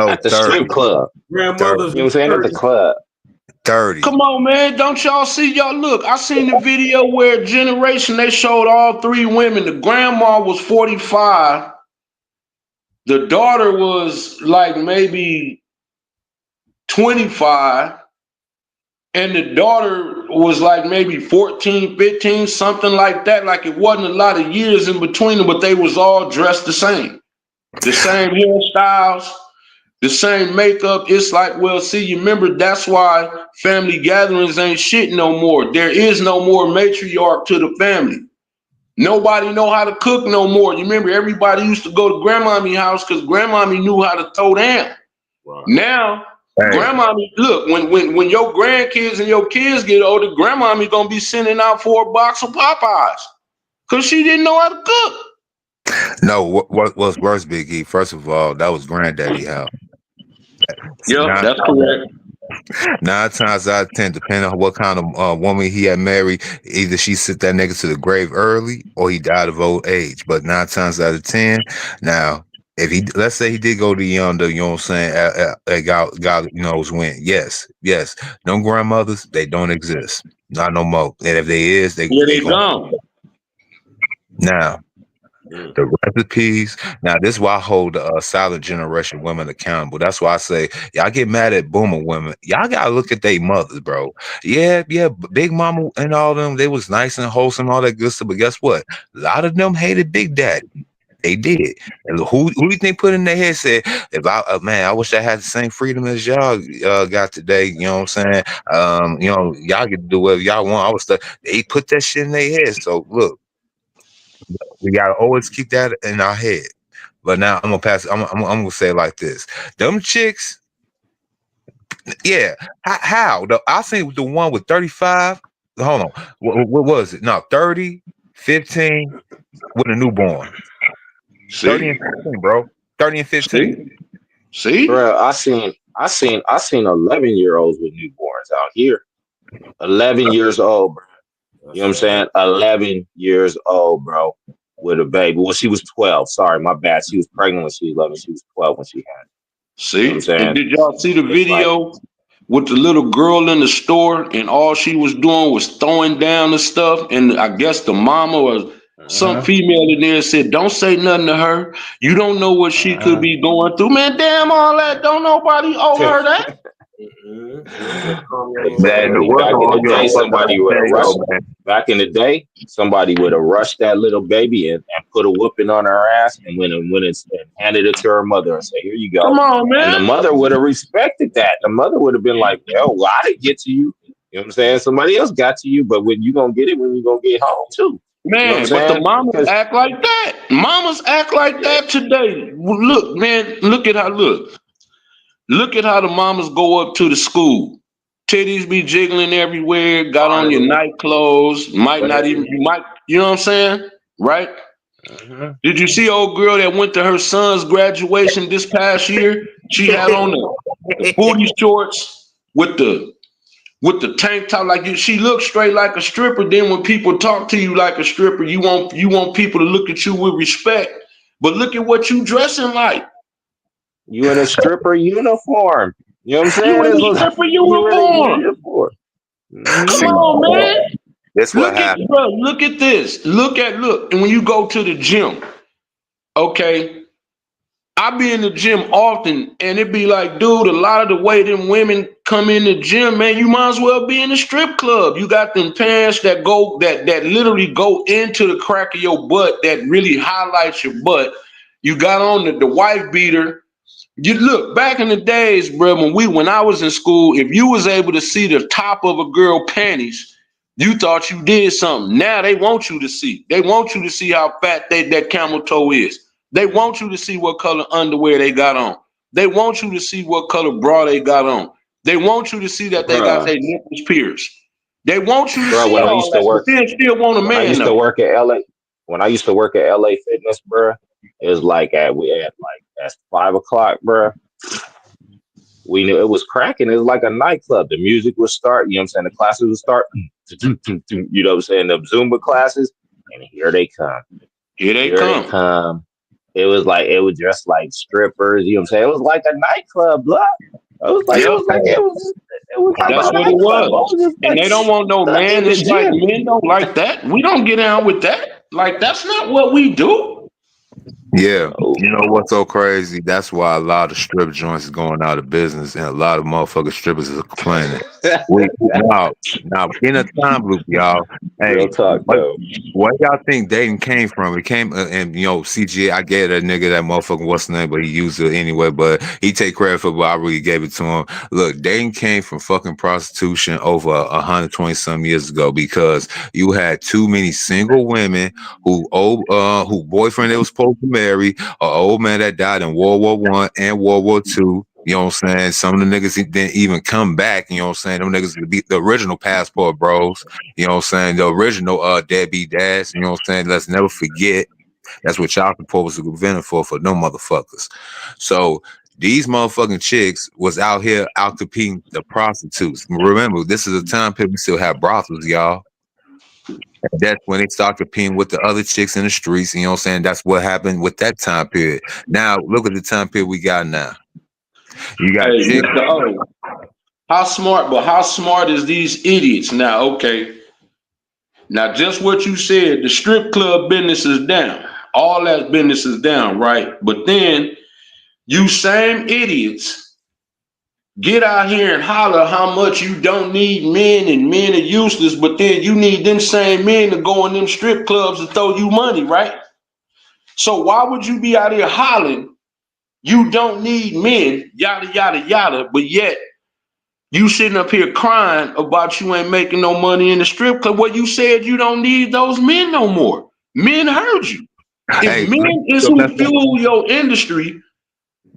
At the strip club. Grandmothers, you know what I'm saying? At the club. 30. Come on, man. Don't y'all see? Y'all look. I seen the video where Generation, they showed all 3 women. The grandma was 45. the daughter was like maybe 25, and the daughter was like maybe 14, 15, something like that. Like it wasn't a lot of years in between them, but they was all dressed the same hairstyles, the same makeup. It's like, well, see, you remember that's why family gatherings ain't shit no more. There is no more matriarch to the family. Nobody know how to cook no more. You remember everybody used to go to grandmommy house because grandmommy knew how to throw down. Right. Now, grandmommy, look, when your grandkids and your kids get older, grandmommy gonna be sending out for a box of Popeyes because she didn't know how to cook. No, what was worse, Big E? First of all, that was granddaddy house. Yeah, that's correct. 9 times out of 10, depending on what kind of woman he had married, either she sent that nigga to the grave early or he died of old age. But 9 times out of 10, now, if he, let's say he did go to yonder, you know what I'm saying, God knows when. Yes. No grandmothers, they don't exist. Not no more. And if they is, they gone. Now, the recipes. Now, this is why I hold the silent generation women accountable. That's why I say, y'all get mad at boomer women. Y'all gotta look at their mothers, bro. Yeah, Big Mama and all them, they was nice and wholesome, all that good stuff. But guess what? A lot of them hated Big Daddy. They did. And who do you think put in their head said, if I man, I wish I had the same freedom as y'all got today. You know what I'm saying? You know, y'all get to do whatever y'all want. I was they put that shit in their head. So look. We gotta always keep that in our head. But now I'm gonna pass. I'm gonna say it like this: them chicks, yeah. How? I think the one with 35. Hold on. What was it? No, 30, 15 with a newborn. See? 30 and 15, bro. 30 and 15. See? Bro, I seen 11-year-olds with newborns out here. 11 years old, bro. You know what I'm saying? 11 years old, bro, with a baby. Well, she was 12. Sorry, my bad. She was pregnant when she was 11. She was 12 when she had it. See? You know what I'm saying? And did y'all see the video with the little girl in the store and all she was doing was throwing down the stuff? And I guess the mama or some female in there said, don't say nothing to her. You don't know what she could be going through. Man, damn all that. Don't nobody owe her that. Exactly. Back in the day, somebody would have rushed. Back in the day, somebody would have rushed that little baby and put a whooping on her ass and went and handed it to her mother and said, "Here you go." Come on, man. And the mother would have respected that. The mother would have been like, "Well, I didn't get to you. You know what I'm saying? Somebody else got to you, but when you gonna get it, when you gonna get home too." Man, you know but the mamas act like that. Mamas act like that today. Look, man, look at how the mamas go up to the school. Titties be jiggling everywhere, got on your night clothes, you know what I'm saying? Right? Did you see old girl that went to her son's graduation this past year? She had on the booty shorts with the tank top, she looked straight like a stripper. Then when people talk to you like a stripper, you want people to look at you with respect. But look at what you dressing like. You in a stripper uniform. You know what I'm saying? You in a stripper uniform. Come on, man. Look at this. Look. And when you go to the gym, okay, I be in the gym often, and it be like, dude, a lot of the way them women come in the gym, man, you might as well be in a strip club. You got them pants that literally go into the crack of your butt, that really highlights your butt. You got on the wife beater. You look back in the days, bro, when I was in school, if you was able to see the top of a girl panties, you thought you did something. Now they want you to see. They want you to see how fat that camel toe is. They want you to see what color underwear they got on. They want you to see what color bra they got on. They want you to see that they got their nipples pierced. They want you to see when all I used to that, work, but then still want a man. When I used to work at LA Fitness, bro, it was like at 5 o'clock, bro. We knew it was cracking. It was like a nightclub. The music would start, you know what I'm saying? The classes would start, you know what I'm saying? The Zumba classes, and here they come. Here they come. It was just like strippers, you know what I'm saying? It was like a nightclub, blah. It was like that's what it was. And they don't want no man. It's like men don't like that. We don't get down with that. Like, that's not what we do. Yeah, you know what's so crazy? That's why a lot of strip joints is going out of business, and a lot of motherfucking strippers are complaining. Now, in a time loop, y'all. Hey, Real talk though. what y'all think dating came from? It came, and CGA. I gave that nigga that motherfucking what's the name, but he used it anyway. But he take credit for, it, but I really gave it to him. Look, dating came from fucking prostitution over 120 some years ago because you had too many single women who boyfriend they was supposed to marry, an old man that died in World War I and World War II. You know what I'm saying? Some of the niggas didn't even come back. You know what I'm saying? Them niggas would be the original passport bros. You know what I'm saying? The original deadbeat dads. You know what I'm saying? Let's never forget. That's what child support was invented for no motherfuckers. So these motherfucking chicks was out here out competing the prostitutes. Remember, this is a time period we still have brothels, y'all. That's when they start competing with the other chicks in the streets. You know what I'm saying? That's what happened with that time period. Now, look at the time period we got now. You got chicks. How smart is these idiots now? Okay. Now, just what you said, the strip club business is down. All that business is down, right? But then you same idiots get out here and holler how much you don't need men and men are useless, but then you need them same men to go in them strip clubs and throw you money, right? So why would you be out here hollering you don't need men, yada, yada, yada, but yet you sitting up here crying about you ain't making no money in the strip club? Well, you said you don't need those men no more. Men heard you. If men is who fuel your industry,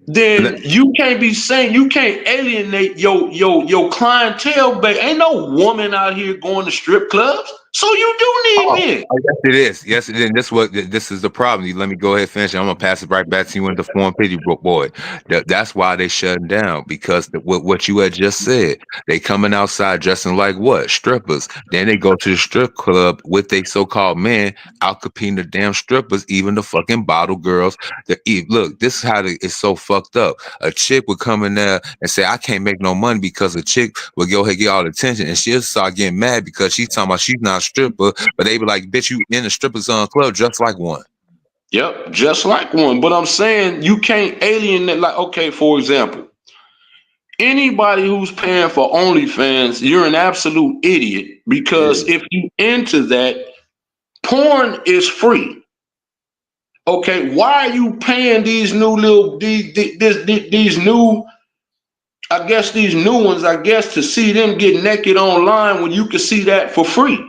then you can't be saying, you can't alienate your clientele, but ain't no woman out here going to strip clubs. So you do need men. Yes, it is. Yes, it is. And this is the problem. You let me go ahead and finish. I'm gonna pass it right back to you in the form pity boy. That's why they shutting down, because what you had just said, they coming outside dressing like what? Strippers. Then they go to the strip club with they so-called men out competing the damn strippers, even the fucking bottle girls. Look, this is how it's so fucked up. A chick would come in there and say, I can't make no money, because a chick would go ahead and get all the attention, and she'll start getting mad because she's talking about she's not a stripper, but they be like, bitch, you in the strippers club just like one. Yep, just like one. But I'm saying you can't alienate, like, okay, for example, anybody who's paying for OnlyFans, you're an absolute idiot, because if you into that, porn is free. Okay, why are you paying these new these new, I guess these new ones, I guess, to see them get naked online when you can see that for free?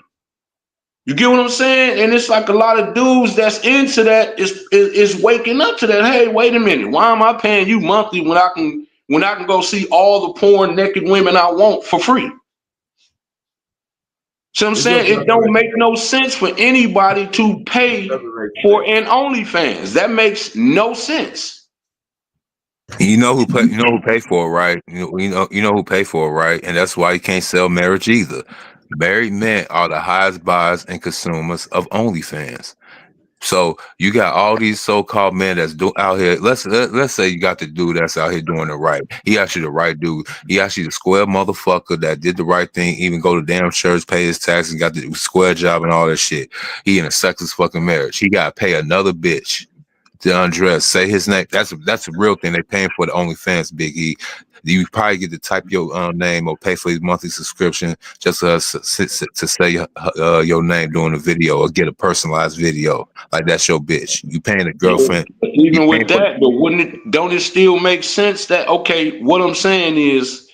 You get what I'm saying? And it's like a lot of dudes that's into that is waking up to that. Hey, wait a minute. Why am I paying you monthly when I can go see all the porn naked women I want for free? So I'm saying it don't make no sense for anybody to pay for an OnlyFans. That makes no sense. You know who pay for it, right? You know who pay for it, right? And that's why you can't sell marriage either. Married men are the highest buyers and consumers of OnlyFans. So you got all these so-called men that's out here. Let's say you got the dude that's out here doing it right. He actually the right dude. He actually the square motherfucker that did the right thing. Even go to damn church, pay his taxes, got the square job and all that shit. He in a sexless fucking marriage. He got to pay another bitch to undress, say his name. That's a real thing. They paying for the OnlyFans, Big E. You probably get to type your name or pay for his monthly subscription just to say your name during the video, or get a personalized video. Like, that's your bitch. You paying a girlfriend. Even with that, but don't it still make sense that, okay, what I'm saying is,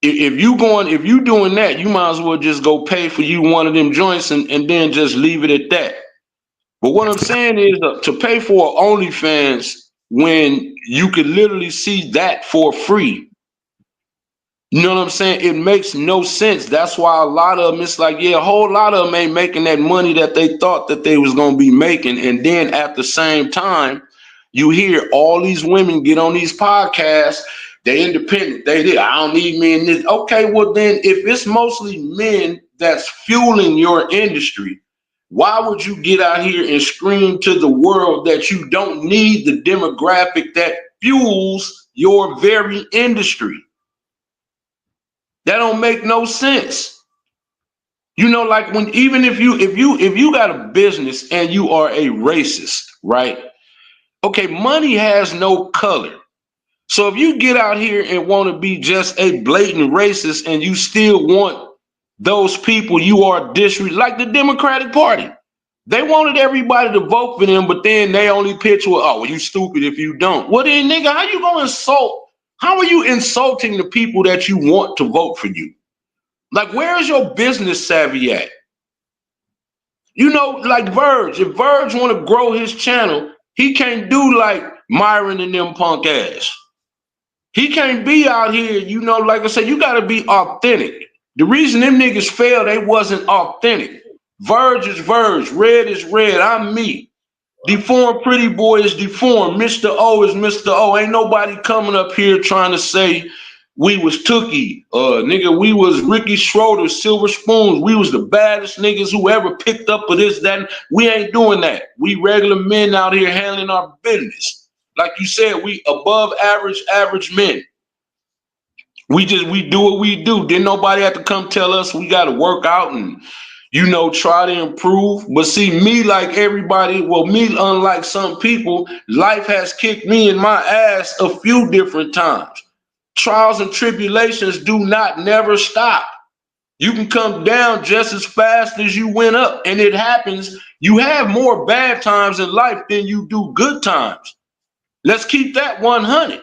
if you doing that, you might as well just go pay for you one of them joints and then just leave it at that. But what I'm saying is, to pay for OnlyFans when you could literally see that for free. You know what I'm saying? It makes no sense. That's why a lot of them, it's like, yeah, a whole lot of them ain't making that money that they thought that they was going to be making. And then at the same time, you hear all these women get on these podcasts. They independent. I don't need men. This. Okay, well then, if it's mostly men that's fueling your industry, why would you get out here and scream to the world that you don't need the demographic that fuels your very industry? That don't make no sense. You know, like, when even if you got a business and you are a racist, right? Okay, money has no color. So if you get out here and want to be just a blatant racist and you still want those people, you are like the Democratic Party. They wanted everybody to vote for them, but then they only pitch with, oh, well, you stupid if you don't. Well, then, nigga, how you gonna insult? How are you insulting the people that you want to vote for you? Like, where is your business savvy at? You know, like Verge. If Verge want to grow his channel, he can't do like Myron and them punk ass. He can't be out here, you know, like I said, you got to be authentic. The reason them niggas failed, they wasn't authentic. Verge is Verge, red is red, I'm me. Deformed Pretty Boy is deformed, Mr. O is Mr. O. Ain't nobody coming up here trying to say we was Tookie, nigga, we was Ricky Schroeder, Silver Spoons, we was the baddest niggas who ever picked up for this, that. We ain't doing that. We regular men out here handling our business. Like you said, we above average men. We do what we do. Didn't nobody have to come tell us we got to work out and, you know, try to improve. But see, me, like everybody, well, me, unlike some people, life has kicked me in my ass a few different times. Trials and tribulations do not never stop. You can come down just as fast as you went up. And it happens. You have more bad times in life than you do good times. Let's keep that 100,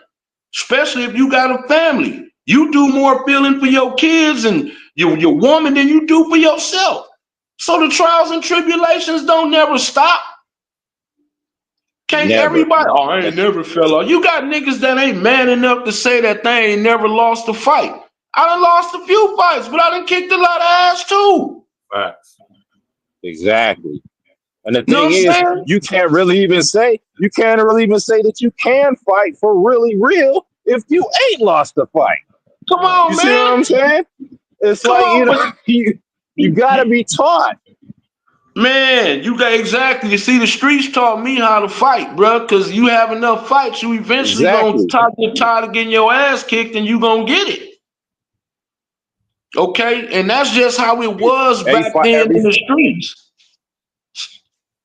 especially if you got a family. You do more feeling for your kids and your woman than you do for yourself. So the trials and tribulations don't never stop. Can't Never. everybody, oh, I ain't never fell off. You got niggas that ain't man enough to say that they ain't never lost a fight. I done lost a few fights, but I done kicked a lot of ass too. Facts. Exactly. And the thing is, you can't really even say that you can fight for really real if you ain't lost a fight. Come on, you man. See what I'm saying? It's Come like, on, you know, you gotta be taught. Man, you got exactly. You see, the streets taught me how to fight, bro. Because you have enough fights, you eventually gonna get tired of getting your ass kicked, and you gonna get it. Okay, and that's just how it was back then in the streets.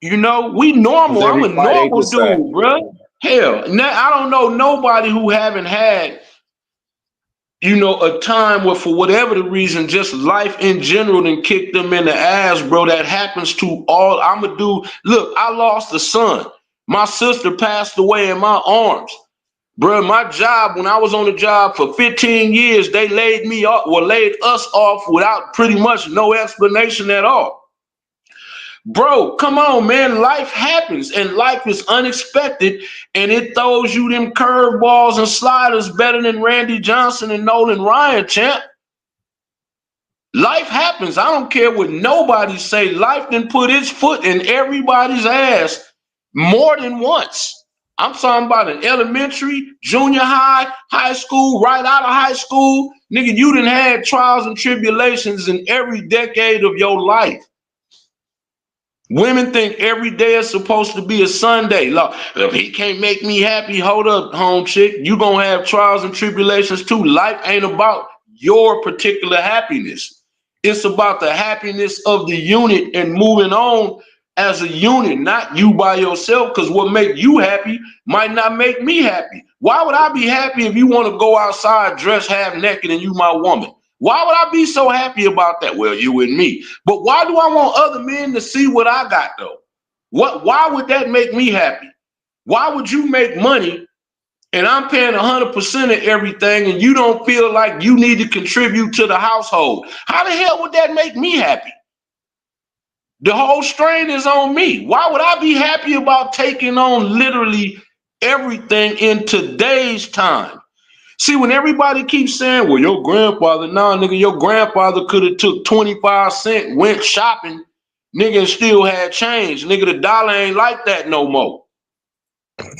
You know, we normal. I'm a normal dude, bro. Hell, now I don't know nobody who haven't had, you know, a time where for whatever the reason, just life in general then kicked them in the ass, bro. That happens to all. I'm a dude. Look, I lost a son. My sister passed away in my arms. Bro, my job, when I was on the job for 15 years, they laid me off, or laid us off without pretty much no explanation at all. Bro, come on, man. Life happens and life is unexpected and it throws you them curveballs and sliders better than Randy Johnson and Nolan Ryan, champ. Life happens. I don't care what nobody say. Life done put its foot in everybody's ass more than once. I'm talking about an elementary, junior high, high school, right out of high school. Nigga, you done had trials and tribulations in every decade of your life. Women think every day is supposed to be a Sunday. Look, if he can't make me happy, hold up, home chick. You gonna have trials and tribulations too. Life ain't about your particular happiness. It's about the happiness of the unit and moving on as a unit, not you by yourself, because what make you happy might not make me happy. Why would I be happy if you want to go outside dressed half naked and you my woman? Why would I be so happy about that? Well, you and me. But why do I want other men to see what I got though? Why would that make me happy? Why would you make money and I'm paying 100% of everything and you don't feel like you need to contribute to the household? How the hell would that make me happy? The whole strain is on me. Why would I be happy about taking on literally everything in today's time? See, when everybody keeps saying, well, your grandfather, nah, nigga, your grandfather could have took 25 cents, went shopping, nigga, and still had change. Nigga, the dollar ain't like that no more.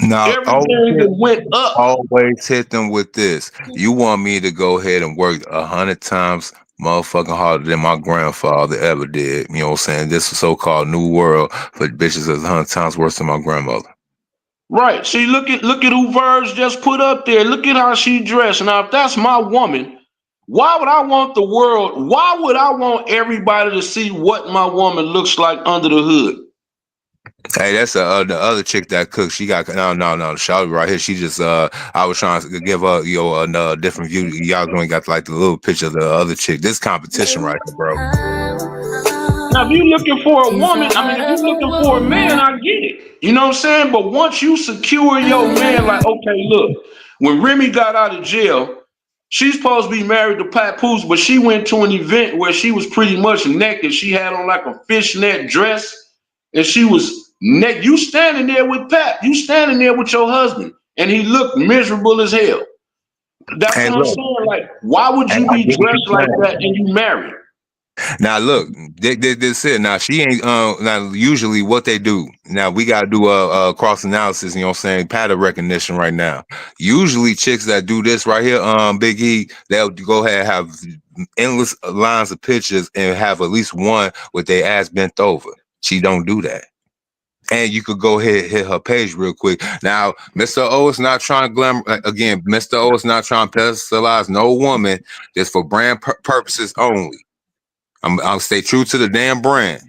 Now, everything went up. Always hit them with this. You want me to go ahead and work 100 times motherfucking harder than my grandfather ever did. You know what I'm saying? This so-called new world for bitches is 100 times worse than my grandmother. Right. See, look at who Verge just put up there. Look at how she dressed. Now, if that's my woman, why would I want the world? Why would I want everybody to see what my woman looks like under the hood? Hey, that's the other chick that cooks. She got no. Shawty right here. She just I was trying to give her a different view. Y'all only got like the little picture of the other chick. This competition right here, bro. Now, if you're looking for a woman, I mean, if you're looking for a man, I get it. You know what I'm saying? But once you secure your man, like, okay, look, when Remy got out of jail, she's supposed to be married to Papoose, but she went to an event where she was pretty much naked. She had on like a fishnet dress, and she was naked. You standing there with Pat. You standing there with your husband, and he looked miserable as hell. That's what I'm saying. Like, why would you be dressed like that and you married? Now look, this it. Now she ain't. Now usually what they do. Now we gotta do a cross analysis. You know what I'm saying? Pattern recognition right now. Usually chicks that do this right here, Big E, they'll go ahead and have endless lines of pictures and have at least one with their ass bent over. She don't do that. And you could go ahead and hit her page real quick. Now, Mr. O is not trying to glamour again. Mr. O is not trying to pedestalize no woman. Just for brand purposes only. I'll stay true to the damn brand.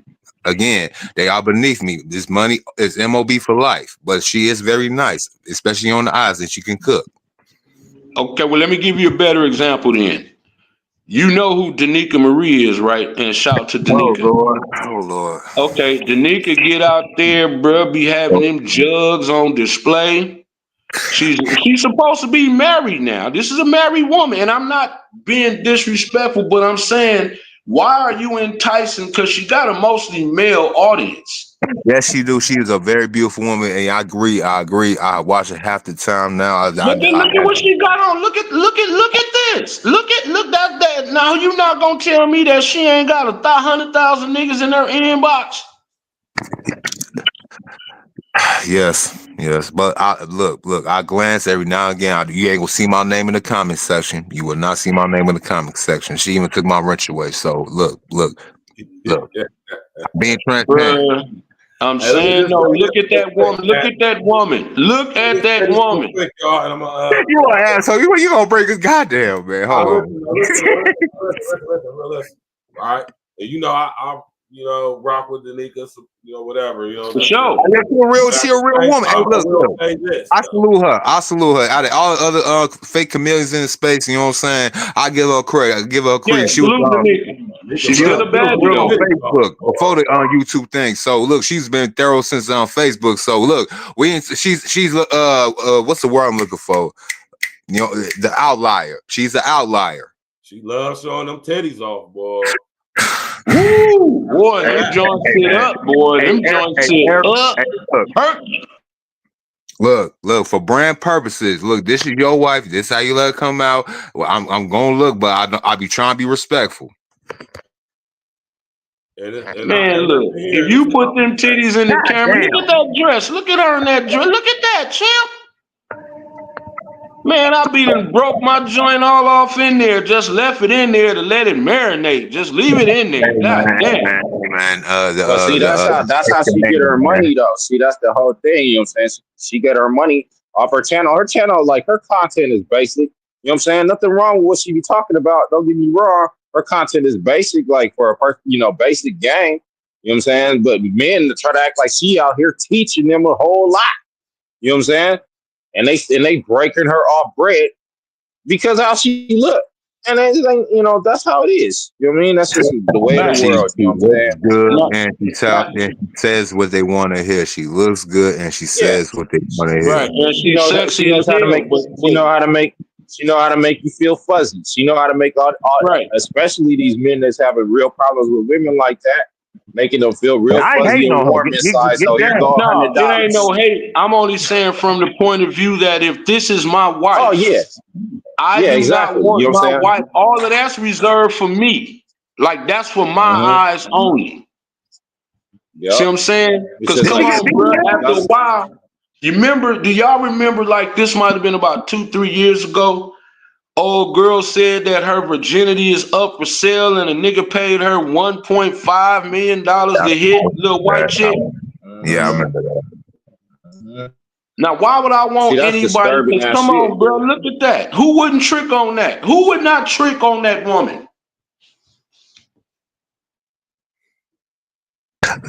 Again, they are beneath me. This money is MOB for life, but she is very nice, especially on the eyes, and she can cook. Okay, well, let me give you a better example then. You know who Danica Marie is, right? And shout to Danica. Oh, Lord. Okay, Danica get out there, bro, be having them jugs on display. She's supposed to be married now. This is a married woman, and I'm not being disrespectful, but I'm saying, why are you enticing? Because she got a mostly male audience. Yes, she do. She is a very beautiful woman, and I agree. I watch it half the time now. Look at what she got on. Look at this. Look that. Now you not gonna tell me that she ain't got 100,000 niggas in her inbox? Yes, but look, I glance every now and again. You ain't gonna see my name in the comment section. You will not see my name in the comment section. She even took my wrench away. So look. Being transparent. I'm saying no. Look at that woman. Look at that woman. Look at that woman. You an asshole. You gonna break his goddamn man? Hold on. Listen. All right, and you know I rock with Danica, whatever, For sure. She a real woman. Hey, look. I salute her. Out of all the other fake chameleons in the space, you know what I'm saying? I give her credit. Yeah, she was she's still a bad girl on Facebook before the YouTube thing. So look, she's been thorough since on Facebook. So look, she's what's the word I'm looking for? The outlier. She's the outlier. She loves showing them titties off, boy. Woo, boy, them joints sit up, boy. Them joints sit up. Look, for brand purposes. Look, this is your wife. This how you let her come out. Well, I'm gonna look, but I be trying to be respectful. Man, look, if you put them titties in the camera, look at that dress. Look at her in that dress. Look at that, champ. Man, I be done broke my joint all off in there. Just left it in there to let it marinate. Just leave it in there. God damn. Man, see, that's how she get her money, though. See, that's the whole thing. You know what I'm saying? She get her money off her channel. Her channel, like, her content is basic. You know what I'm saying? Nothing wrong with what she be talking about. Don't get me wrong. Her content is basic, like, for a person, basic game. You know what I'm saying? But men try to act like she out here teaching them a whole lot. You know what I'm saying? And they breaking her off bread because how she look. And it's like, that's how it is. You know what I mean? That's just the way of the world. You know what I'm saying? Good, and she's out there. She says what they want to hear. She looks good, and she says what they want to hear. Right. And she's sexy as hell. She know how to make you feel fuzzy. She know how to make all right. Especially these men that's having real problems with women like that. Making them feel real fuzzy and warm inside. So it ain't no hate. I'm only saying from the point of view that if this is my wife, I do not want my wife. All of that's reserved for me. Like that's for my eyes only. Yep. See what I'm saying? Because come on, bro. After a while, do y'all remember? Like this might have been about 2-3 years ago. Old girl said that her virginity is up for sale, and a nigga paid her $1.5 million to hit little white chick. Yeah, I remember that. Now, why would I want anybody? Come on, bro, look at that. Who wouldn't trick on that? Who would not trick on that woman?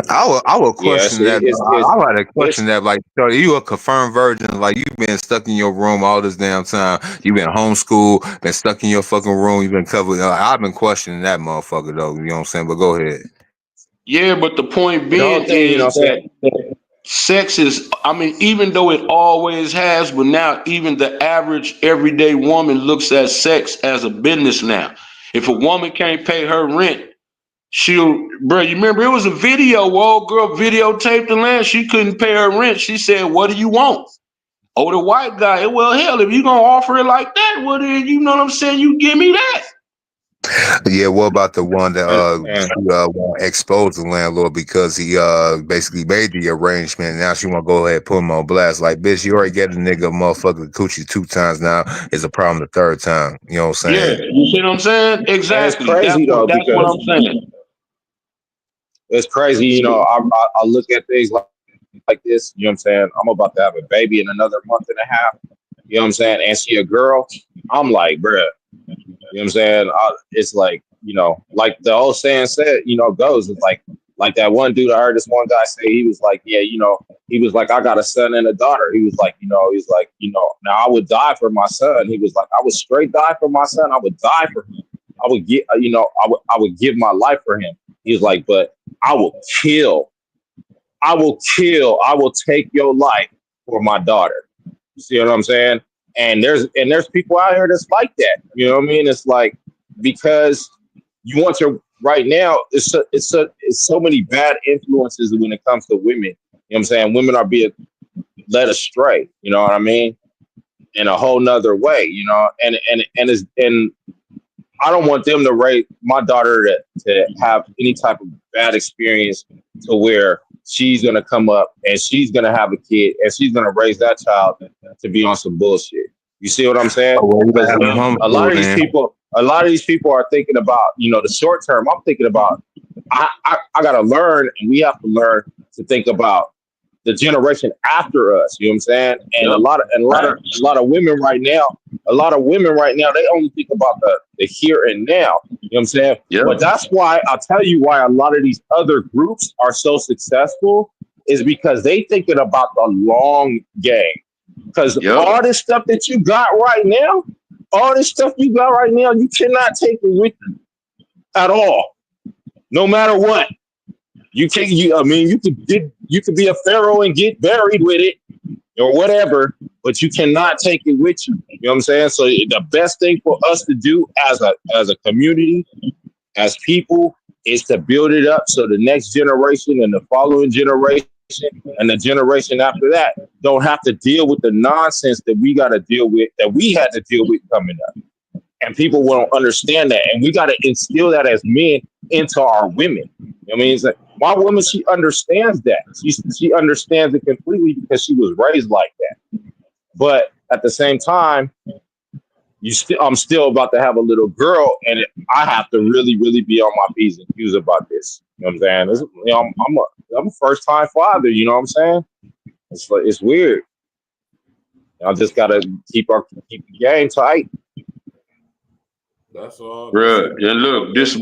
I would question that. it's I had a question that, like, so you a confirmed virgin? Like, you've been stuck in your room all this damn time. You've been homeschooled, been stuck in your fucking room. You've been covered. I've been questioning that motherfucker though. You know what I'm saying? But go ahead. Yeah, but the point the whole being thing, you know is what I'm that saying? sex is, I mean, even though it always has, but now even the average everyday woman looks at sex as a business now. If a woman can't pay her rent, bro, you remember it was a video, old girl videotaped the land. She couldn't pay her rent. She said, "What do you want?" Oh, the white guy, well, hell, if you gonna offer it like that, well, then, you know what I'm saying? You give me that. Yeah, what about the one that And won't expose the landlord because he basically made the arrangement? Now she want to go ahead and put him on blast. Like, bitch, you already get a nigga motherfucker coochie 2 times now. It's a problem the 3rd time. You know what I'm Yeah, saying? you see what I'm saying? it's Exactly. crazy though, That's what because I'm saying. it's crazy, you know. I look at things like this, you know what I'm saying? I'm about to have a baby in another month and a half, you know what I'm saying? And she a girl, I'm like, bruh, you know what I'm saying? It's like, you know, like the old saying said, you know, goes, it's like that one dude I heard this one guy say, he was like, yeah, you know, he was like, I got a son and a daughter. He was like, now I would die for my son. He was like, I would straight die for my son. I would die for him. I would get, I would give my life for him. He was like, but I will take your life for my daughter. You see what I'm saying? And there's people out here that's like that. You know what I mean? It's like, because you want to right now, it's so many bad influences when it comes to women. You know what I'm saying? Women are being led astray, you know what I mean? In a whole nother way, you know, and I don't want them to raise my daughter to have any type of bad experience to where she's going to come up and she's going to have a kid and she's going to raise that child to be on some bullshit. You see what I'm saying? Because a lot of these people are thinking about, you know, the short term. I'm thinking about, I got to learn, and we have to learn to think about the generation after us. You know what I'm saying? And a lot of women right now, they only think about the here and now. You know what I'm saying? Yep. But that's why I'll tell you why a lot of these other groups are so successful is because they thinking about the long game. Because all this stuff that you got right now, you cannot take it with you at all. No matter what. You could be a pharaoh and get buried with it or whatever, but you cannot take it with you. You know what I'm saying? So the best thing for us to do as a community, as people, is to build it up so the next generation and the following generation and the generation after that don't have to deal with the nonsense that we got to deal with, that we had to deal with coming up. And people won't understand that. And we got to instill that as men into our women. You know what I mean? It's like, my woman, she understands that. She understands it completely because she was raised like that. But at the same time, I'm still about to have a little girl, and I have to really, really be on my P's and Q's about this. You know what I'm saying? You know, I'm a first time father. You know what I'm saying? It's weird. I just gotta keep the game tight. That's all. Bruh, and look, it's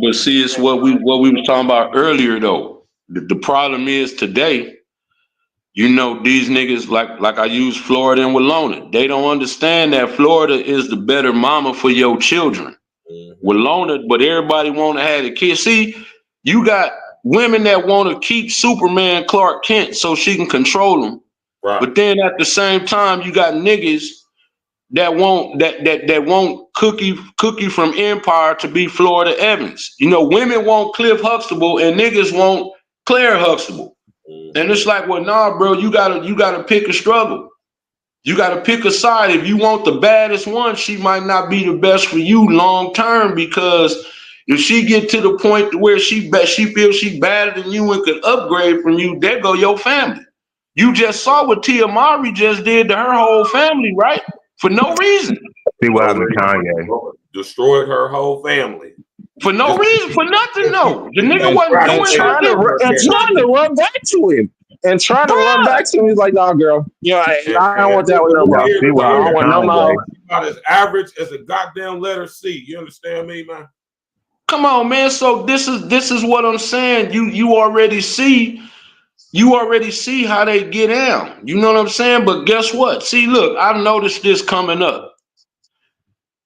what we was talking about earlier though. The problem is today, you know, these niggas like I use Florida and Walona. They don't understand that Florida is the better mama for your children. Walona, but everybody want to have a kid. See, you got women that want to keep Superman Clark Kent so she can control him. Right. But then at the same time, you got niggas that want Cookie from Empire to be Florida Evans. You know, women want Cliff Huxtable and niggas want Claire Huxtable. And it's like, well, nah, bro, you gotta pick a struggle. You gotta pick a side. If you want the baddest one, she might not be the best for you long term, because if she get to the point to where she feels she better than you and could upgrade from you, there go your family. You just saw what Tia Mowry just did to her whole family, right? For no reason. See what happened to Kanye. Destroyed her whole family. For no reason, for nothing, no. The nigga wasn't doing trying to run back to him. And trying to run back to him, he's like, "Nah, girl, you know, I don't want that with no more. I don't want no more." About as average as a goddamn letter C. You understand me, man? Come on, man. So this is what I'm saying. You already see how they get down. You know what I'm saying? But guess what? See, look, I noticed this coming up.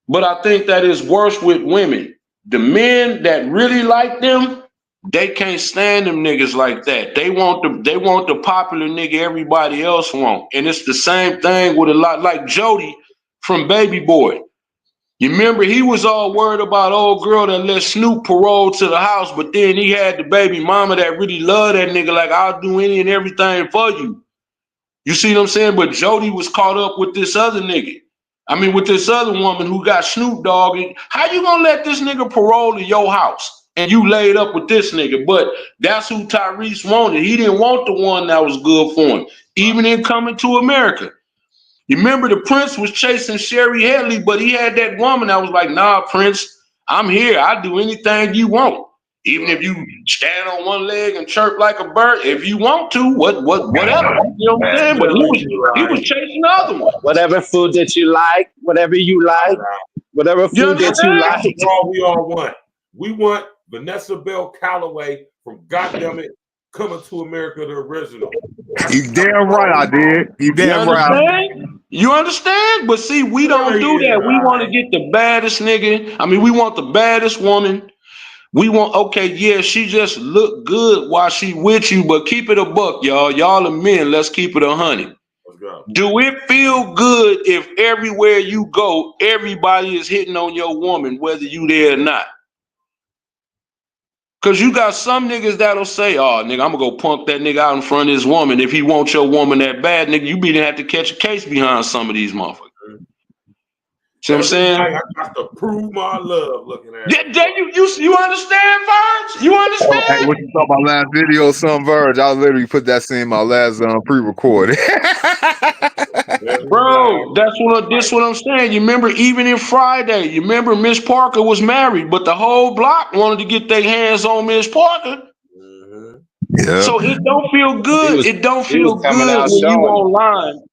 But I think that is worse with women. The men that really like them, they can't stand them niggas like that. They want the popular nigga everybody else want. And it's the same thing with a lot like Jody from Baby Boy. You remember he was all worried about old girl that let Snoop parole to the house, but then he had the baby mama that really loved that nigga like, I'll do any and everything for you. You see what I'm saying? But Jody was caught up with this other nigga. I mean, with this other woman who got Snoop Dogg. How you gonna let this nigga parole to your house and you laid up with this nigga? But that's who Tyrese wanted. He didn't want the one that was good for him, even in Coming to America. You remember the Prince was chasing Sherry Headley, but he had that woman that was like, nah, Prince, I'm here. I'll do anything you want. Even if you stand on one leg and chirp like a bird, if you want to, whatever. You know what I'm saying? But he was chasing the other one. Whatever food that you like, whatever you like, whatever food that you like. That's all we all want. We want Vanessa Bell Calloway from goddamn it Coming to America, the original. You damn right I did. You damn right. You understand? But see, we don't do that. We want to get the baddest nigga. I mean, we want the baddest woman. We want, okay, yeah, she just look good while she with you, but keep it a buck, y'all. Y'all are men. Let's keep it 100. Do it feel good if everywhere you go, everybody is hitting on your woman, whether you there or not? Because you got some niggas that'll say, oh, nigga, I'm going to go punk that nigga out in front of his woman. If he wants your woman that bad, nigga, you be to have to catch a case behind some of these motherfuckers. See what I'm saying? I got to prove my love looking at it. You understand, Verge? You understand? Hey, what you saw my last video, some Verge? I literally put that scene in my last pre-recorded. Bro, this what I'm saying. You remember even in Friday, you remember Miss Parker was married, but the whole block wanted to get their hands on Miss Parker. Yeah. So it don't feel good. It don't feel good when you online.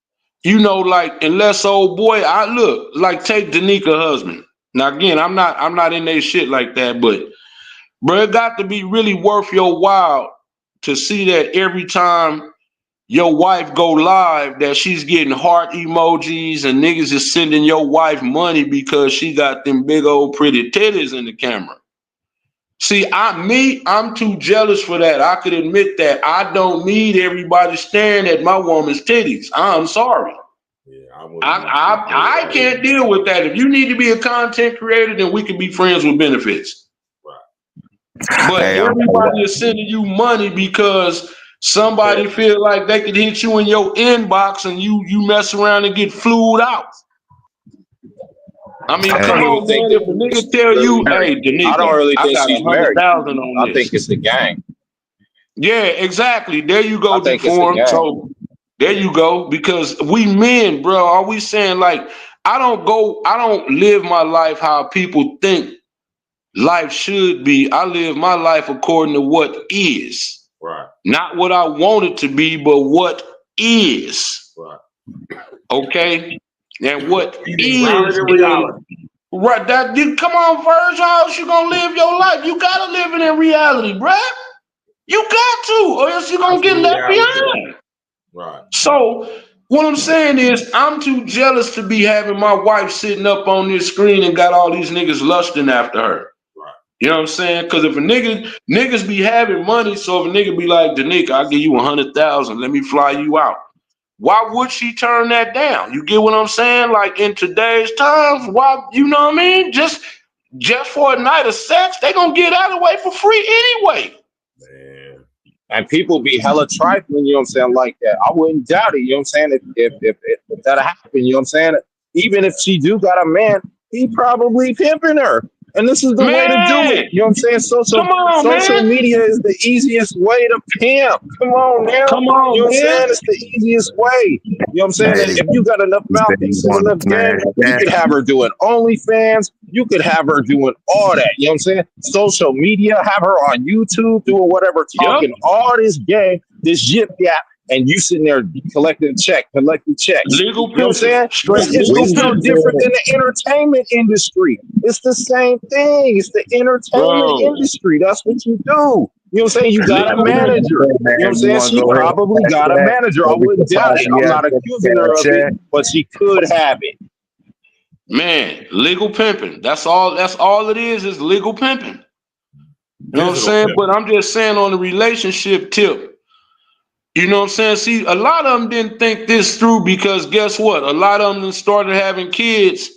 You know, like, unless old boy, I look like take Danica husband. Now again, I'm not in their shit like that, but bro, it got to be really worth your while to see that every time your wife go live, that she's getting heart emojis and niggas is sending your wife money because she got them big old pretty titties in the camera. See, I'm too jealous for that. I could admit that. I don't need everybody staring at my woman's titties. I'm sorry. Yeah, I can't deal with that. If you need to be a content creator, then we can be friends with benefits. Right. But everybody is sending you money because somebody feel like they could hit you in your inbox and you mess around and get flued out. I mean, come on, man. If a nigga tell you, hey, Danica, I don't really think she's married. I think it's the gang. Yeah, exactly. There you go, Deform. So there you go. Because we men, bro, are we saying like, I don't live my life how people think life should be. I live my life according to what is. Right. Not what I want it to be, but what is. Right. Okay? And what is reality. Right, come on, Verge, how else you gonna live your life? You gotta live it in reality, bruh. You got to, or else you're gonna get left behind. Right. So what I'm saying is I'm too jealous to be having my wife sitting up on this screen and got all these niggas lusting after her. Right. You know what I'm saying? Because if a niggas be having money, so if a nigga be like, Danica, I'll give you 100,000, let me fly you out. Why would she turn that down? You get what I'm saying? Like in today's times, why, you know what I mean? Just for a night of sex, they gonna get out of the way for free anyway. Man. And people be hella trifling, you know what I'm saying, like that. I wouldn't doubt it, you know what I'm saying? If that happen, you know what I'm saying? Even if she do got a man, he probably pimping her. And this is the way to do it. You know what I'm saying? Social media is the easiest way to pimp. Come on now. Come on, you know what I'm saying? It's the easiest way. You know what I'm saying? And if you got enough mouthpieces, enough game, you could have her doing OnlyFans. You could have her doing all that. You know what I'm saying? Social media, have her on YouTube, doing whatever, talking all this game, this yip yap, and you sitting there collecting checks. Legal You know what I'm saying? straight It's no different than the entertainment industry. It's the same thing. It's the entertainment industry. That's what you do. You know what I'm saying? You got a manager. You know what I'm saying? She probably got a manager. I wouldn't doubt it. I'm not accusing her of it, but she could have it. Man, legal pimping. That's all it is legal pimping. You know what I'm saying? But I'm just saying on the relationship tip, you know what I'm saying? See, a lot of them didn't think this through because guess what? A lot of them started having kids.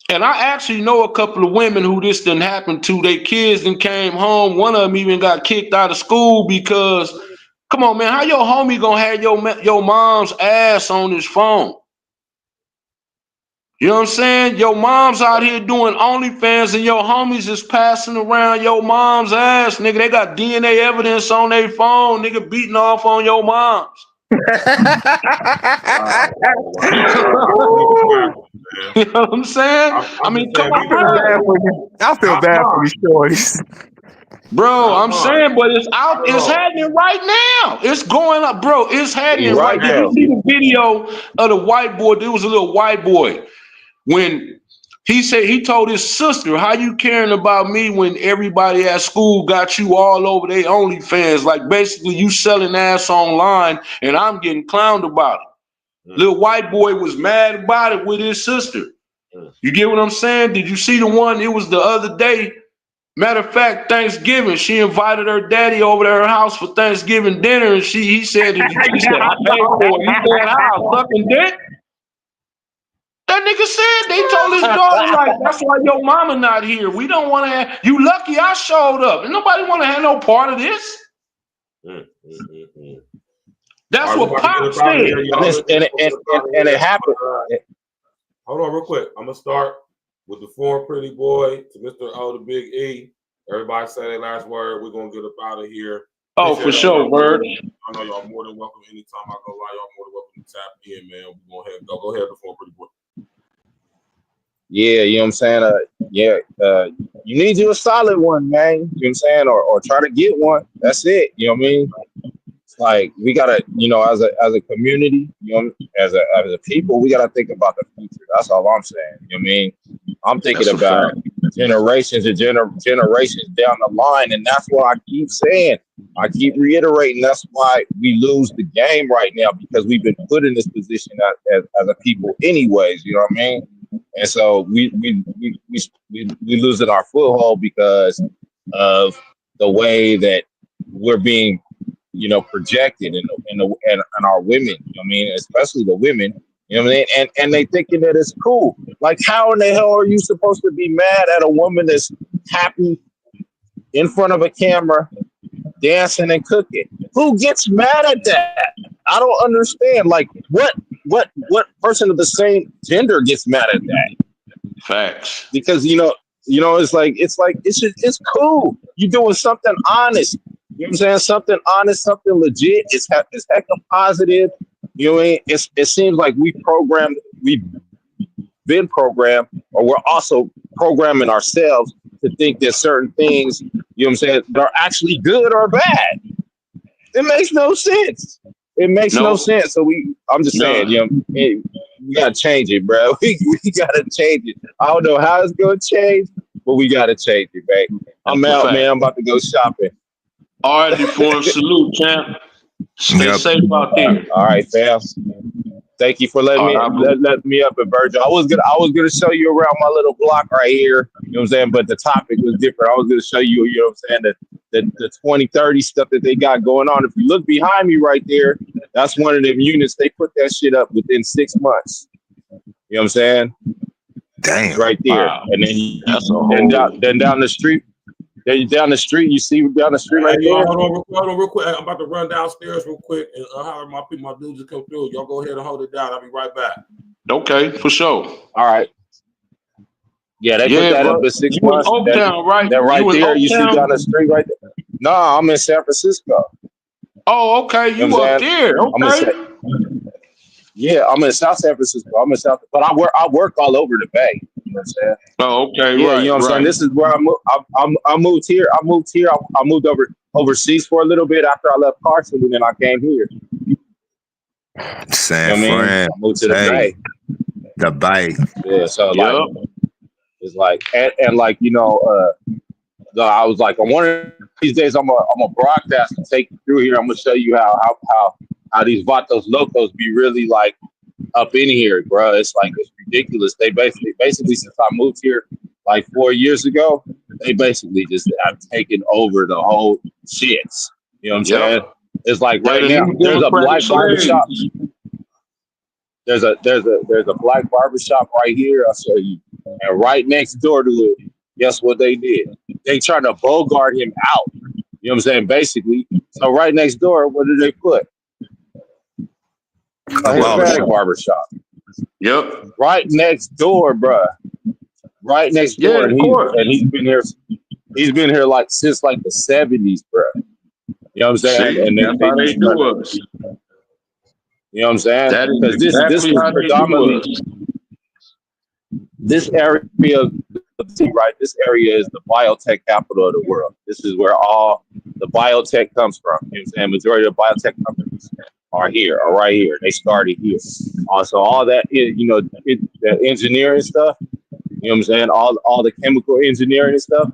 And I actually know a couple of women who this didn't happen to. Their kids then came home. One of them even got kicked out of school because, come on, man, how your homie gonna have your mom's ass on his phone? You know what I'm saying? Your mom's out here doing OnlyFans and your homies is passing around your mom's ass, nigga. They got DNA evidence on their phone, nigga, beating off on your moms. You know what I'm saying? I mean, come on. I feel bad for these stories. Bro, I'm saying, but it's out. It's happening right now. It's going up, bro. It's happening right now. You see the video of the white boy? There was a little white boy when he said he told his sister, "How you caring about me when everybody at school got you all over their OnlyFans? Like basically you selling ass online, and I'm getting clowned about it." Little white boy was mad about it with his sister. You get what I'm saying? Did you see the one? It was the other day. Matter of fact, Thanksgiving, she invited her daddy over to her house for Thanksgiving dinner, and he said, "I paid for it." He said, "How, sucking dick?" That nigga said they told his daughter, like, "That's why your mama not here. We don't want to have you lucky I showed up. And nobody want to have no part of this." That's what Pop said. And it happened. Hold on real quick. I'm gonna start with the former pretty boy to Mr. O, the Big E. Everybody say their last word. We're gonna get up out of here. Oh, for sure, Bird. I know y'all more than welcome anytime I go live. Y'all more than welcome to tap in, man. We're gonna go ahead, the former pretty boy. Yeah, you know what I'm saying? You need you a solid one, man. You know what I'm saying? Or try to get one. That's it. You know what I mean? Like we gotta, you know, as a community, you know, as a people, we gotta think about the future. That's all I'm saying. You know what I mean? I'm thinking about generations and generations down the line, and that's what I keep saying. I keep reiterating. That's why we lose the game right now, because we've been put in this position as a people, anyways. You know what I mean? And so we losing our foothold because of the way that we're being, you know, projected and our women, you know what I mean, especially the women, you know what I mean, and they thinking that it's cool. Like, how in the hell are you supposed to be mad at a woman that's happy in front of a camera, dancing and cooking? Who gets mad at that? I don't understand. Like, what person of the same gender gets mad at that? Facts. Because you know, it's cool. You're doing something honest. You know what I'm saying? Something honest, something legit. It's hecka positive. You know what I mean? It seems like we've been programmed, or we're also programming ourselves to think that certain things, you know what I'm saying, are actually good or bad. It makes no sense. It makes no sense. So I'm just saying, you know, we gotta change it, bro. We gotta change it. I don't know how it's gonna change, but we gotta change it, babe. I'm out, man. I'm about to go shopping. All right, Deform, salute, champ. Stay safe out there. All right, fam. Thank you for letting me up at Virgil. I was gonna show you around my little block right here. You know what I'm saying? But the topic was different. I was gonna show you, you know what I'm saying, the 2030 stuff that they got going on. If you look behind me right there, that's one of them units. They put that shit up within 6 months. You know what I'm saying? Damn. Right there. Wow. And then down the street. Down the street, you see down the street right there. Hold on real quick. I'm about to run downstairs real quick and holler my people, my dudes to come through. Y'all go ahead and hold it down. I'll be right back. Okay, for sure. All right. Yeah, they put that up in 6 months. Oaktown, right? That right there, you see down the street right there. No, I'm in San Francisco. Oh, okay. You up there? Okay. I'm in South San Francisco. But I work all over the Bay. You know what I'm saying? Oh, okay, yeah, right. You know what I'm saying? This is where I moved here. I moved overseas for a little bit after I left Carson, and then I came here. San You know what I mean? Fran. I moved to the Bay. The Bay. Yeah, so like it's like and like I was like, on one of these days I'm a broadcast and take you through here. I'm gonna show you how these Vatos Locos be really like up in here, bro. It's like it's ridiculous. They basically since I moved here like 4 years ago, they basically just have taken over the whole shits. You know what I'm saying? It's like right now there's a black barbershop. There's a black barbershop right here. I'll show you. And right next door to it, guess what they did? They tried to bogart him out. You know what I'm saying? Basically. So right next door, what did they put? A Hispanic barbershop. Yep. Right next door, bruh. Right next door. And he's been here. He's been here like since like the 70s, bruh. You know what I'm saying? See, and that's how they do us. You know what I'm saying? Because this is predominantly this area, right? This area is the biotech capital of the world. This is where all the biotech comes from. You know what I'm saying? Majority of biotech companies are here, are right here. They started here. Also, all that the engineering stuff. You know what I'm saying? All the chemical engineering and stuff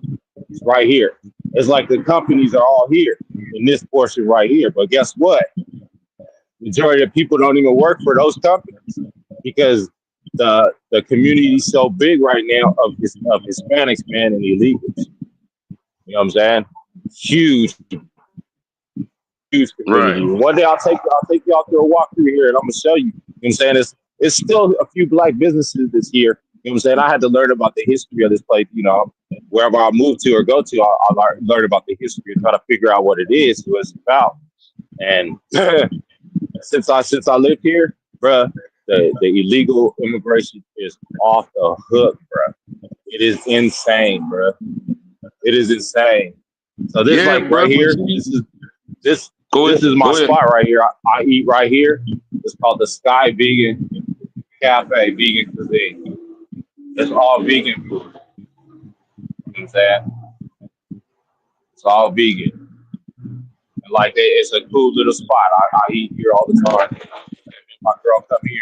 is right here. It's like the companies are all here in this portion right here. But guess what? Majority of people don't even work for those companies because the community is so big right now of Hispanics, man, and illegals. You know what I'm saying? Huge community. Right. One day I'll take y'all through a walk through here and I'm gonna show you. You know what I'm saying? It's still a few black businesses this year. You know what I'm saying? I had to learn about the history of this place, wherever I move to or go to, I'll learn about the history and try to figure out what it is, what it's about. And since I live here, bruh, the illegal immigration is off the hook, bruh. It is insane, bruh. It is insane. So this right here, this is my spot right here. I eat right here. It's called the Sky Vegan Cafe, vegan cuisine. It's all vegan food. You know what I'm saying? It's all vegan. Like it's a cool little spot. I eat here all the time. My girl come here.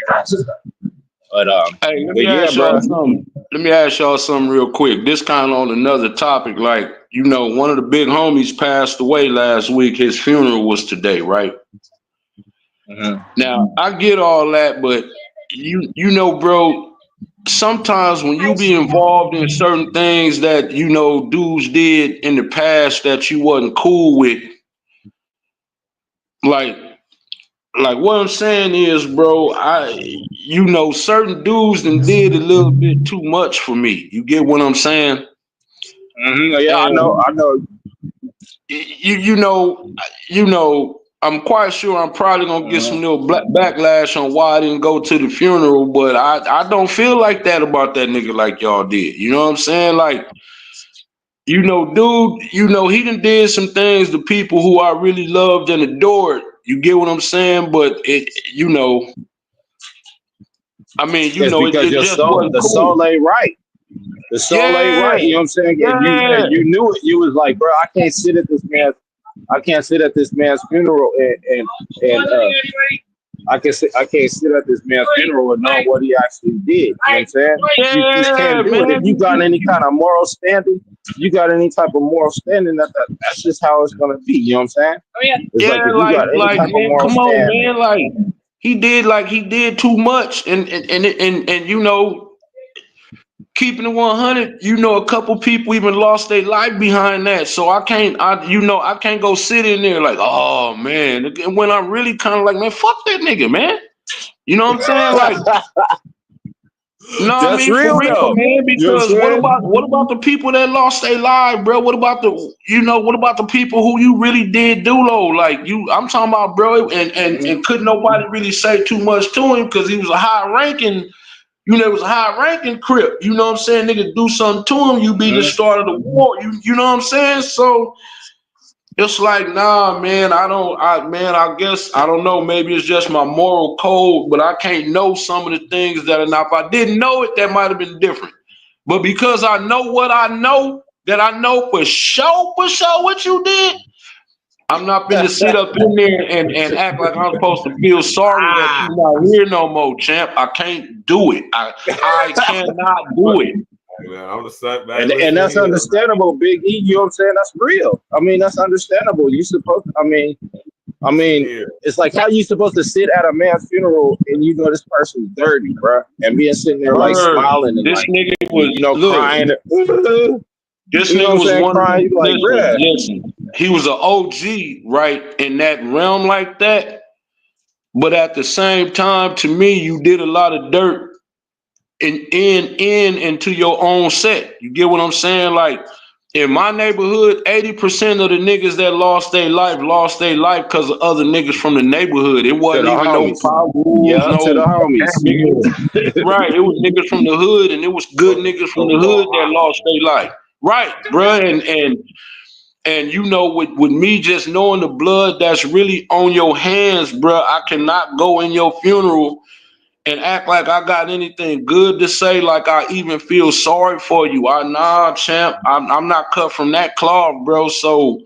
But hey, let me ask y'all something real quick. This kind of on another topic. Like, one of the big homies passed away last week. His funeral was today, right? Mm-hmm. Now I get all that, but bro, sometimes when you be involved in certain things that dudes did in the past that you wasn't cool with, like what I'm saying is, bro, certain dudes done did a little bit too much for me. You get what I'm saying? Mm-hmm. Yeah, and I know. I'm quite sure I'm probably gonna get some little backlash on why I didn't go to the funeral, but I don't feel like that about that nigga like y'all did. You know what I'm saying? Like, dude, he done did some things to people who I really loved and adored. You get what I'm saying? But I mean, because it just the soul ain't right. The soul ain't right. You know what I'm saying? And you knew it. You was like, bro, I can't sit at this man's funeral and I can't sit at this man's funeral and know what he actually did. You know what I'm saying? You just can't do it. If you got any kind of moral standing, that's just how it's gonna be. You know what I'm saying? Come on, man. Like he did too much, and keeping it 100, a couple people even lost their life behind that. So I can't go sit in there like, oh man, when I'm really kind of like, man, fuck that nigga, man. You know what I'm saying? Like, that's real, though, man. Because what about the people that lost their lives, bro? What about the people who you really did do low? Like I'm talking about, bro, and couldn't nobody really say too much to him because he was a high ranking. It was a high-ranking Crip. You know what I'm saying? Nigga, do something to him, you be the start of the war. You know what I'm saying? So it's like, nah, man, I guess, I don't know, maybe it's just my moral code, but I can't know some of the things that are not. If I didn't know it, that might have been different. But because I know what I know, that I know for sure what you did, I'm not finna sit up in there and act like I'm supposed to feel sorry that you're not here no more, champ. I can't do it. I cannot do it. Man, I'm the same, man. And that's understandable, Big E. You know what I'm saying? That's real. I mean, that's understandable. You supposed to, I mean, it's like how you supposed to sit at a man's funeral and you know this person's dirty, bro, and being sitting there like smiling and this like, nigga was, you know, look, crying. This You know nigga what I'm was saying? one Crying, of you like, bruh. listen, he was an OG, right, in that realm like that. But at the same time, to me, you did a lot of dirt into your own set. You get what I'm saying? Like in my neighborhood, 80% of the niggas that lost their life because of other niggas from the neighborhood. It wasn't even no power rules, no to the homies. right. It was niggas from the hood, and it was good niggas from the hood that lost their life. Right, bruh. And you know, with me just knowing the blood that's really on your hands, bruh, I cannot go in your funeral and act like I got anything good to say, like I even feel sorry for you. Nah, champ, I'm not cut from that cloth, bro. So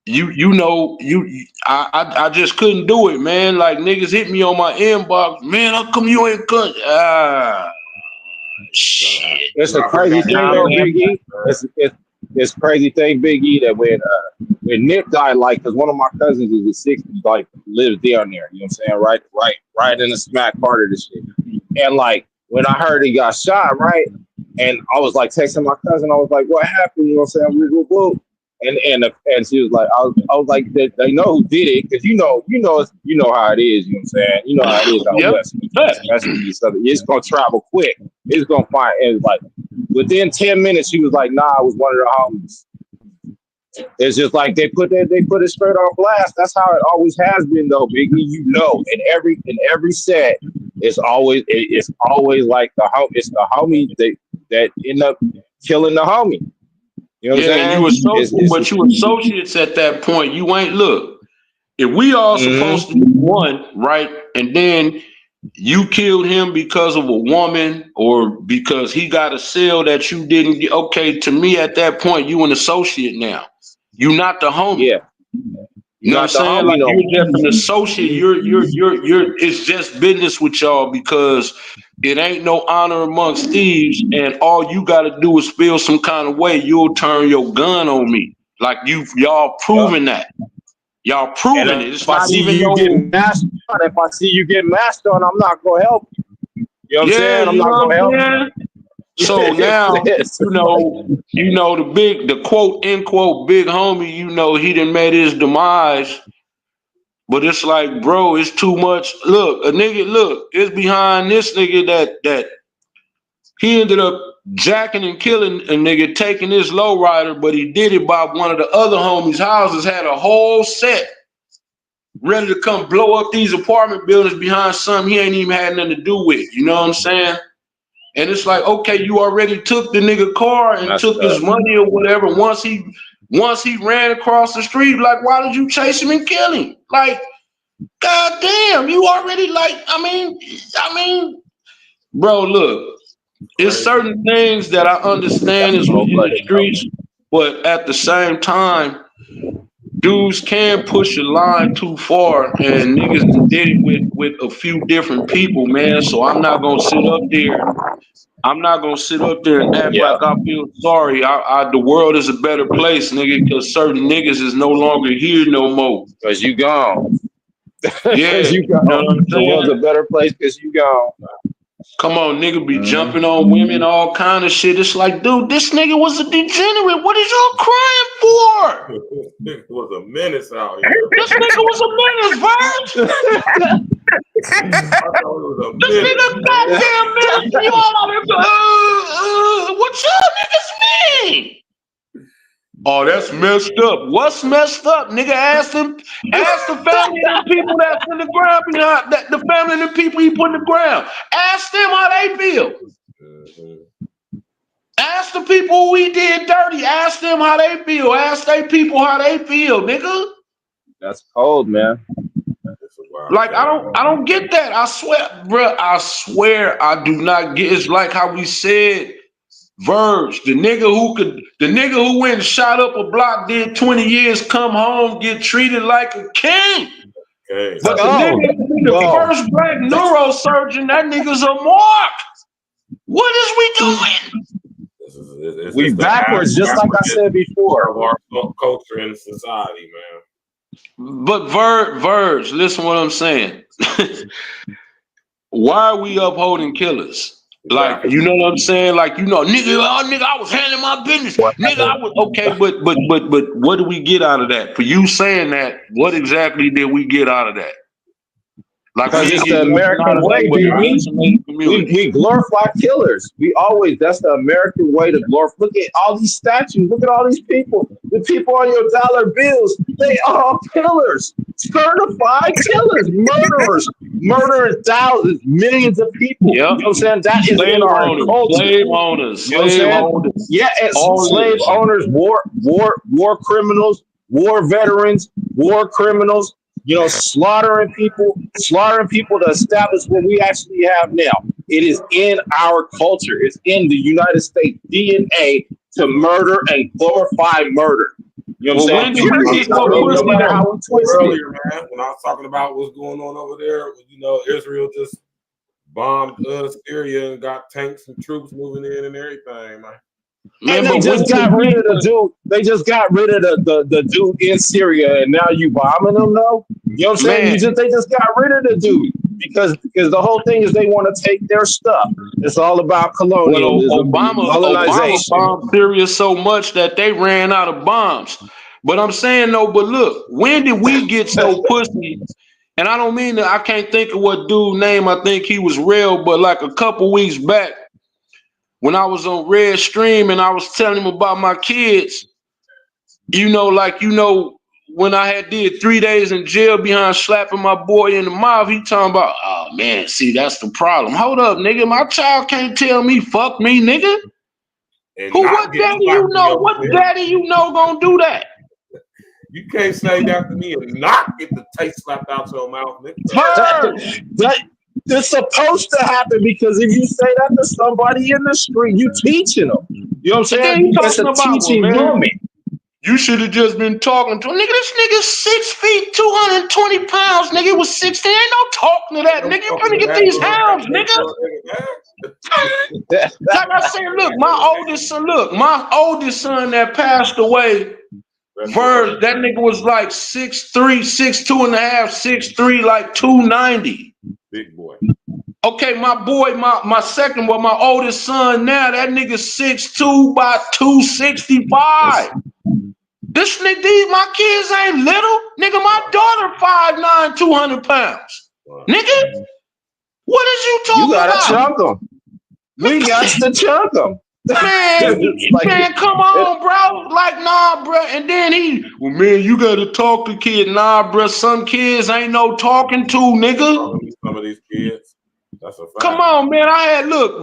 I just couldn't do it, man. Like niggas hit me on my inbox, man. How come you ain't cut? Shit. It's a crazy thing though, Big E. It's crazy thing, Big E, that when Nick died, like, because one of my cousins is in the 60s, like, lives down there. You know what I'm saying? Right in the smack part of this shit. And like when I heard he got shot, right, and I was like texting my cousin, I was like, "What happened?" You know what I'm saying? Woo, woo, woo. And she was like, I was like, they know who did it, because you know how it is. You know what I'm saying? You know how it is out west. It's gonna travel quick. It's gonna find. And like within 10 minutes, she was like, "Nah, I was one of the homies." It's just like they put it straight on blast. That's how it always has been, though, Biggie. You know, in every set, it's always like it's the homie that end up killing the homie. You know what I'm saying? But you associates at that point. You ain't look. If we all supposed to be one, right, and then you killed him because of a woman or because he got a sale that you didn't get. Okay, to me at that point, you an associate now. You're not the homie. Yeah. You know what I'm saying? Like you're just an associate. You're it's just business with y'all because it ain't no honor amongst thieves, and all you gotta do is feel some kind of way, you'll turn your gun on me. Like y'all proving that. Y'all proving it. It's if I see you get masked on, I'm not gonna help you. You know what I'm saying? I'm not gonna help you. So now, you know the quote unquote big homie, you know, he done made his demise. But it's like, bro, it's too much. Look, it's behind this nigga that he ended up jacking and killing a nigga, taking his lowrider, but he did it by one of the other homies' houses, had a whole set ready to come blow up these apartment buildings behind something he ain't even had nothing to do with. You know what I'm saying? And it's like, okay, you already took the nigga car and took his money or whatever. Once he ran across the street, like, why did you chase him and kill him? Like, God damn, you already I mean, bro, look, it's certain things that I understand is within the streets, but at the same time, dudes can push a line too far, and niggas did it with a few different people, man. So I'm not gonna sit up there. And act like I feel sorry. The world is a better place, nigga, because certain niggas is no longer here no more. Because you gone. Yeah, you gone. The world's a better place because you gone. Come on, nigga be jumping on women, all kind of shit. It's like, dude, this nigga was a degenerate. What is y'all crying for? It was a menace out here. This nigga was a menace, Vern. This nigga goddamn menace. You all out here, what y'all niggas mean? Oh, that's messed up. What's messed up, nigga? Ask the family and the people that's in the ground behind that. The family and the people he put in the ground. Ask them how they feel. Ask the people we did dirty. Ask them how they feel. Ask they people how they feel, nigga. That's cold, man. Like I don't get that. I swear, bro. I swear I do not get. It's like how we said Verge, the nigga who went and shot up a block, did 20 years, come home, get treated like a king. Okay. But the nigga, the first black neurosurgeon, that nigga's a mark. What is we doing? We backwards, just like I said before. Of our culture and society, man. But Verge, listen what I'm saying. Why are we upholding killers? Like, you know what I'm saying? Like, you know, nigga, I was handling my business. Nigga, I was okay, but what do we get out of that? For you saying that, what exactly did we get out of that? Like, because it's the American way, we glorify killers. That's the American way to glorify. Look at all these statues. Look at all these people. The people on your dollar bills, they are killers. Certified killers, murderers, murdering thousands, millions of people. Yep. You know what I'm saying? That is in our culture. Slave owners. You know what I'm saying? Yeah, and slave owners, war criminals, war veterans, war criminals. You know, slaughtering people to establish what we actually have now. It is in our culture. It's in the United States DNA to murder and glorify murder. You know what I'm saying? No matter how we twist earlier, man, when I was talking about what's going on over there, you know, Israel just bombed Syria and got tanks and troops moving in and everything, man. And they just got rid of the dude. They just got rid of the dude in Syria, and now you bombing them, though. You know what I'm saying? They just got rid of the dude because the whole thing is they want to take their stuff. It's all about colonialism. Obama bombed Syria so much that they ran out of bombs. But I'm saying though, but look, when did we get so pussy? And I don't mean that I can't think of what dude's name. I think he was real, but like a couple weeks back, when I was on Red Stream and I was telling him about my kids, when I had did 3 days in jail behind slapping my boy in the mouth, he talking about, oh man, see, that's the problem. Hold up, nigga, my child can't tell me, fuck me, nigga. What daddy you know gonna do that? You can't say that to me and not get the taste slapped out your mouth, nigga. It's supposed to happen because if you say that to somebody in the street, you teaching them. You know what I'm saying? It's a teaching moment. You should have just been talking to him. Nigga, this nigga's 6 feet, 220 pounds. Nigga, it was 16. Ain't no talking to that. Nigga, you gonna get these hounds, nigga. Like I said, look, my oldest son that passed away, Verge, that nigga was like 6'3", 6'2 and a half, 6'3", like 290. Big boy. Okay, my boy, my oldest son now, that nigga 6'2" by 265. This nigga, my kids ain't little. Nigga, my daughter 5'9", 200 pounds. Nigga, what is you talking about? You gotta chunk them. We got to chunk them. Man, come on, bro. Like, nah, bro. And then you gotta talk to kids. Nah, bro. Some kids ain't no talking to, nigga. Some of these kids. That's a fact. Come on, man.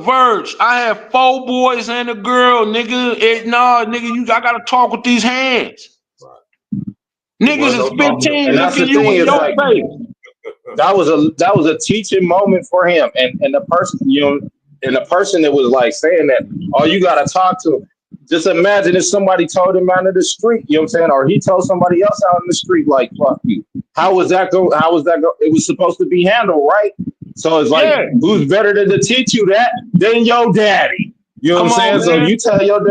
Verge. I had 4 boys and a girl, nigga. I gotta talk with these hands. Right. Niggas is 15 looking you in your face. That was a teaching moment for him. And the person, that was like saying that, oh, you gotta talk to him. Just imagine if somebody told him out in the street, you know what I'm saying? Or he told somebody else out in the street, like, fuck you. How was that go? It was supposed to be handled, right? So it's like, who's better to teach you that than your daddy? You know what I'm saying? So you tell your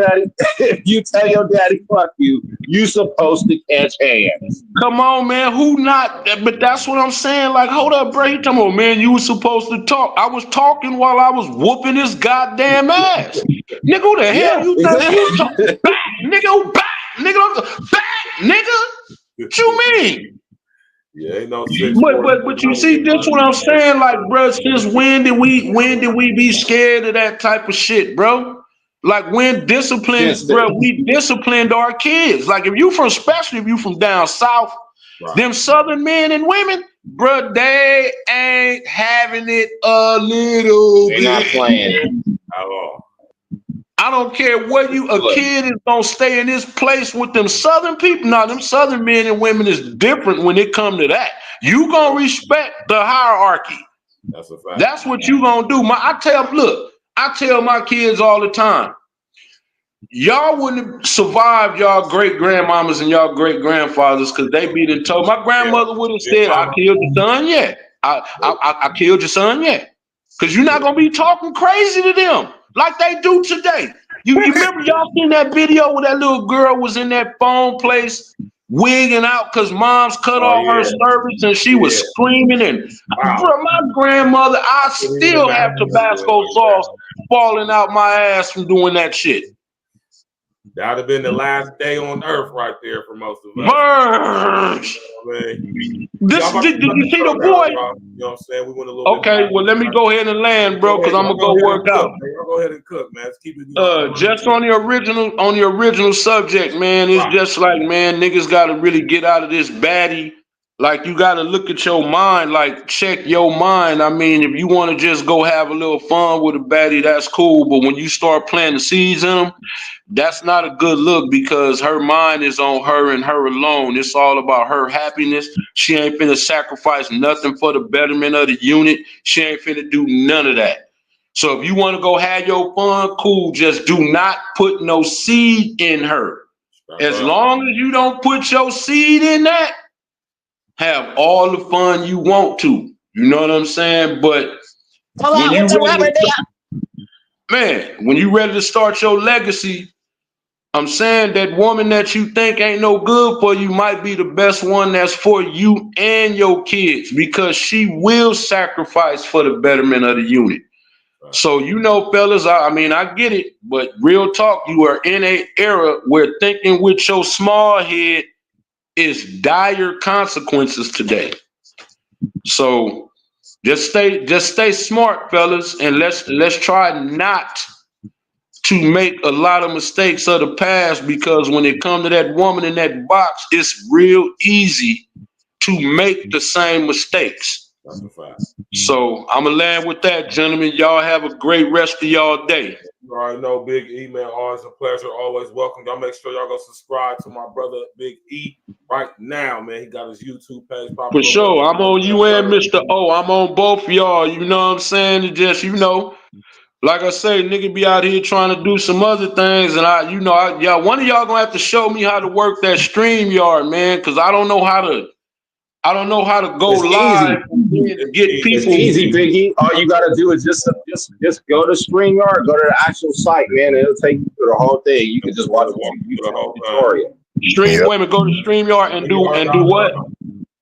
daddy, fuck you, you supposed to catch hands. Come on, man. Who not? But that's what I'm saying. Like, hold up, bro. He talking about, man, you was supposed to talk. I was talking while I was whooping his goddamn ass. Nigga, who the hell you think you talking? Back, nigga, back, nigga, back, nigga. What you mean? Yeah, ain't no but you see, this what I'm saying, like, bro, since when did we be scared of that type of shit, bro? Like, when we disciplined our kids. Like, especially if you from down south, them southern men and women, bro, they ain't having it a little bit. They're not playing at all. I don't care what kid is gonna stay in this place with them southern people. Now, them southern men and women is different when it come to that. You gonna respect the hierarchy. That's a fact. That's what you gonna do. I tell my kids all the time, y'all wouldn't have survived y'all great grandmamas and y'all great grandfathers because they be done told. My grandmother would have said, "I killed your son yet. I killed your son yet." Because you're not gonna be talking crazy to them like they do today. You remember y'all seen that video where that little girl was in that phone place wigging out because mom's cut off her service and she was screaming and bro, my grandmother, I still have Tabasco sauce falling out my ass from doing that shit. That'd have been the last day on earth right there for most of us. Merge. Did you see the boy? You know what I'm saying? We went a little okay, well, let me go ahead and land, bro, because I'm gonna go work out. Go ahead and cook, man. Let's keep it just on the original subject, man. It's just like, man, niggas gotta really get out of this baddie. Like, you gotta look at your mind, like check your mind. I mean, if you want to just go have a little fun with a baddie, that's cool. But when you start planting the seeds in them, that's not a good look because her mind is on her and her alone. It's all about her happiness. She ain't finna sacrifice nothing for the betterment of the unit. She ain't finna do none of that. So if you want to go have your fun, cool. Just do not put no seed in her. As long as you don't put your seed in that, have all the fun you want to. You know what I'm saying? But when you ready to start your legacy, I'm saying that woman that you think ain't no good for you might be the best one that's for you and your kids because she will sacrifice for the betterment of the unit. So, you know, fellas, I mean, I get it, but real talk, you are in an era where thinking with your small head is dire consequences today. So just stay smart, fellas, and let's try not to make a lot of mistakes of the past because when it comes to that woman in that box, it's real easy to make the same mistakes. That's a fact. So I'm gonna land with that, gentlemen. Y'all have a great rest of y'all day. You already know, Big E, man. Always a pleasure. Always welcome. Y'all make sure y'all go subscribe to my brother Big E right now, man. He got his YouTube page. For sure. I'm on you and Mr. O. I'm on both of y'all. You know what I'm saying? It just, you know, like I say, nigga be out here trying to do some other things. And one of y'all gonna have to show me how to work that StreamYard, man, because I don't know how to go live and get people. It's easy, Biggie. All you gotta do is just go to StreamYard, go to the actual site, man, and it'll take you through the whole thing. You can just watch the YouTube tutorial. Women, go to StreamYard and do what?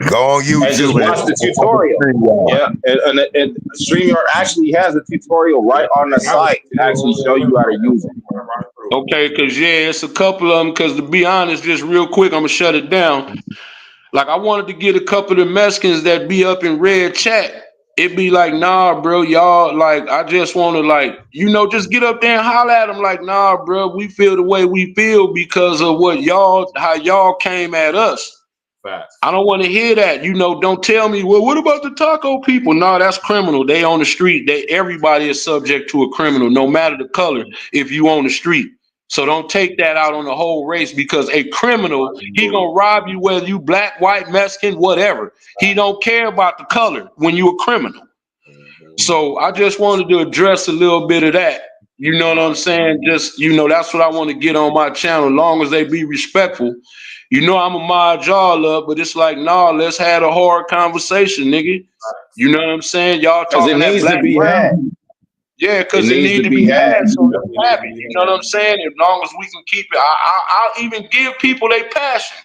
Go on YouTube and just watch the tutorial. Yeah, and StreamYard actually has a tutorial right on the site to actually show you how to use it. Okay, because it's a couple of them. Because to be honest, just real quick, I'm gonna shut it down. Like, I wanted to get a couple of the Mexicans that be up in red chat. It be like, nah, bro, y'all, like, I just want to, like, you know, just get up there and holler at them like, nah, bro, we feel the way we feel because of how y'all came at us. Facts. I don't want to hear that. You know, don't tell me, well, what about the taco people? No, that's criminal. They on the street. Everybody is subject to a criminal, no matter the color, if you on the street. So don't take that out on the whole race because a criminal, he gonna rob you whether you black, white, Mexican, whatever. He don't care about the color when you a criminal. So I just wanted to address a little bit of that. You know what I'm saying? Just, you know, that's what I want to get on my channel, as long as they be respectful. You know, I'm a mod y'all up, but it's like, nah, let's have a hard conversation, nigga. You know what I'm saying? Y'all talking that black brown. Yeah, because it needs to be had. So I'm happy. You know what I'm saying? As long as we can keep it, I'll even give people their passion,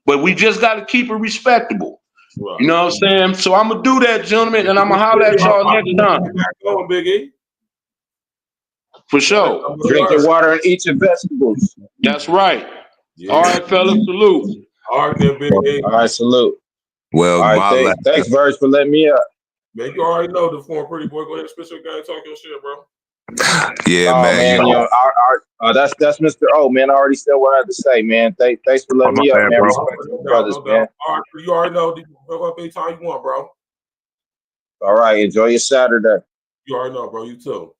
but we just got to keep it respectable. Right. You know what I'm saying? So I'm gonna do that, gentlemen, and I'm gonna holler at y'all next time. Going, Big E. For sure. Drink your water and eat your vegetables. That's right. Yeah. All right, fellas, salute. All right, then, Big E. All right, salute. Well, all right, thanks, Verge, for letting me up. Man, you already know the form pretty boy. Go ahead and spit your game, talk your shit, bro. Yeah, man. You know, that's Mr. O, man. I already said what I had to say, man. Thanks for letting me up, man. Respect your brothers, man. All right, you already know. Go up anytime you want, bro. All right, enjoy your Saturday. You already know, bro. You too.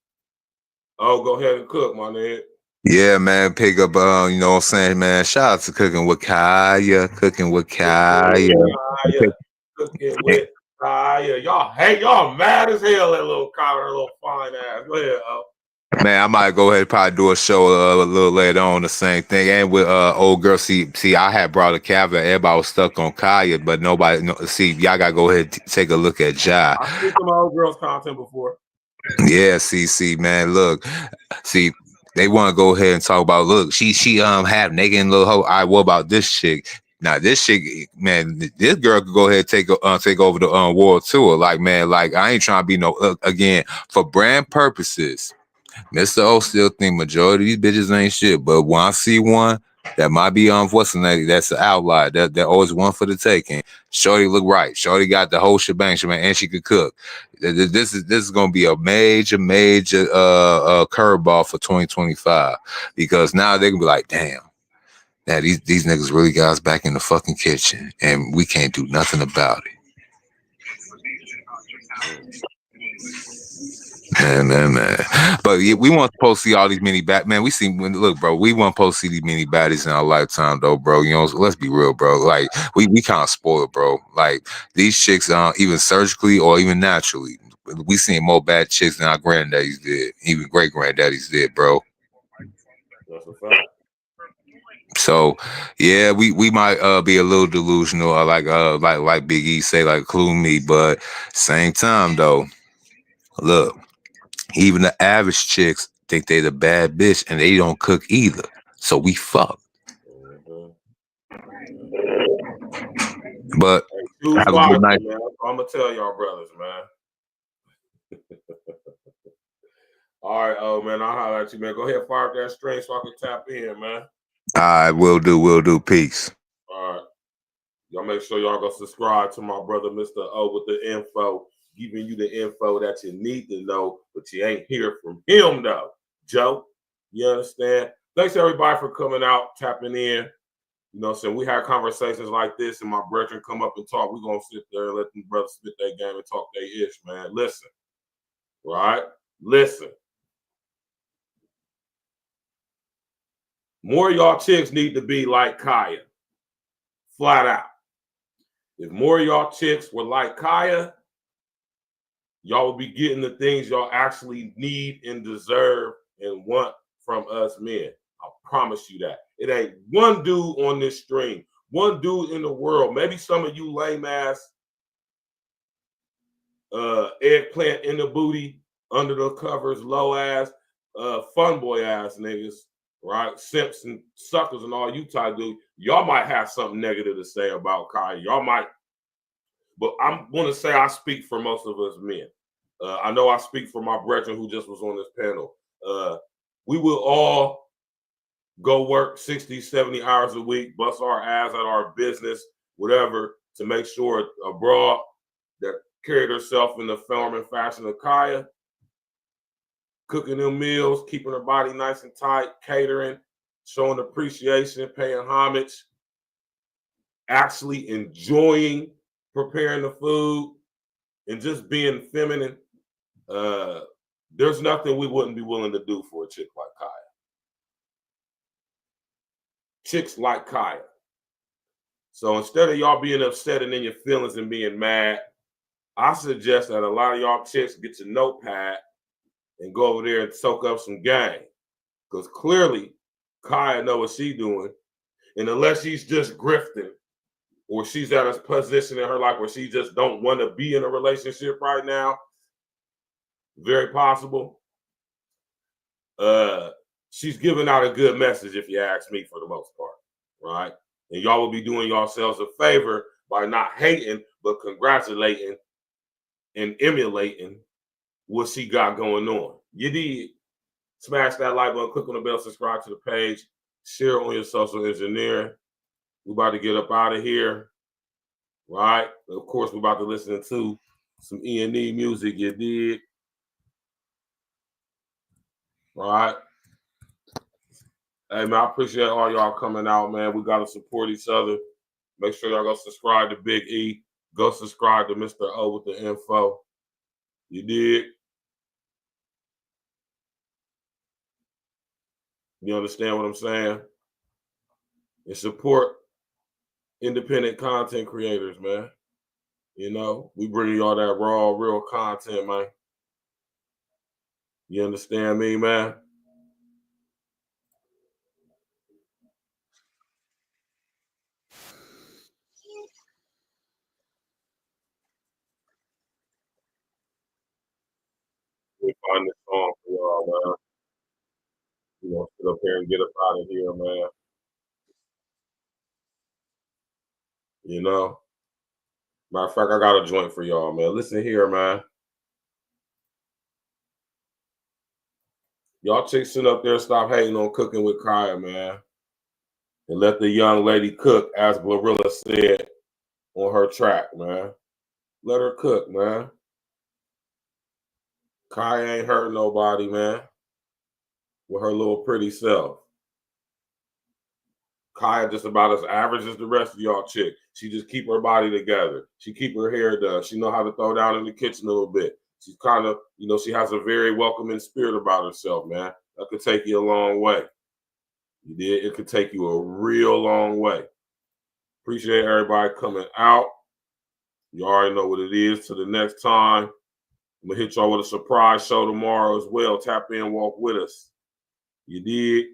Oh, go ahead and cook, my nigga. Yeah, man. Pick up, you know what I'm saying, man. Shout out to Cooking with Kaya. Cooking with Kaya. Cooking with Kaya. Y'all mad as hell, that little collar, little fine ass. Go ahead, Man, I might go ahead and probably do a show a little later on the same thing. And with old girl, see, I had brought a caveat. Everybody was stuck on Kaya, but nobody. See, y'all gotta go ahead and take a look at Ja. I've seen some old girls content before. Yeah, see, man, look, see, they want to go ahead and talk about. Look, she half naked and little hoe. What about this chick? Now this chick, man, this girl could go ahead and take over the world tour. Like, man, like I ain't trying to be no again for brand purposes. Mr. O still think majority of these bitches ain't shit, but when I see one that might be what's the name, that's an outlier. That always one for the taking. Shorty look right. Shorty got the whole shebang, and she could cook. This is gonna be a major curveball for 2025 because now they can be like, damn. Now these niggas really got us back in the fucking kitchen, and we can't do nothing about it. Man. But yeah, we want to post see all these mini man. We see look, bro. We want to post see these mini baddies in our lifetime, though, bro. You know, so let's be real, bro. Like we kind of spoiled, bro. Like these chicks, even surgically or even naturally, we seen more bad chicks than our granddaddies did, even great granddaddies did, bro. That's a fact. So yeah, we might be a little delusional, like Big E say, like include me, but same time though, look. Even the average chicks think they the bad bitch and they don't cook either. So we fuck. But Choose have a wisely, good night. man. I'm gonna tell y'all brothers, man. All right, oh man, I'll holler at you, man. Go ahead, fire up that string so I can tap in, man. All right, will do. Peace. All right. Y'all make sure y'all go subscribe to my brother, Mr. O, with the info, giving you the info that you need to know, but you ain't hear from him, though. Joe, you understand? Thanks, everybody, for coming out, tapping in. You know what I'm saying? We had conversations like this, and my brethren come up and talk. We're going to sit there and let them brothers spit their game and talk their ish, man. Listen, right? Listen. More of y'all chicks need to be like Kaya. Flat out. If more of y'all chicks were like Kaya, y'all will be getting the things y'all actually need and deserve and want from us men. I promise you that. It ain't one dude on this stream, one dude in the world. Maybe some of you lame ass eggplant in the booty, under the covers, low ass, fun boy ass niggas, right? Simps and suckers and all you type dude. Y'all might have something negative to say about Kaya. Y'all might, but I'm going to say I speak for most of us men. I know I speak for my brethren who just was on this panel. We will all go work 60, 70 hours a week, bust our ass at our business, whatever, to make sure a broad that carried herself in the form and fashion of Kaya, cooking them meals, keeping her body nice and tight, catering, showing appreciation, paying homage, actually enjoying preparing the food, and just being feminine. There's nothing we wouldn't be willing to do for a chick like Kaya. Chicks like Kaya. So instead of y'all being upset and in your feelings and being mad, I suggest that a lot of y'all chicks get your notepad and go over there and soak up some game. Because clearly, Kaya know what she's doing. And unless she's just grifting, or she's at a position in her life where she just don't want to be in a relationship right now, very possible. She's giving out a good message, if you ask me, for the most part, right? And y'all will be doing yourselves a favor by not hating, but congratulating and emulating what she got going on. You did. Smash that like button, click on the bell, subscribe to the page, share on your social engineering. We're about to get up out of here, right? Of course, we're about to listen to some E&E music, you did. Right? Hey, man, I appreciate all y'all coming out, man. We got to support each other. Make sure y'all go subscribe to Big E. Go subscribe to Mr. O with the info. You did. You understand what I'm saying? And support independent content creators, man. You know, we bring y'all that raw, real content, man. You understand me, man? We find this song for y'all, man. You know, sit up here and get up out of here, man. You know? Matter of fact, I got a joint for y'all, man. Listen here, man. Y'all chicks sit up there, stop hating on Cooking with Kaya, man. And let the young lady cook, as Glorilla said on her track, man. Let her cook, man. Kaya ain't hurt nobody, man. With her little pretty self. Kaya just about as average as the rest of y'all chick. She just keep her body together. She keep her hair done. She know how to throw down in the kitchen a little bit. She's kind of, you know, she has a very welcoming spirit about herself, man. That could take you a long way. You did. It could take you a real long way. Appreciate everybody coming out. You already know what it is. Till the next time, I'm going to hit y'all with a surprise show tomorrow as well. Tap in, walk with us. You did.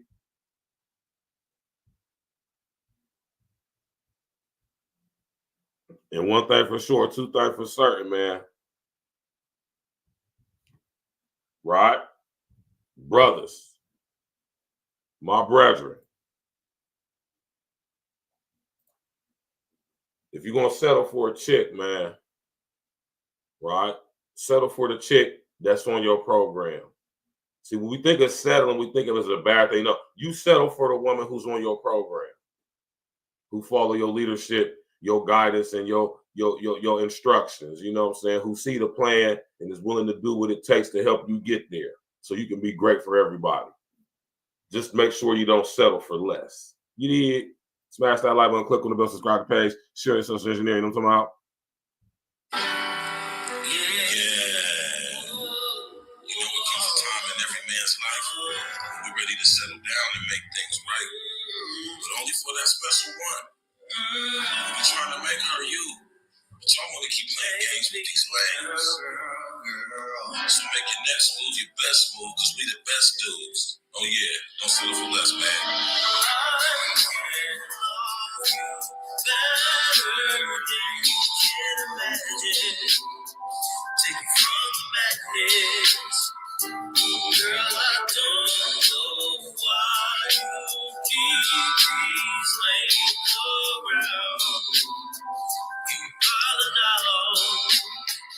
And one thing for sure, two things for certain, man. Right? Brothers. My brethren. If you're going to settle for a chick, man, right? Settle for the chick that's on your program. See, when we think of settling, we think of it as a bad thing. No, you settle for the woman who's on your program, who follow your leadership, your guidance, and your instructions. You know what I'm saying? Who see the plan and is willing to do what it takes to help you get there, so you can be great for everybody. Just make sure you don't settle for less. You need smash that like button, click on the bell, subscribe to the page, share your social engineering. You know what I'm talking about? Ready to settle down and make things right, but only for that special one. You're trying to make her you, but y'all want to keep playing games with these lanes. So make your next move your best move, because we the best dudes. Oh yeah, don't settle for less, man. Take it from the madness. Girl, I don't know why you keep these lanes around. You hollering out,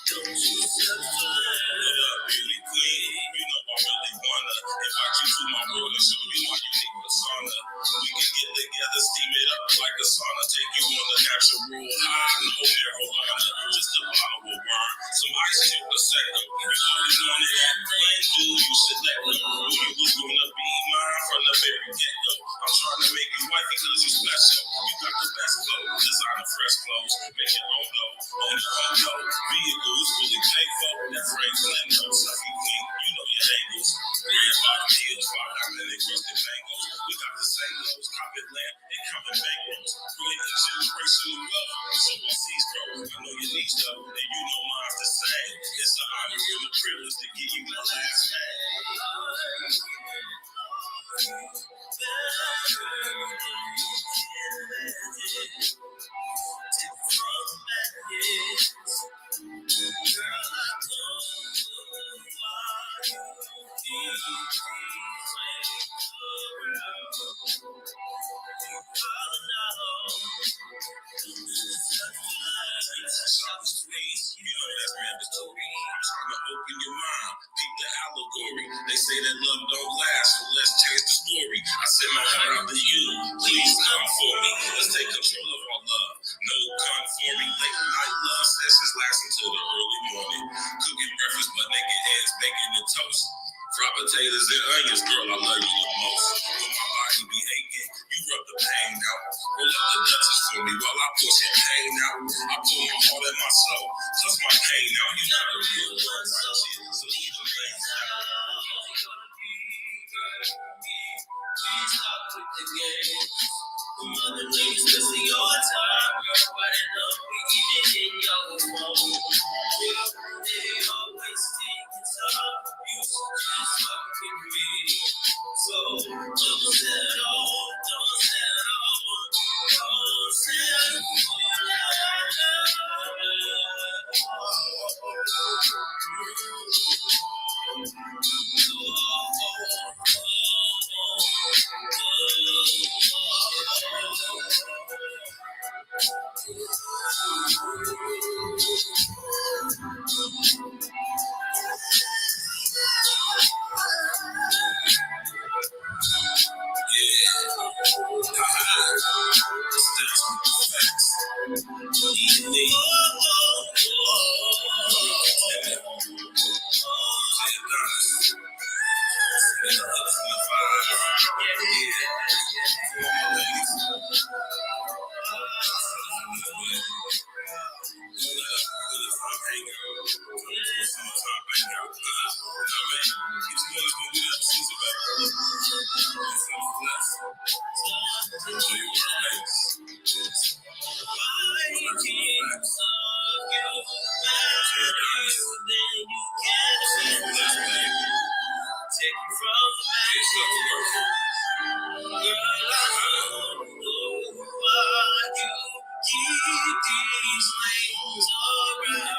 don't you settle for less. What up, beauty queen? You know I really wanna invite you to my world and show you my unique persona. We can get together, steam it up like a sauna. Take you on a natural high, no marijuana. Just a bottle of wine, some ice to Prosecco. You always wanted that lame dude, you should let them. Knew you was gonna be mine from the very get-go. I'm trying to make you wifey because you special. You got the best clothes, designer fresh clothes. Make your own dough, own your own dough. Vehicles fully paid for, that frame's lendo. Selfie queen, you know your angles. Red bottom heels, fire diamond and crusted mangoes. We got the same lows, carpet lamp and common bankrolls. Creating generational wealth, so I seize bro. I know your needs though, and you know mine's the same. It's an honor and a privilege to give you my last name. They say that love don't last, so let's change the story. I send my heart out to you, please come for me. Let's take control of our love. No conforming, late night love sessions last until the early morning. Cooking breakfast, but naked eggs, bacon and toast. Fried potatoes and onions, girl, I love you the most. When my body be aching, you rub the pain out. Roll up the Dutchess for me while I pour champagne out. I pour my heart and my soul, plus my pain out. You're not a real one, right? So leave the things out. Please stop with the game. Mother ladies, listen your time, girl. But I know we even in your phone. They always think it's up. You Keep these lanes around.